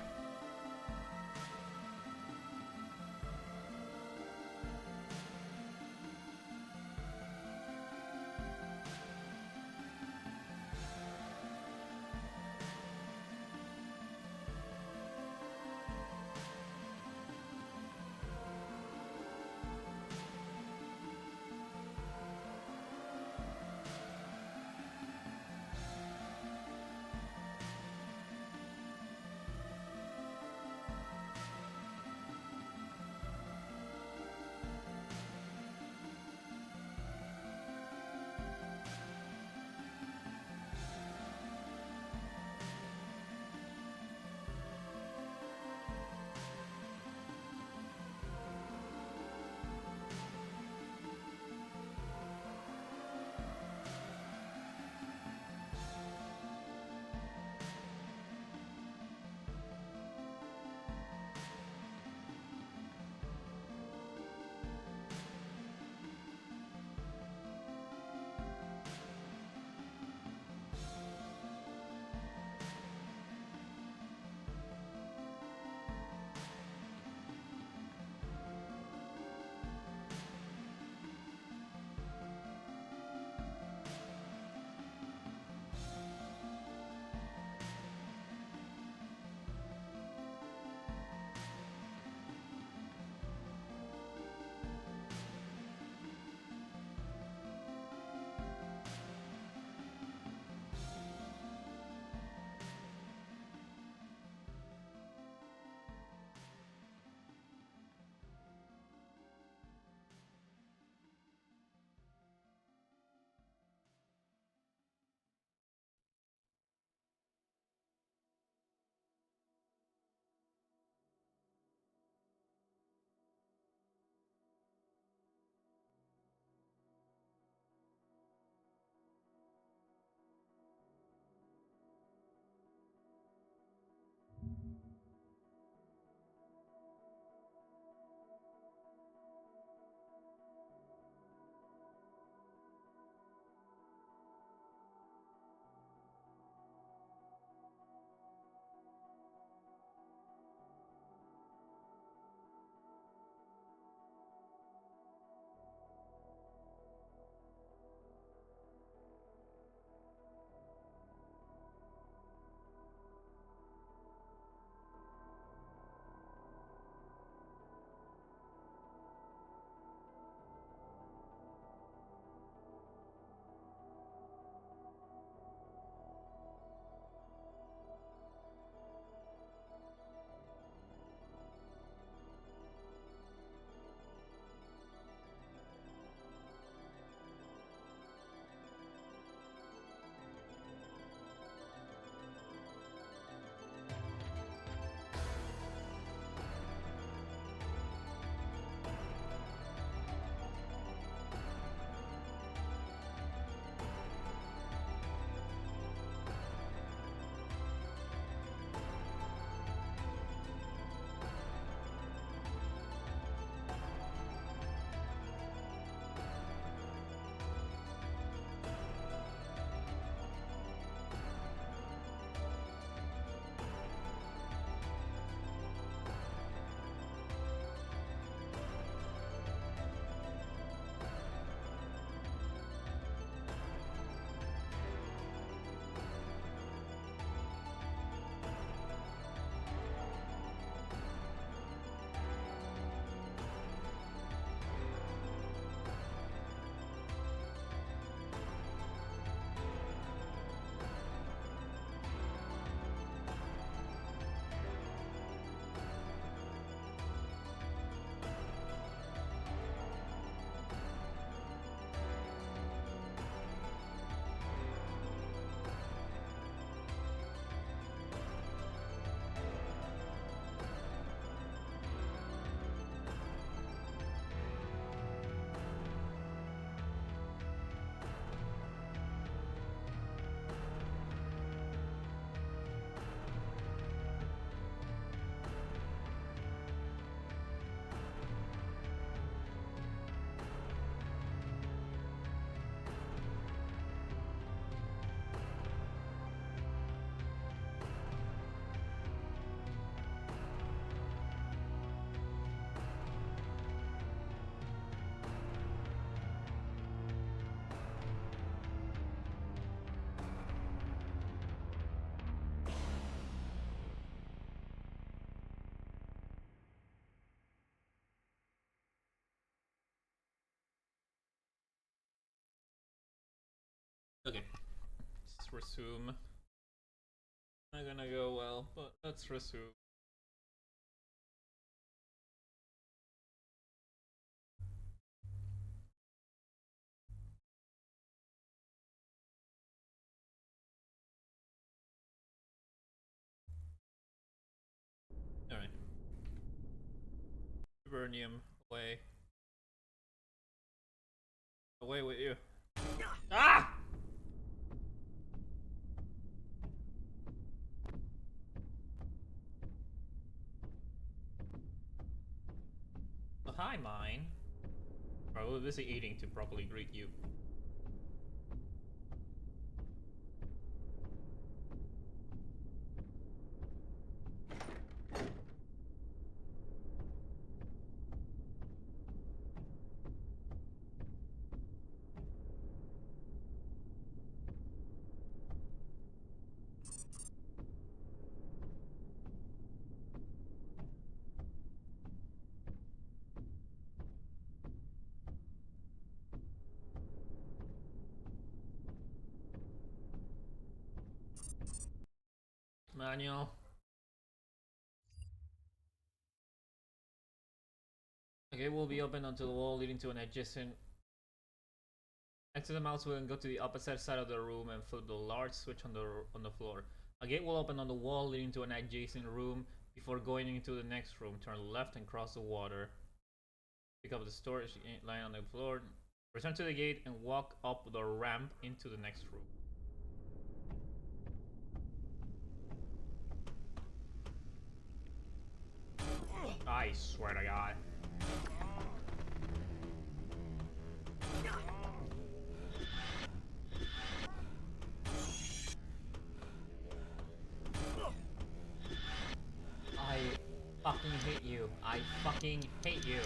let's resume. Not gonna go well, but let's resume. Alright. Vibranium, away. Away with you. Ah! Oh, hi, mine. Probably busy eating to properly greet you. Manual. Okay, will be open until the wall leading to an adjacent. Exit the mouse wheel and go to the opposite side of the room and flip the large switch on the floor. A gate will open on the wall leading to an adjacent room. Before going into the next room, turn left and cross the water. Pick up the storage lying on the floor. Return to the gate and walk up the ramp into the next room. I swear to God. I fucking hate you. I fucking hate you.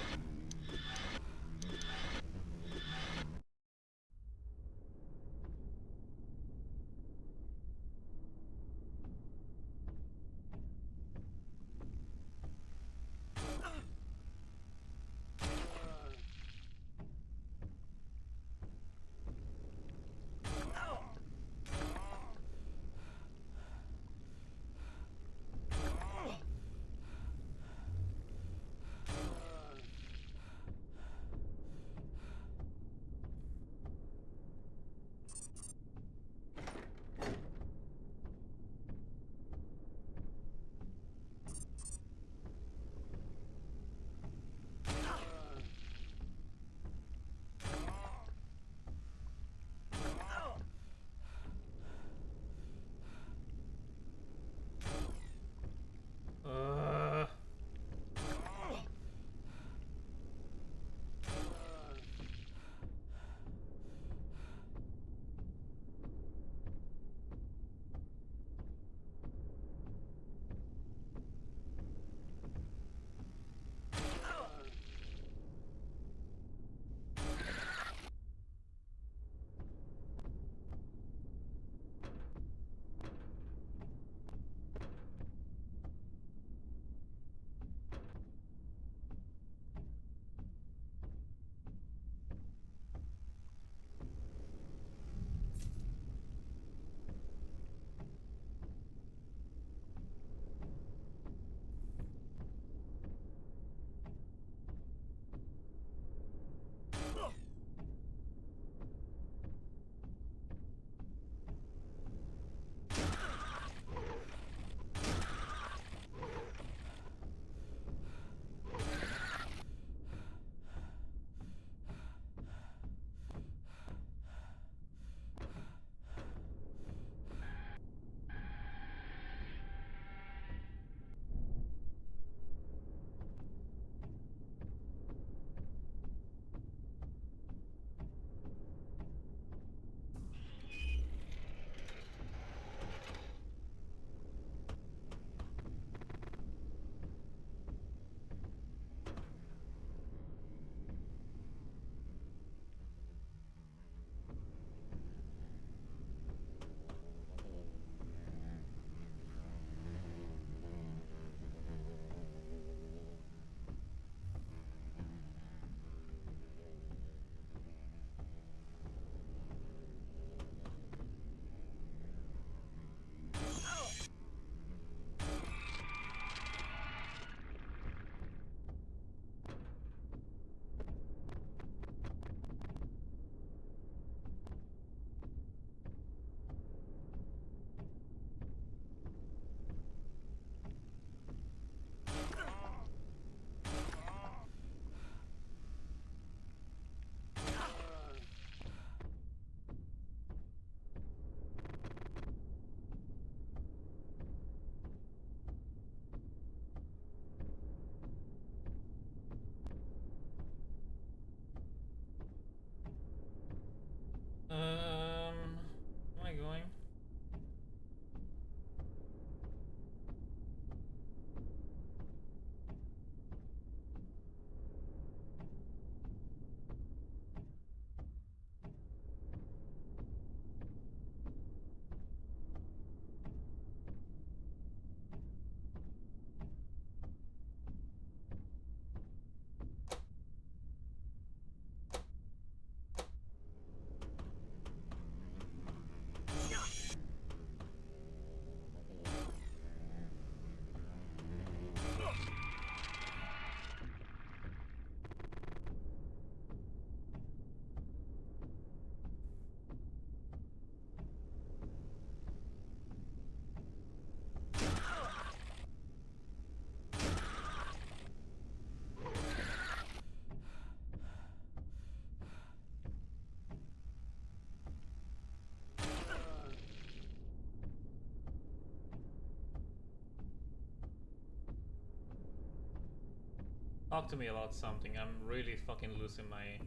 Talk to me about something. I'm really fucking losing my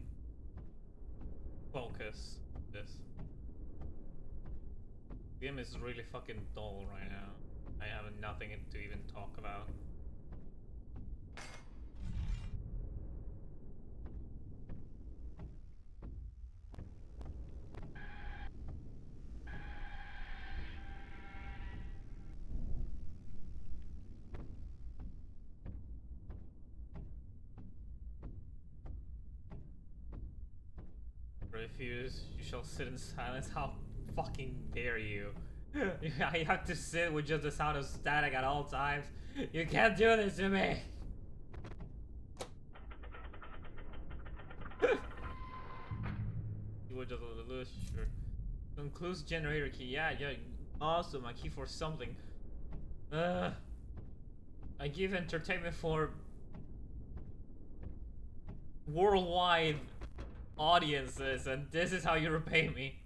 focus. This game is really fucking dull right now. I have nothing to even talk about. Refuse, you shall sit in silence. How fucking dare you? I have to sit with just the sound of static at all times. You can't do this to me! You would just lose, sure. Conclude generator key. Yeah, awesome. A key for something. I give entertainment for worldwide audiences, and this is how you repay me.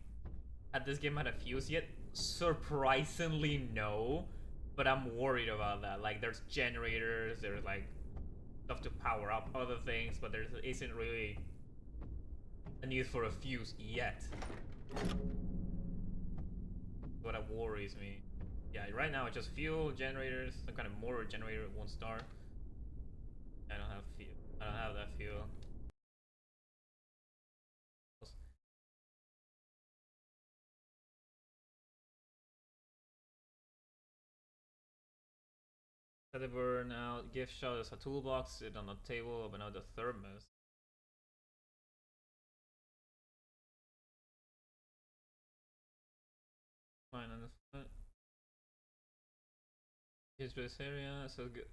Had this game had a fuse yet? Surprisingly, no. But I'm worried about that. Like, there's generators, there's like stuff to power up other things, but there isn't really a need for a fuse yet. What worries me. Yeah, right now it's just fuel, generators, some kind of motor generator at 1 star. I don't have fuel. I don't have that fuel. Set the burn out, gift shot as a toolbox, sit on the table, open out the thermos. Fine on the front. Here's this area, so good.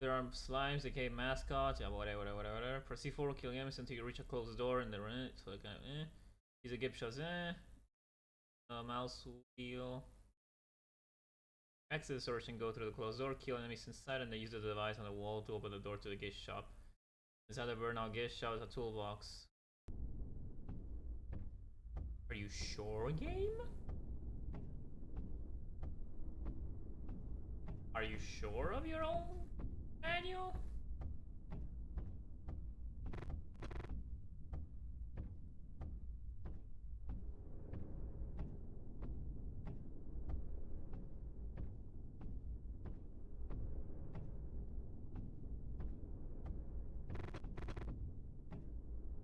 There are slimes, decay mascots, yeah, whatever. Proceed forward, killing enemies until you reach a closed door and they're in it. So kind of Use a gift shot, mouse wheel. Exit the search and go through the closed door, kill enemies inside, and then use the device on the wall to open the door to the gift shop. Inside the burnout gift shop is a toolbox. Are you sure, game? Are you sure of your own manual?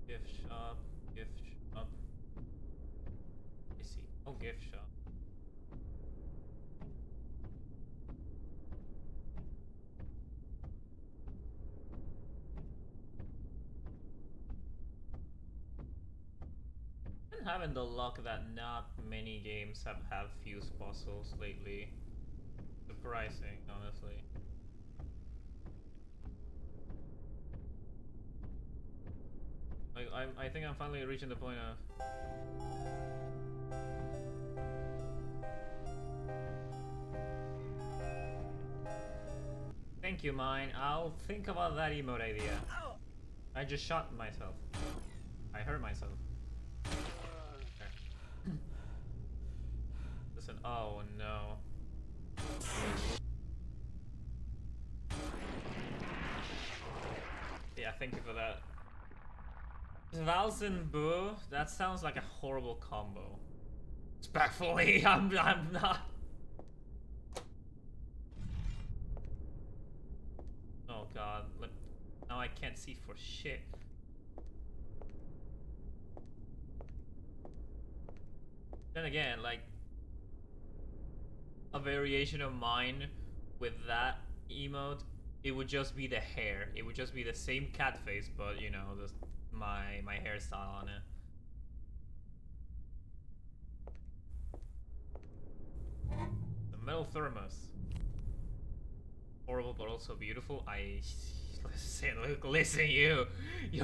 Gift shop, gift shop. I see. Oh, gift shop. Been having the luck that not many games have had fuse puzzles lately. Surprising, honestly. Like, I think I'm finally reaching the point of. Thank you, mine. I'll think about that emote idea. I just shot myself. I hurt myself. Okay. Listen, oh no. Yeah, thank you for that. Vals and Boo, that sounds like a horrible combo. Respectfully, I'm not. Oh god, now I can't see for shit. Then again, like, a variation of mine with that emote, it would just be the hair. It would just be the same cat face, but you know, just my hairstyle on it. The metal thermos. Horrible, but also beautiful. Listen, you're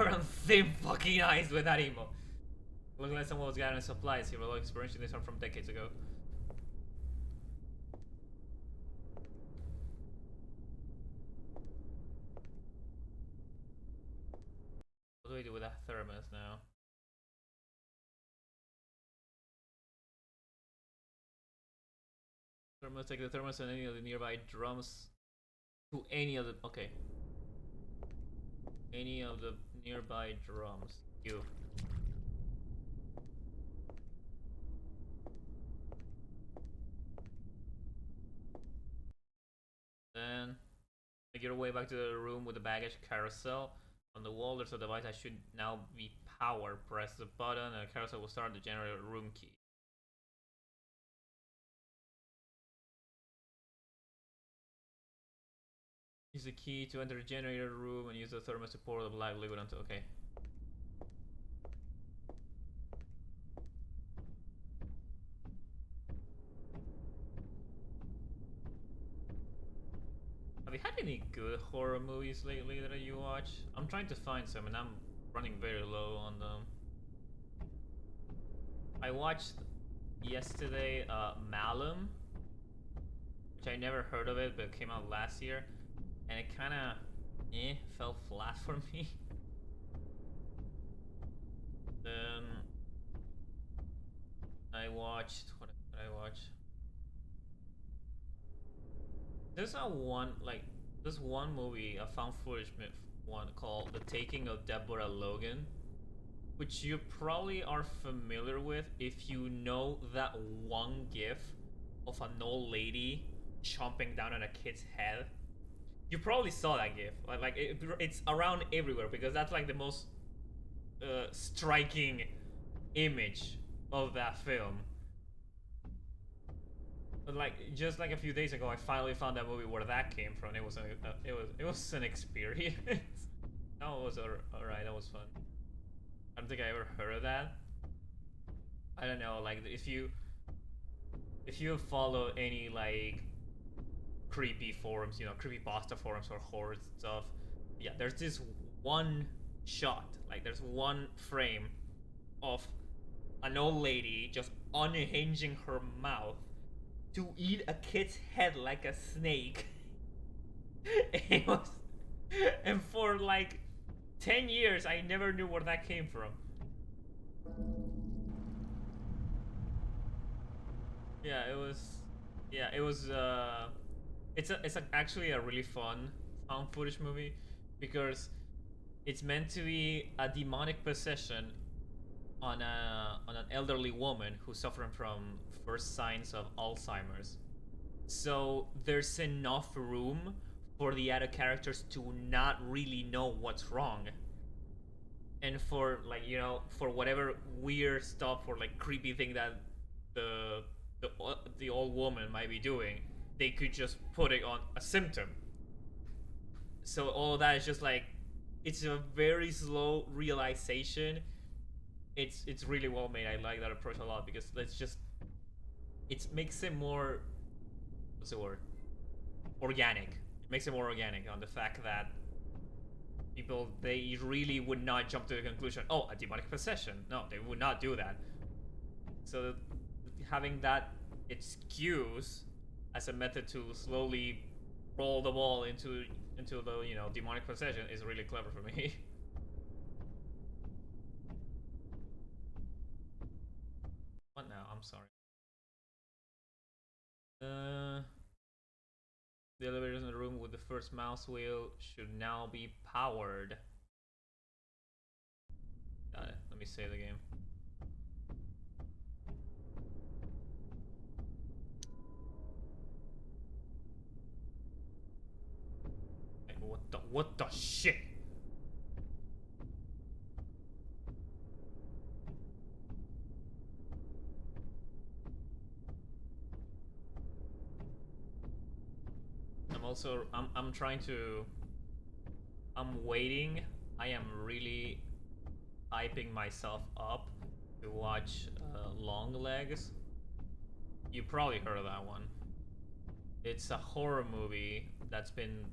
on thin fucking ice with that emote. Looking like someone was gathering supplies here, but experiencing this one from decades ago. What do we do with that thermos now? Thermos, take the thermos and any of the nearby drums to any of the. Okay. any of the nearby drums. You. Then make your way back to the room with the baggage carousel. On the wall, there's a device that should now be powered. Press the button, and the carousel will start to generate a room key. Use the key to enter the generator room and use the thermos to pour the black liquid onto. Okay. Have you had any good horror movies lately that you watch? I'm trying to find some and I'm running very low on them. I watched yesterday Malum, which I never heard of it, but it came out last year, and it kind of fell flat for me. Then I watched, what did I watch? There's this one movie, a found footage one called The Taking of Deborah Logan, which you probably are familiar with if you know that one gif of an old lady chomping down on a kid's head. You probably saw that gif. It's around everywhere because that's like the most striking image of that film. But like just like a few days ago, I finally found that movie where that came from. It was an experience. That was alright. That was fun. I don't think I ever heard of that. I don't know. Like if you follow any like creepy forums, creepypasta forums or horror stuff, yeah, there's this one shot. Like there's one frame of an old lady just unhinging her mouth to eat a kid's head like a snake. And for like 10 years, I never knew where that came from. Yeah, it was. It's actually a really fun found footage movie because it's meant to be a demonic possession on an elderly woman who's suffering from first signs of Alzheimer's. So there's enough room for the other characters to not really know what's wrong. And for for whatever weird stuff or like creepy thing that the the old woman might be doing, they could just put it on a symptom. So all that is just like it's a very slow realization. It's really well made. I like that approach a lot because it makes it more, what's the word, organic. It makes it more organic on the fact that people, they really would not jump to the conclusion, oh, a demonic possession. No, they would not do that. So having that excuse as a method to slowly roll the ball into the demonic possession is really clever for me. What now? I'm sorry. The elevators in the room with the first mouse wheel should now be powered. Got it. Let me save the game. Wait, what the shit? I'm trying to, I'm waiting. I am really hyping myself up to watch Long Legs. You probably heard of that one. It's a horror movie that's been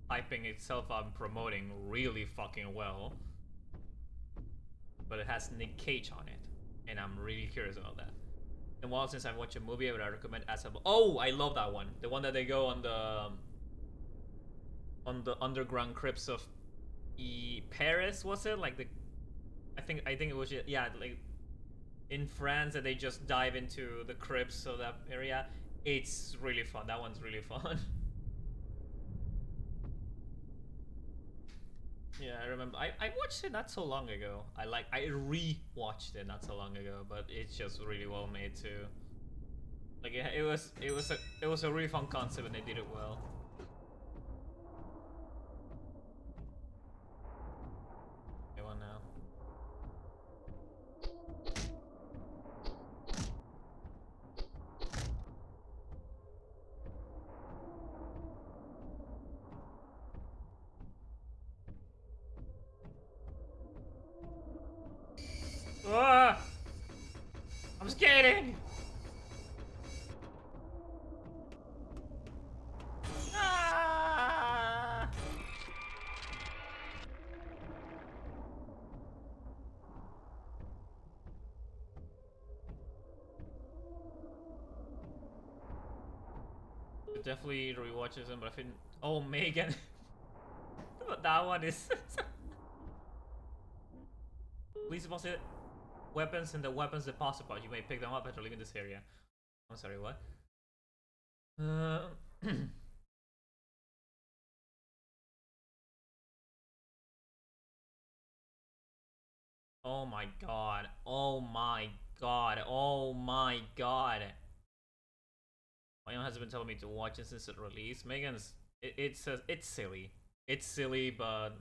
hyping itself up and promoting really fucking well. But it has Nick Cage on it, and I'm really curious about that. In a while since I've watched a movie, I would recommend as a. Oh, I love that one. The one that they go on the underground crypts of Paris, was it? Like the, I think it was, yeah, like in France, that they just dive into the crypts of that area. It's really fun. That one's really fun. Yeah, I remember. I watched it not so long ago. I re-watched it not so long ago, but it's just really well made too. Like it was a really fun concept and they did it well. Okay, one now. Ah! I'm skating! Ah! Definitely rewatches them, but I think. Oh, Megan! But that one is. Please deposit weapons in the weapons deposit pod. You may pick them up after leaving this area. I'm sorry, what? Oh my god. Oh my god. Oh my god. My aunt has been telling me to watch it since it released. Megan's it's silly. It's silly, but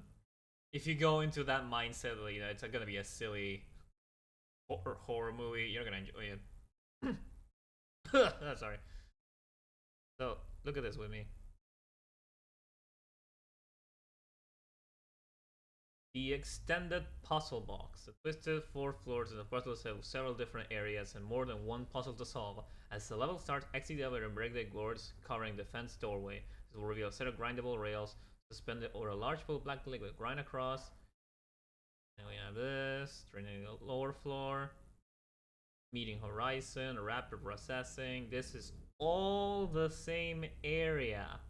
if you go into that mindset, you know, it's gonna be a silly horror movie. You're gonna enjoy it. Sorry. So look at this with me. The extended puzzle box. The twisted four floors and the puzzles have several different areas and more than one puzzle to solve. As the level starts, exit the elevator and break the doors covering the fence doorway. This will reveal a set of grindable rails suspended over a large pool of black liquid. Grind across. And we have this. Draining the lower floor. Meeting horizon. Rapid processing. This is all the same area.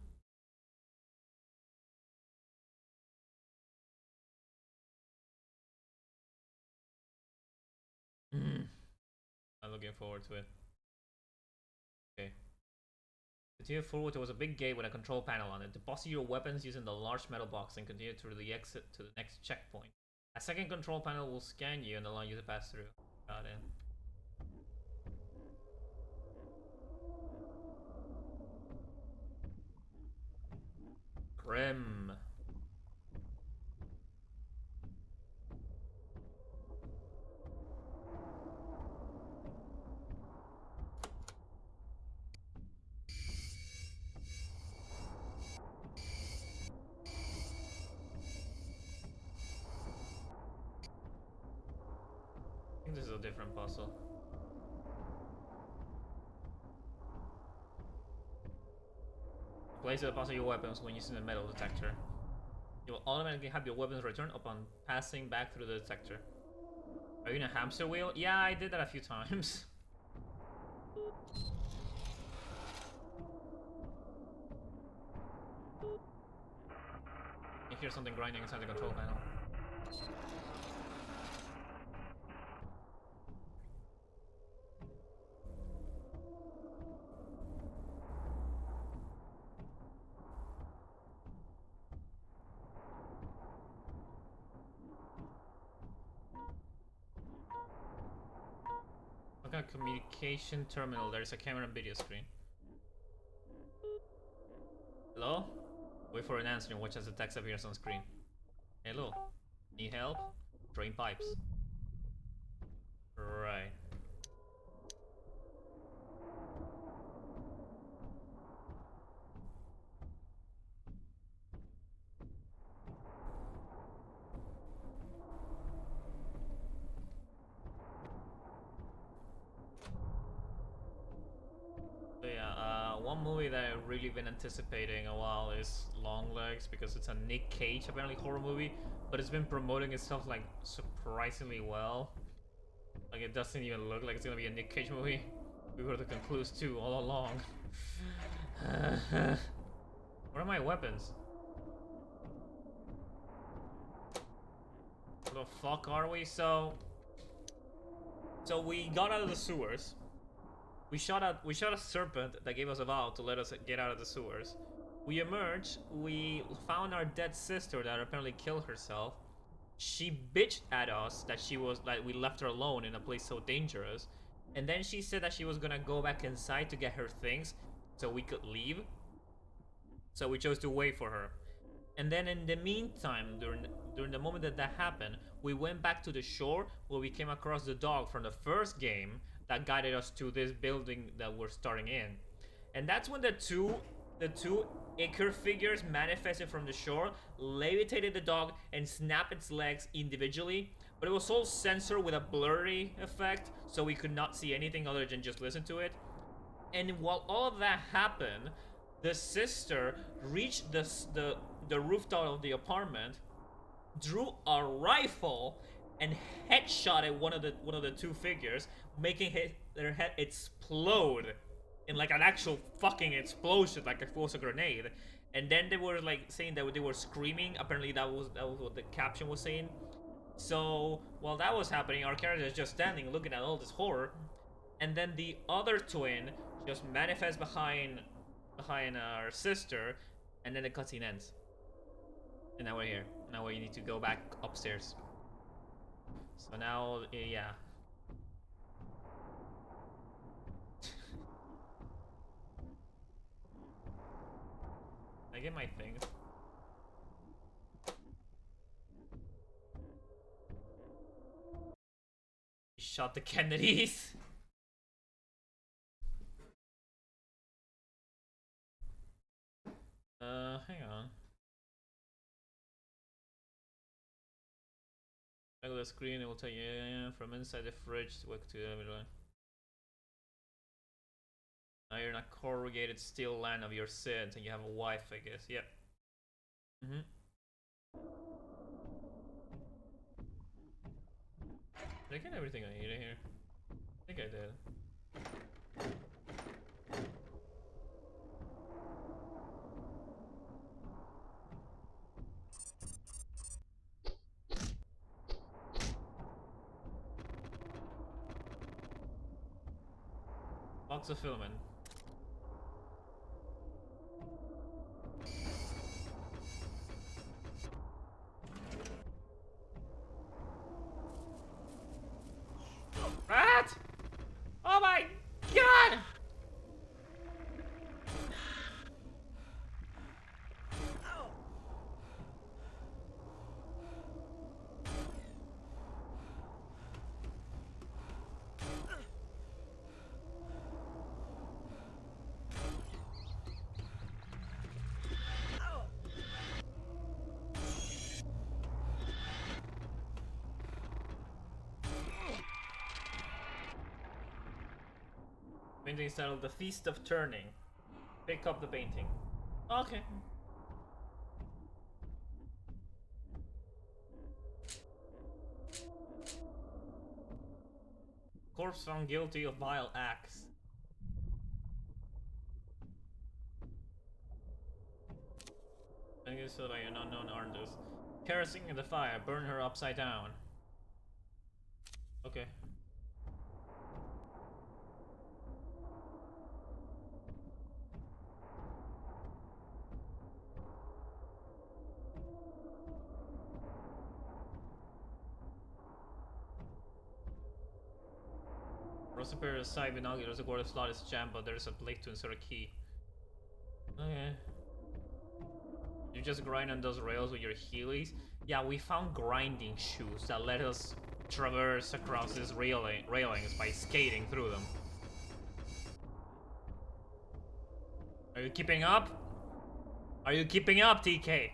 I'm looking forward to it. Okay. Continue forward towards a big gate with a control panel on it. Deposit your weapons using the large metal box and continue through the exit to the next checkpoint. A second control panel will scan you and allow you to pass through. Got it. Grim. I think this is a different puzzle. Place the deposit your weapons when using the metal detector. You will automatically have your weapons returned upon passing back through the detector. Are you in a hamster wheel? Yeah, I did that a few times. I hear something grinding inside the control panel. Look at communication terminal. There's a camera and video screen. Hello? Wait for an answer and watch as the text appears on screen. Hello? Need help? Drain pipes. Right. So yeah, one movie that I've really been anticipating a while is Longlegs because it's a Nick Cage apparently horror movie, but it's been promoting itself like surprisingly well. Like it doesn't even look like it's gonna be a Nick Cage movie. We were the Concluse too all along. What are my weapons? Where the fuck are we? So we got out of the sewers. We shot a serpent that gave us a valve to let us get out of the sewers. We emerged, we found our dead sister that apparently killed herself. She bitched at us that she was like we left her alone in a place so dangerous. And then she said that she was gonna go back inside to get her things so we could leave. So we chose to wait for her. And then in the meantime, during the moment that that happened, we went back to the shore where we came across the dog from the first game that guided us to this building that we're starting in. And that's when the two Icar figures manifested from the shore, levitated the dog, and snapped its legs individually. But it was all censored with a blurry effect, so we could not see anything other than just listen to it. And while all of that happened, the sister reached the rooftop of the apartment, drew a rifle, and headshotted one of the two figures, making their head explode in like an actual fucking explosion, like if it was a grenade. And then they were like saying that they were screaming. Apparently that was what the caption was saying. So while that was happening, our character is just standing looking at all this horror, and then the other twin just manifests behind our sister, and then the cutscene ends. And now we're here. Now we need to go back upstairs. So now, yeah. I get my thing. He shot the Kennedys. Hang on. Back of the screen, it will tell you from inside the fridge to everyone. Now you're in a corrugated steel land of your sins, and you have a wife, I guess. Yep. Did I get everything I needed here? I think I did. Box of filament. Rat! Oh my god! Painting is titled The Feast of Turning. Pick up the painting. Okay. Corpse found guilty of vile acts. I guess so by an unknown artist. Kerosene in the fire, burn her upside down. Okay. Superior side binoculars, the quarter slot is jammed, but there's a blade to insert a key. Okay. You just grind on those rails with your heelys? Yeah, we found grinding shoes that let us traverse across these railings by skating through them. Are you keeping up? Are you keeping up, TK?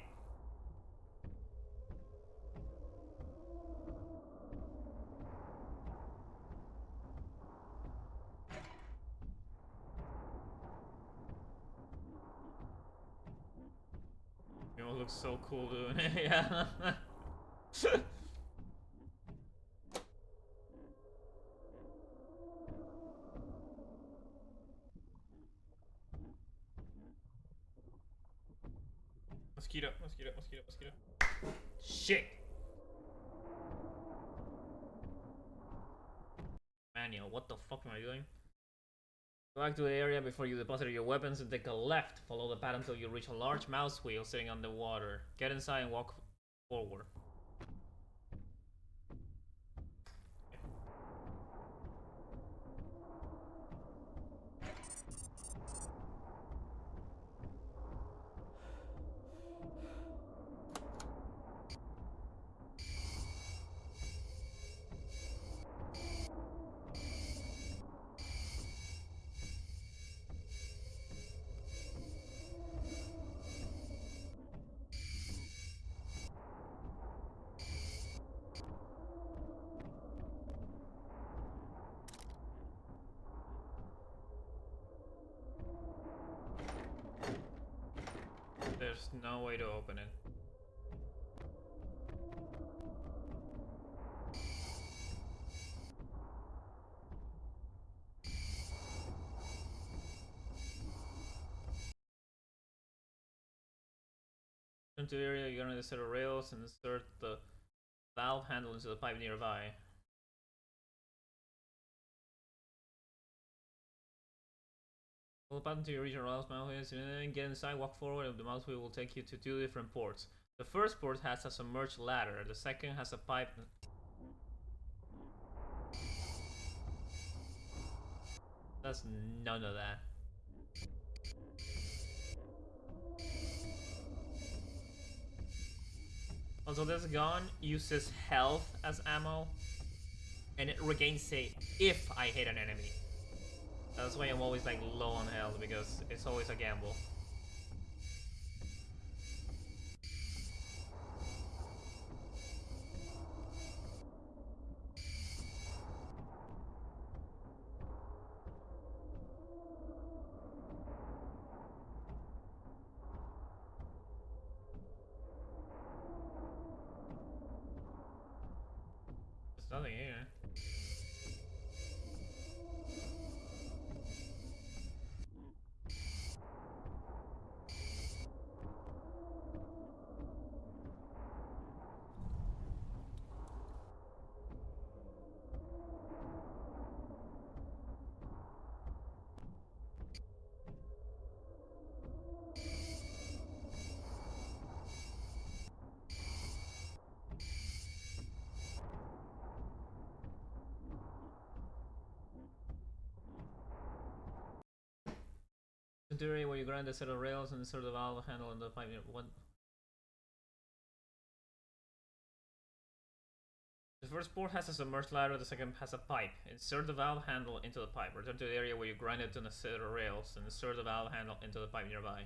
You know, it looks so cool doing it, yeah. Mosquito, mosquito, mosquito, mosquito. Shit! Manual, what the fuck am I doing? Go back to the area before you deposit your weapons and take a left. Follow the path until you reach a large mouse wheel sitting on the water. Get inside and walk forward. There's no way to open it. Into the area, you're gonna set of rails and insert the valve handle into the pipe nearby. Follow the path until you reach a mouse wheel, and get inside, walk forward, and the mouse wheel will take you to two different ports. The first port has a submerged ladder, the second has a pipe. That's none of that. Also, this gun uses health as ammo, and it regains save if I hit an enemy. That's why I'm always like low on health, because it's always a gamble. There's nothing here. Area where you grind a set of rails and insert the valve handle in the pipe. What? The first port has a submerged ladder, the second has a pipe. Insert the valve handle into the pipe. Return to the area where you grind it on a set of rails and insert the valve handle into the pipe nearby.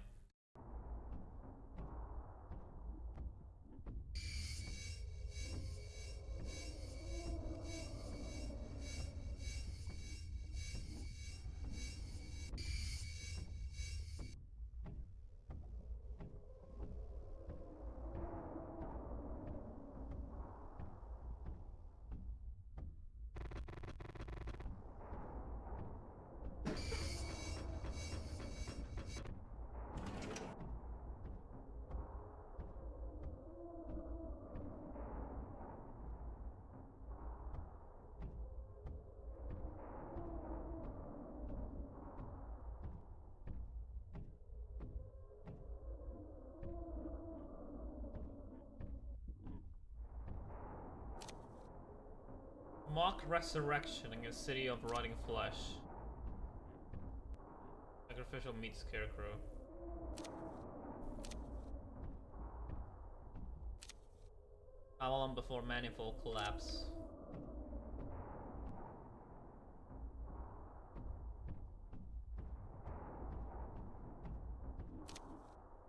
Mock resurrection in a city of rotting flesh. Sacrificial meat scarecrow. Avalon before manifold collapse.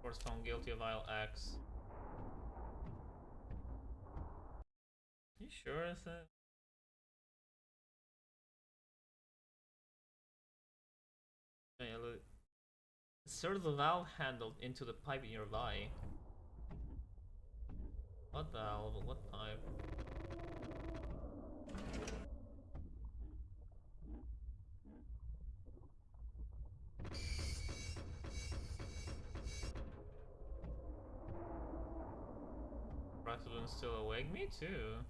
Course found guilty of vile acts. You sure is that? Insert the valve handle into the pipe nearby. What valve? What pipe? Rathalin's still awake? Me too.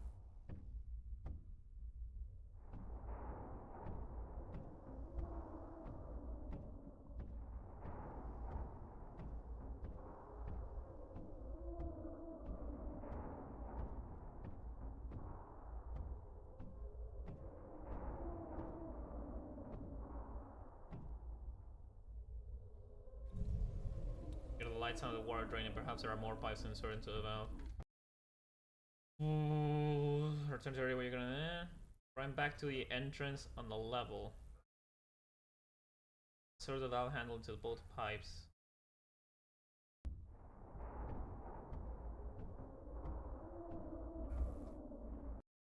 lights on the water drain, and perhaps there are more pipes inserted into the valve. Ooh, return to the area where you're gonna run back to the entrance on the level. Insert the valve handle into both pipes.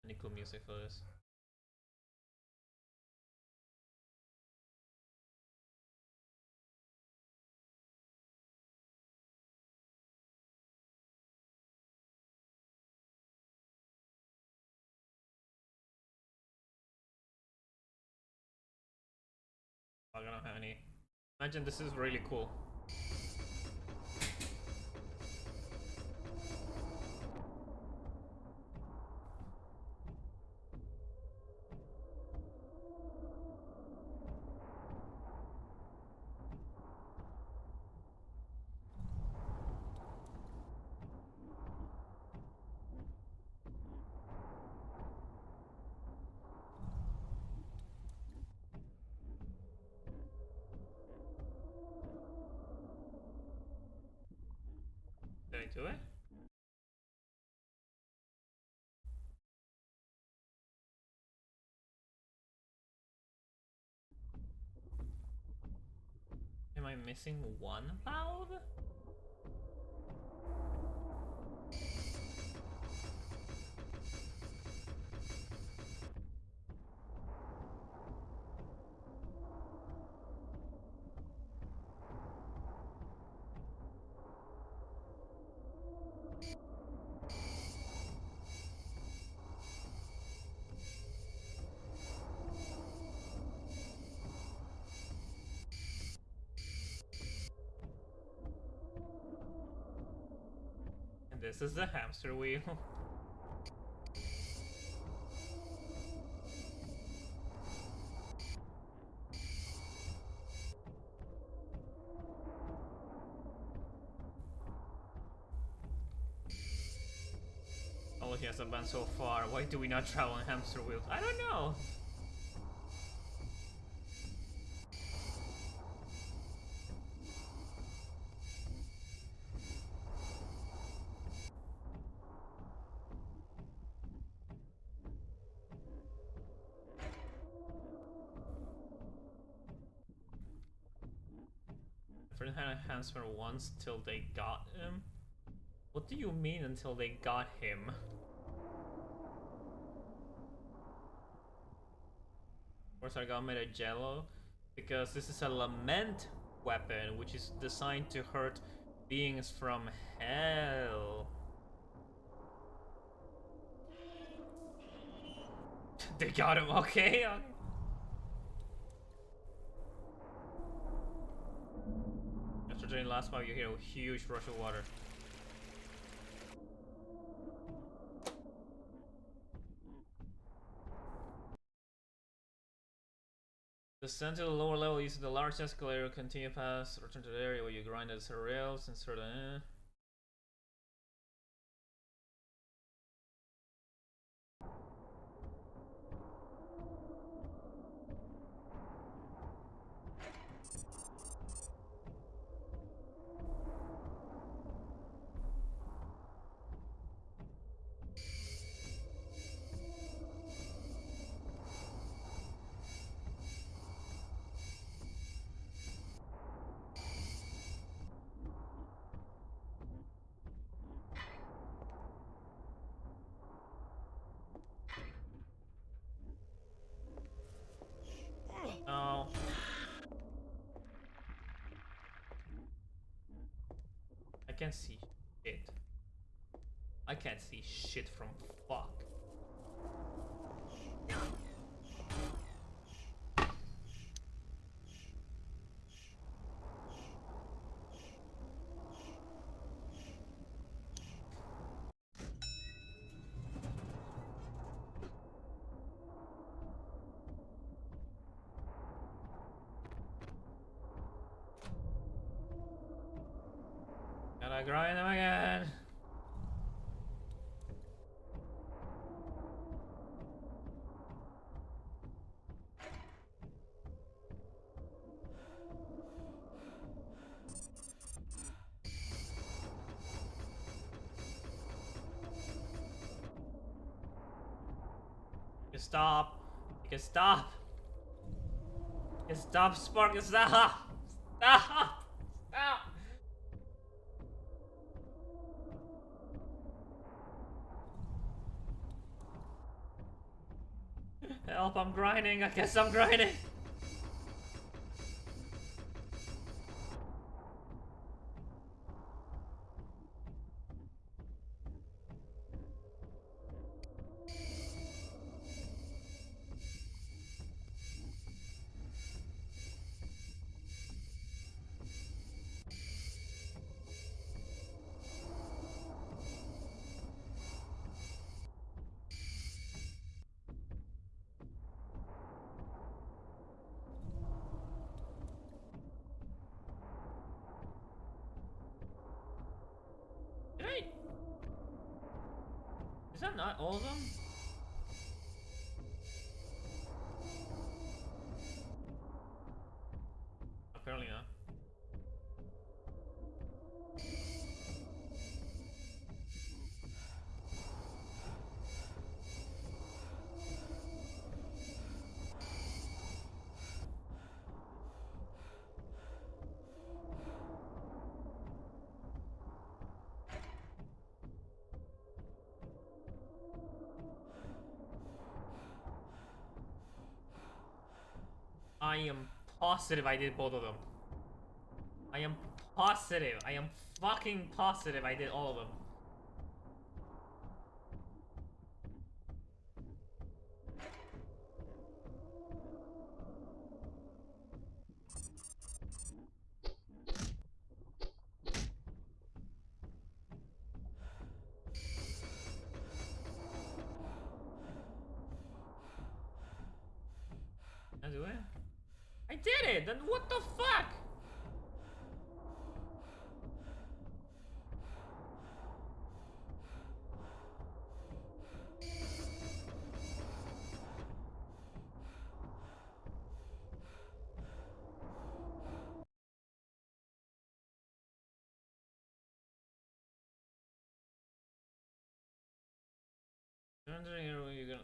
Any cool music for this? I don't have any. Imagine this is really cool. Did I do it? Am I missing one valve? And this is the hamster wheel. Oh, he hasn't been so far. Why do we not travel on hamster wheels? I don't know. Friend had a hamster once till they got him. What do you mean until they got him? Of course, I got made of jello because this is a lament weapon, which is designed to hurt beings from hell. They got him, okay? After during the last 5, you hear a huge rush of water. Descend to the lower level using the large escalator, continue past, return to the area where you grind the rails, insert a... Oh. I can't see shit. I can't see shit from fuck. Gotta grind them again. can stop. You can stop. You can stop, Spark. Stop. Stop. Stop. Help, I'm grinding. I guess I'm grinding. Did I? Is that not all of them? Apparently not. I am positive I did both of them. I am positive. I am fucking positive I did all of them. I do it? I did it! Then what the fuck? You're gonna...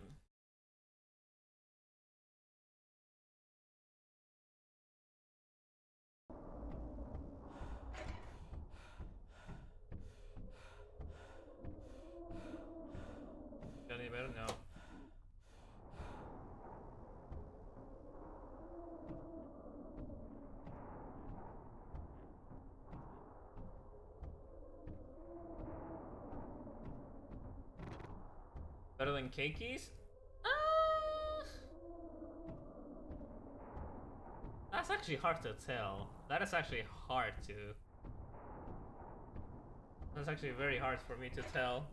Any better? No. Better than Keikis? That's actually hard to tell. That is actually hard to... That's actually very hard for me to tell.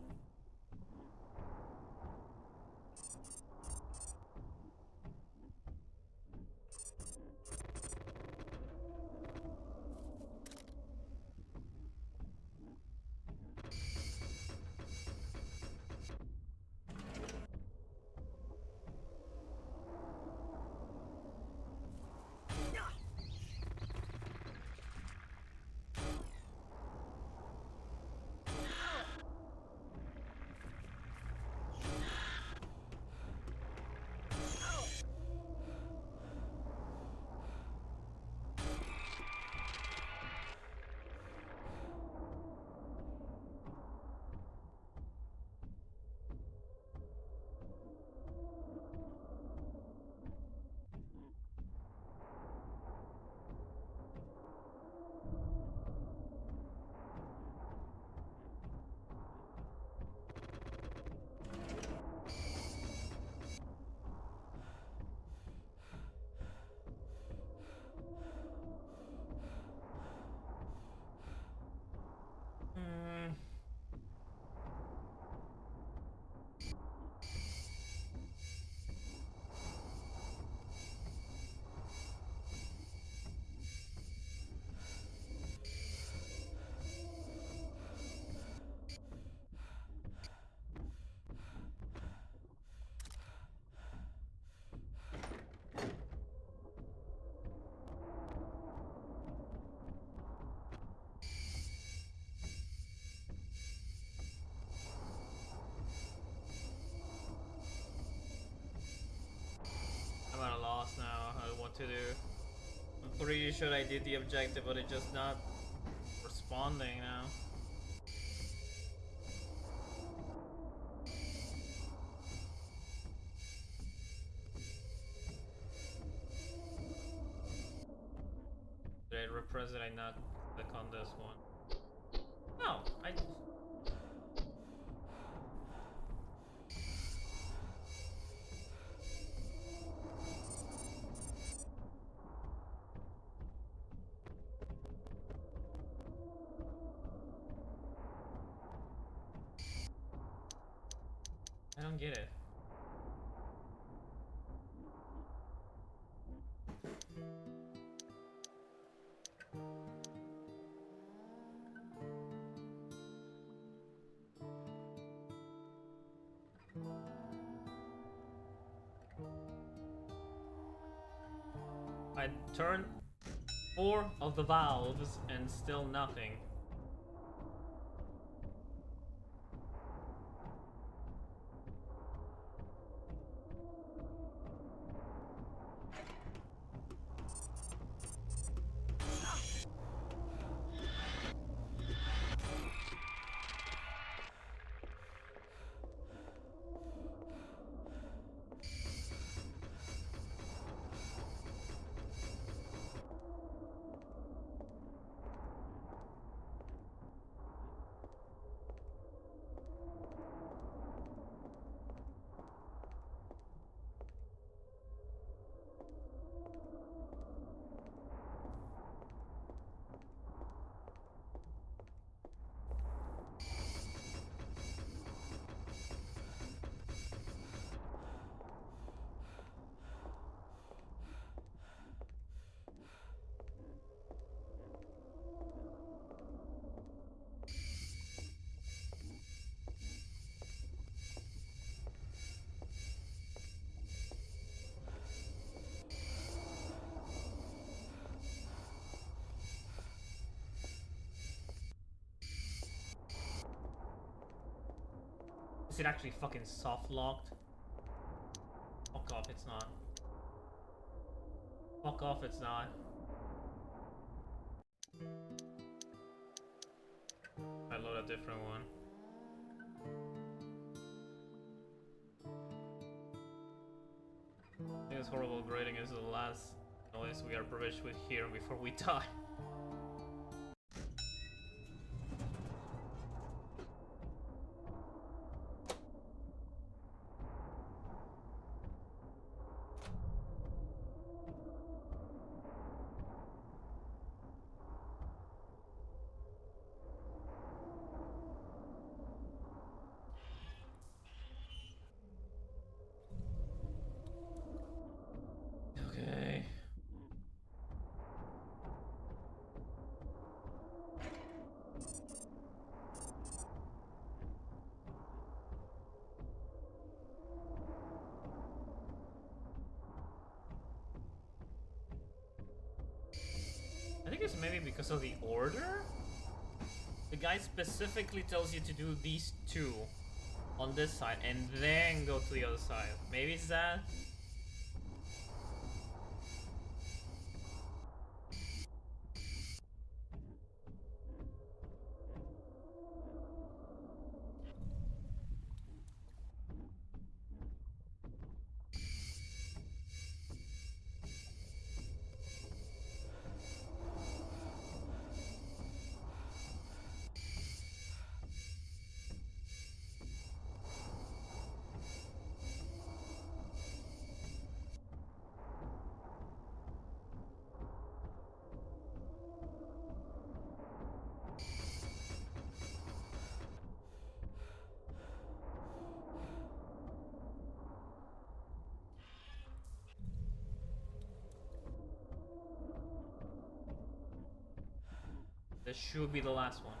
sure I did the objective, but it's just not responding now. Did I repress it? I not click on this one. No, I don't get it. I turned 4 of the valves and still nothing. Is it actually fucking soft locked? Fuck off, it's not. Fuck off, it's not. I load a different one. I think this horrible grating is the last noise we are privileged with here before we die. Okay. I think it's maybe because of the order? The guy specifically tells you to do these two on this side and then go to the other side. Maybe it's that? This should be the last one.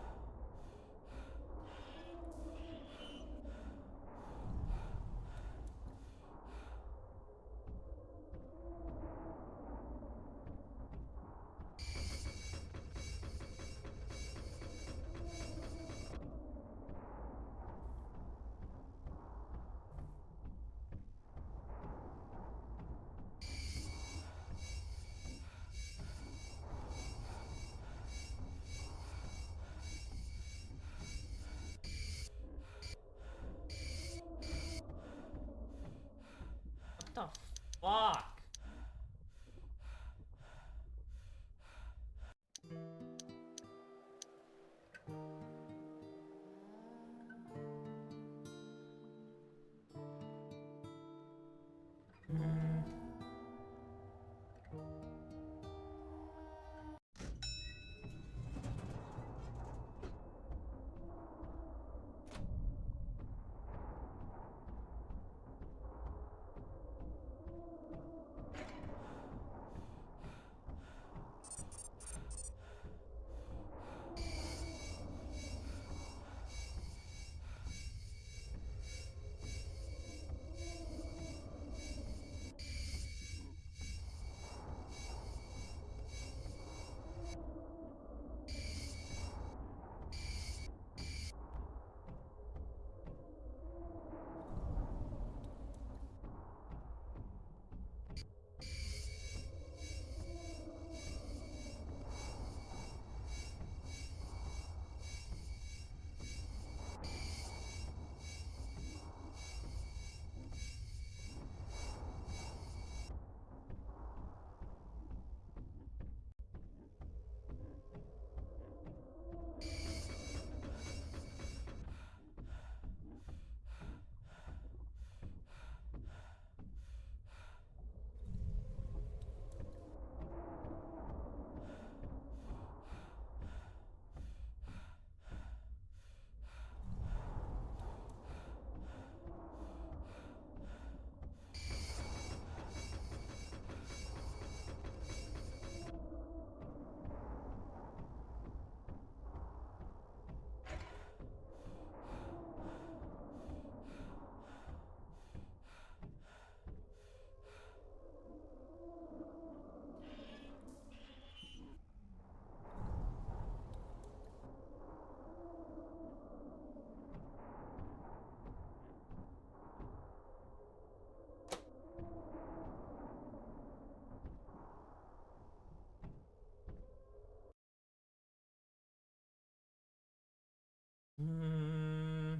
Hmm.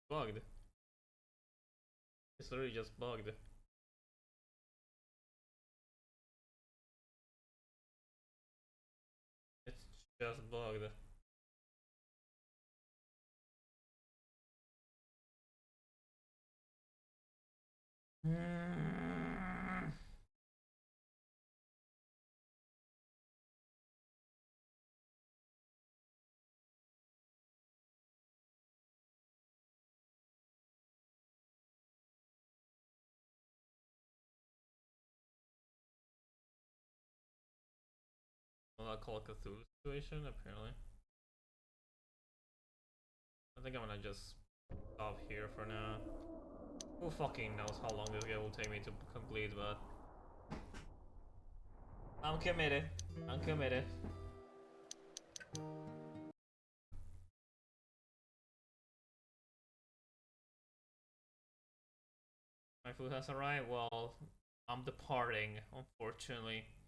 Bugged. It's literally just bugged. It's just bugged. Hmm. Well, I'll call it Cthulhu situation, apparently. I think I'm gonna just stop here for now. Who fucking knows how long this game will take me to complete, but I'm committed. I'm committed. My food has arrived. Well, I'm departing, unfortunately.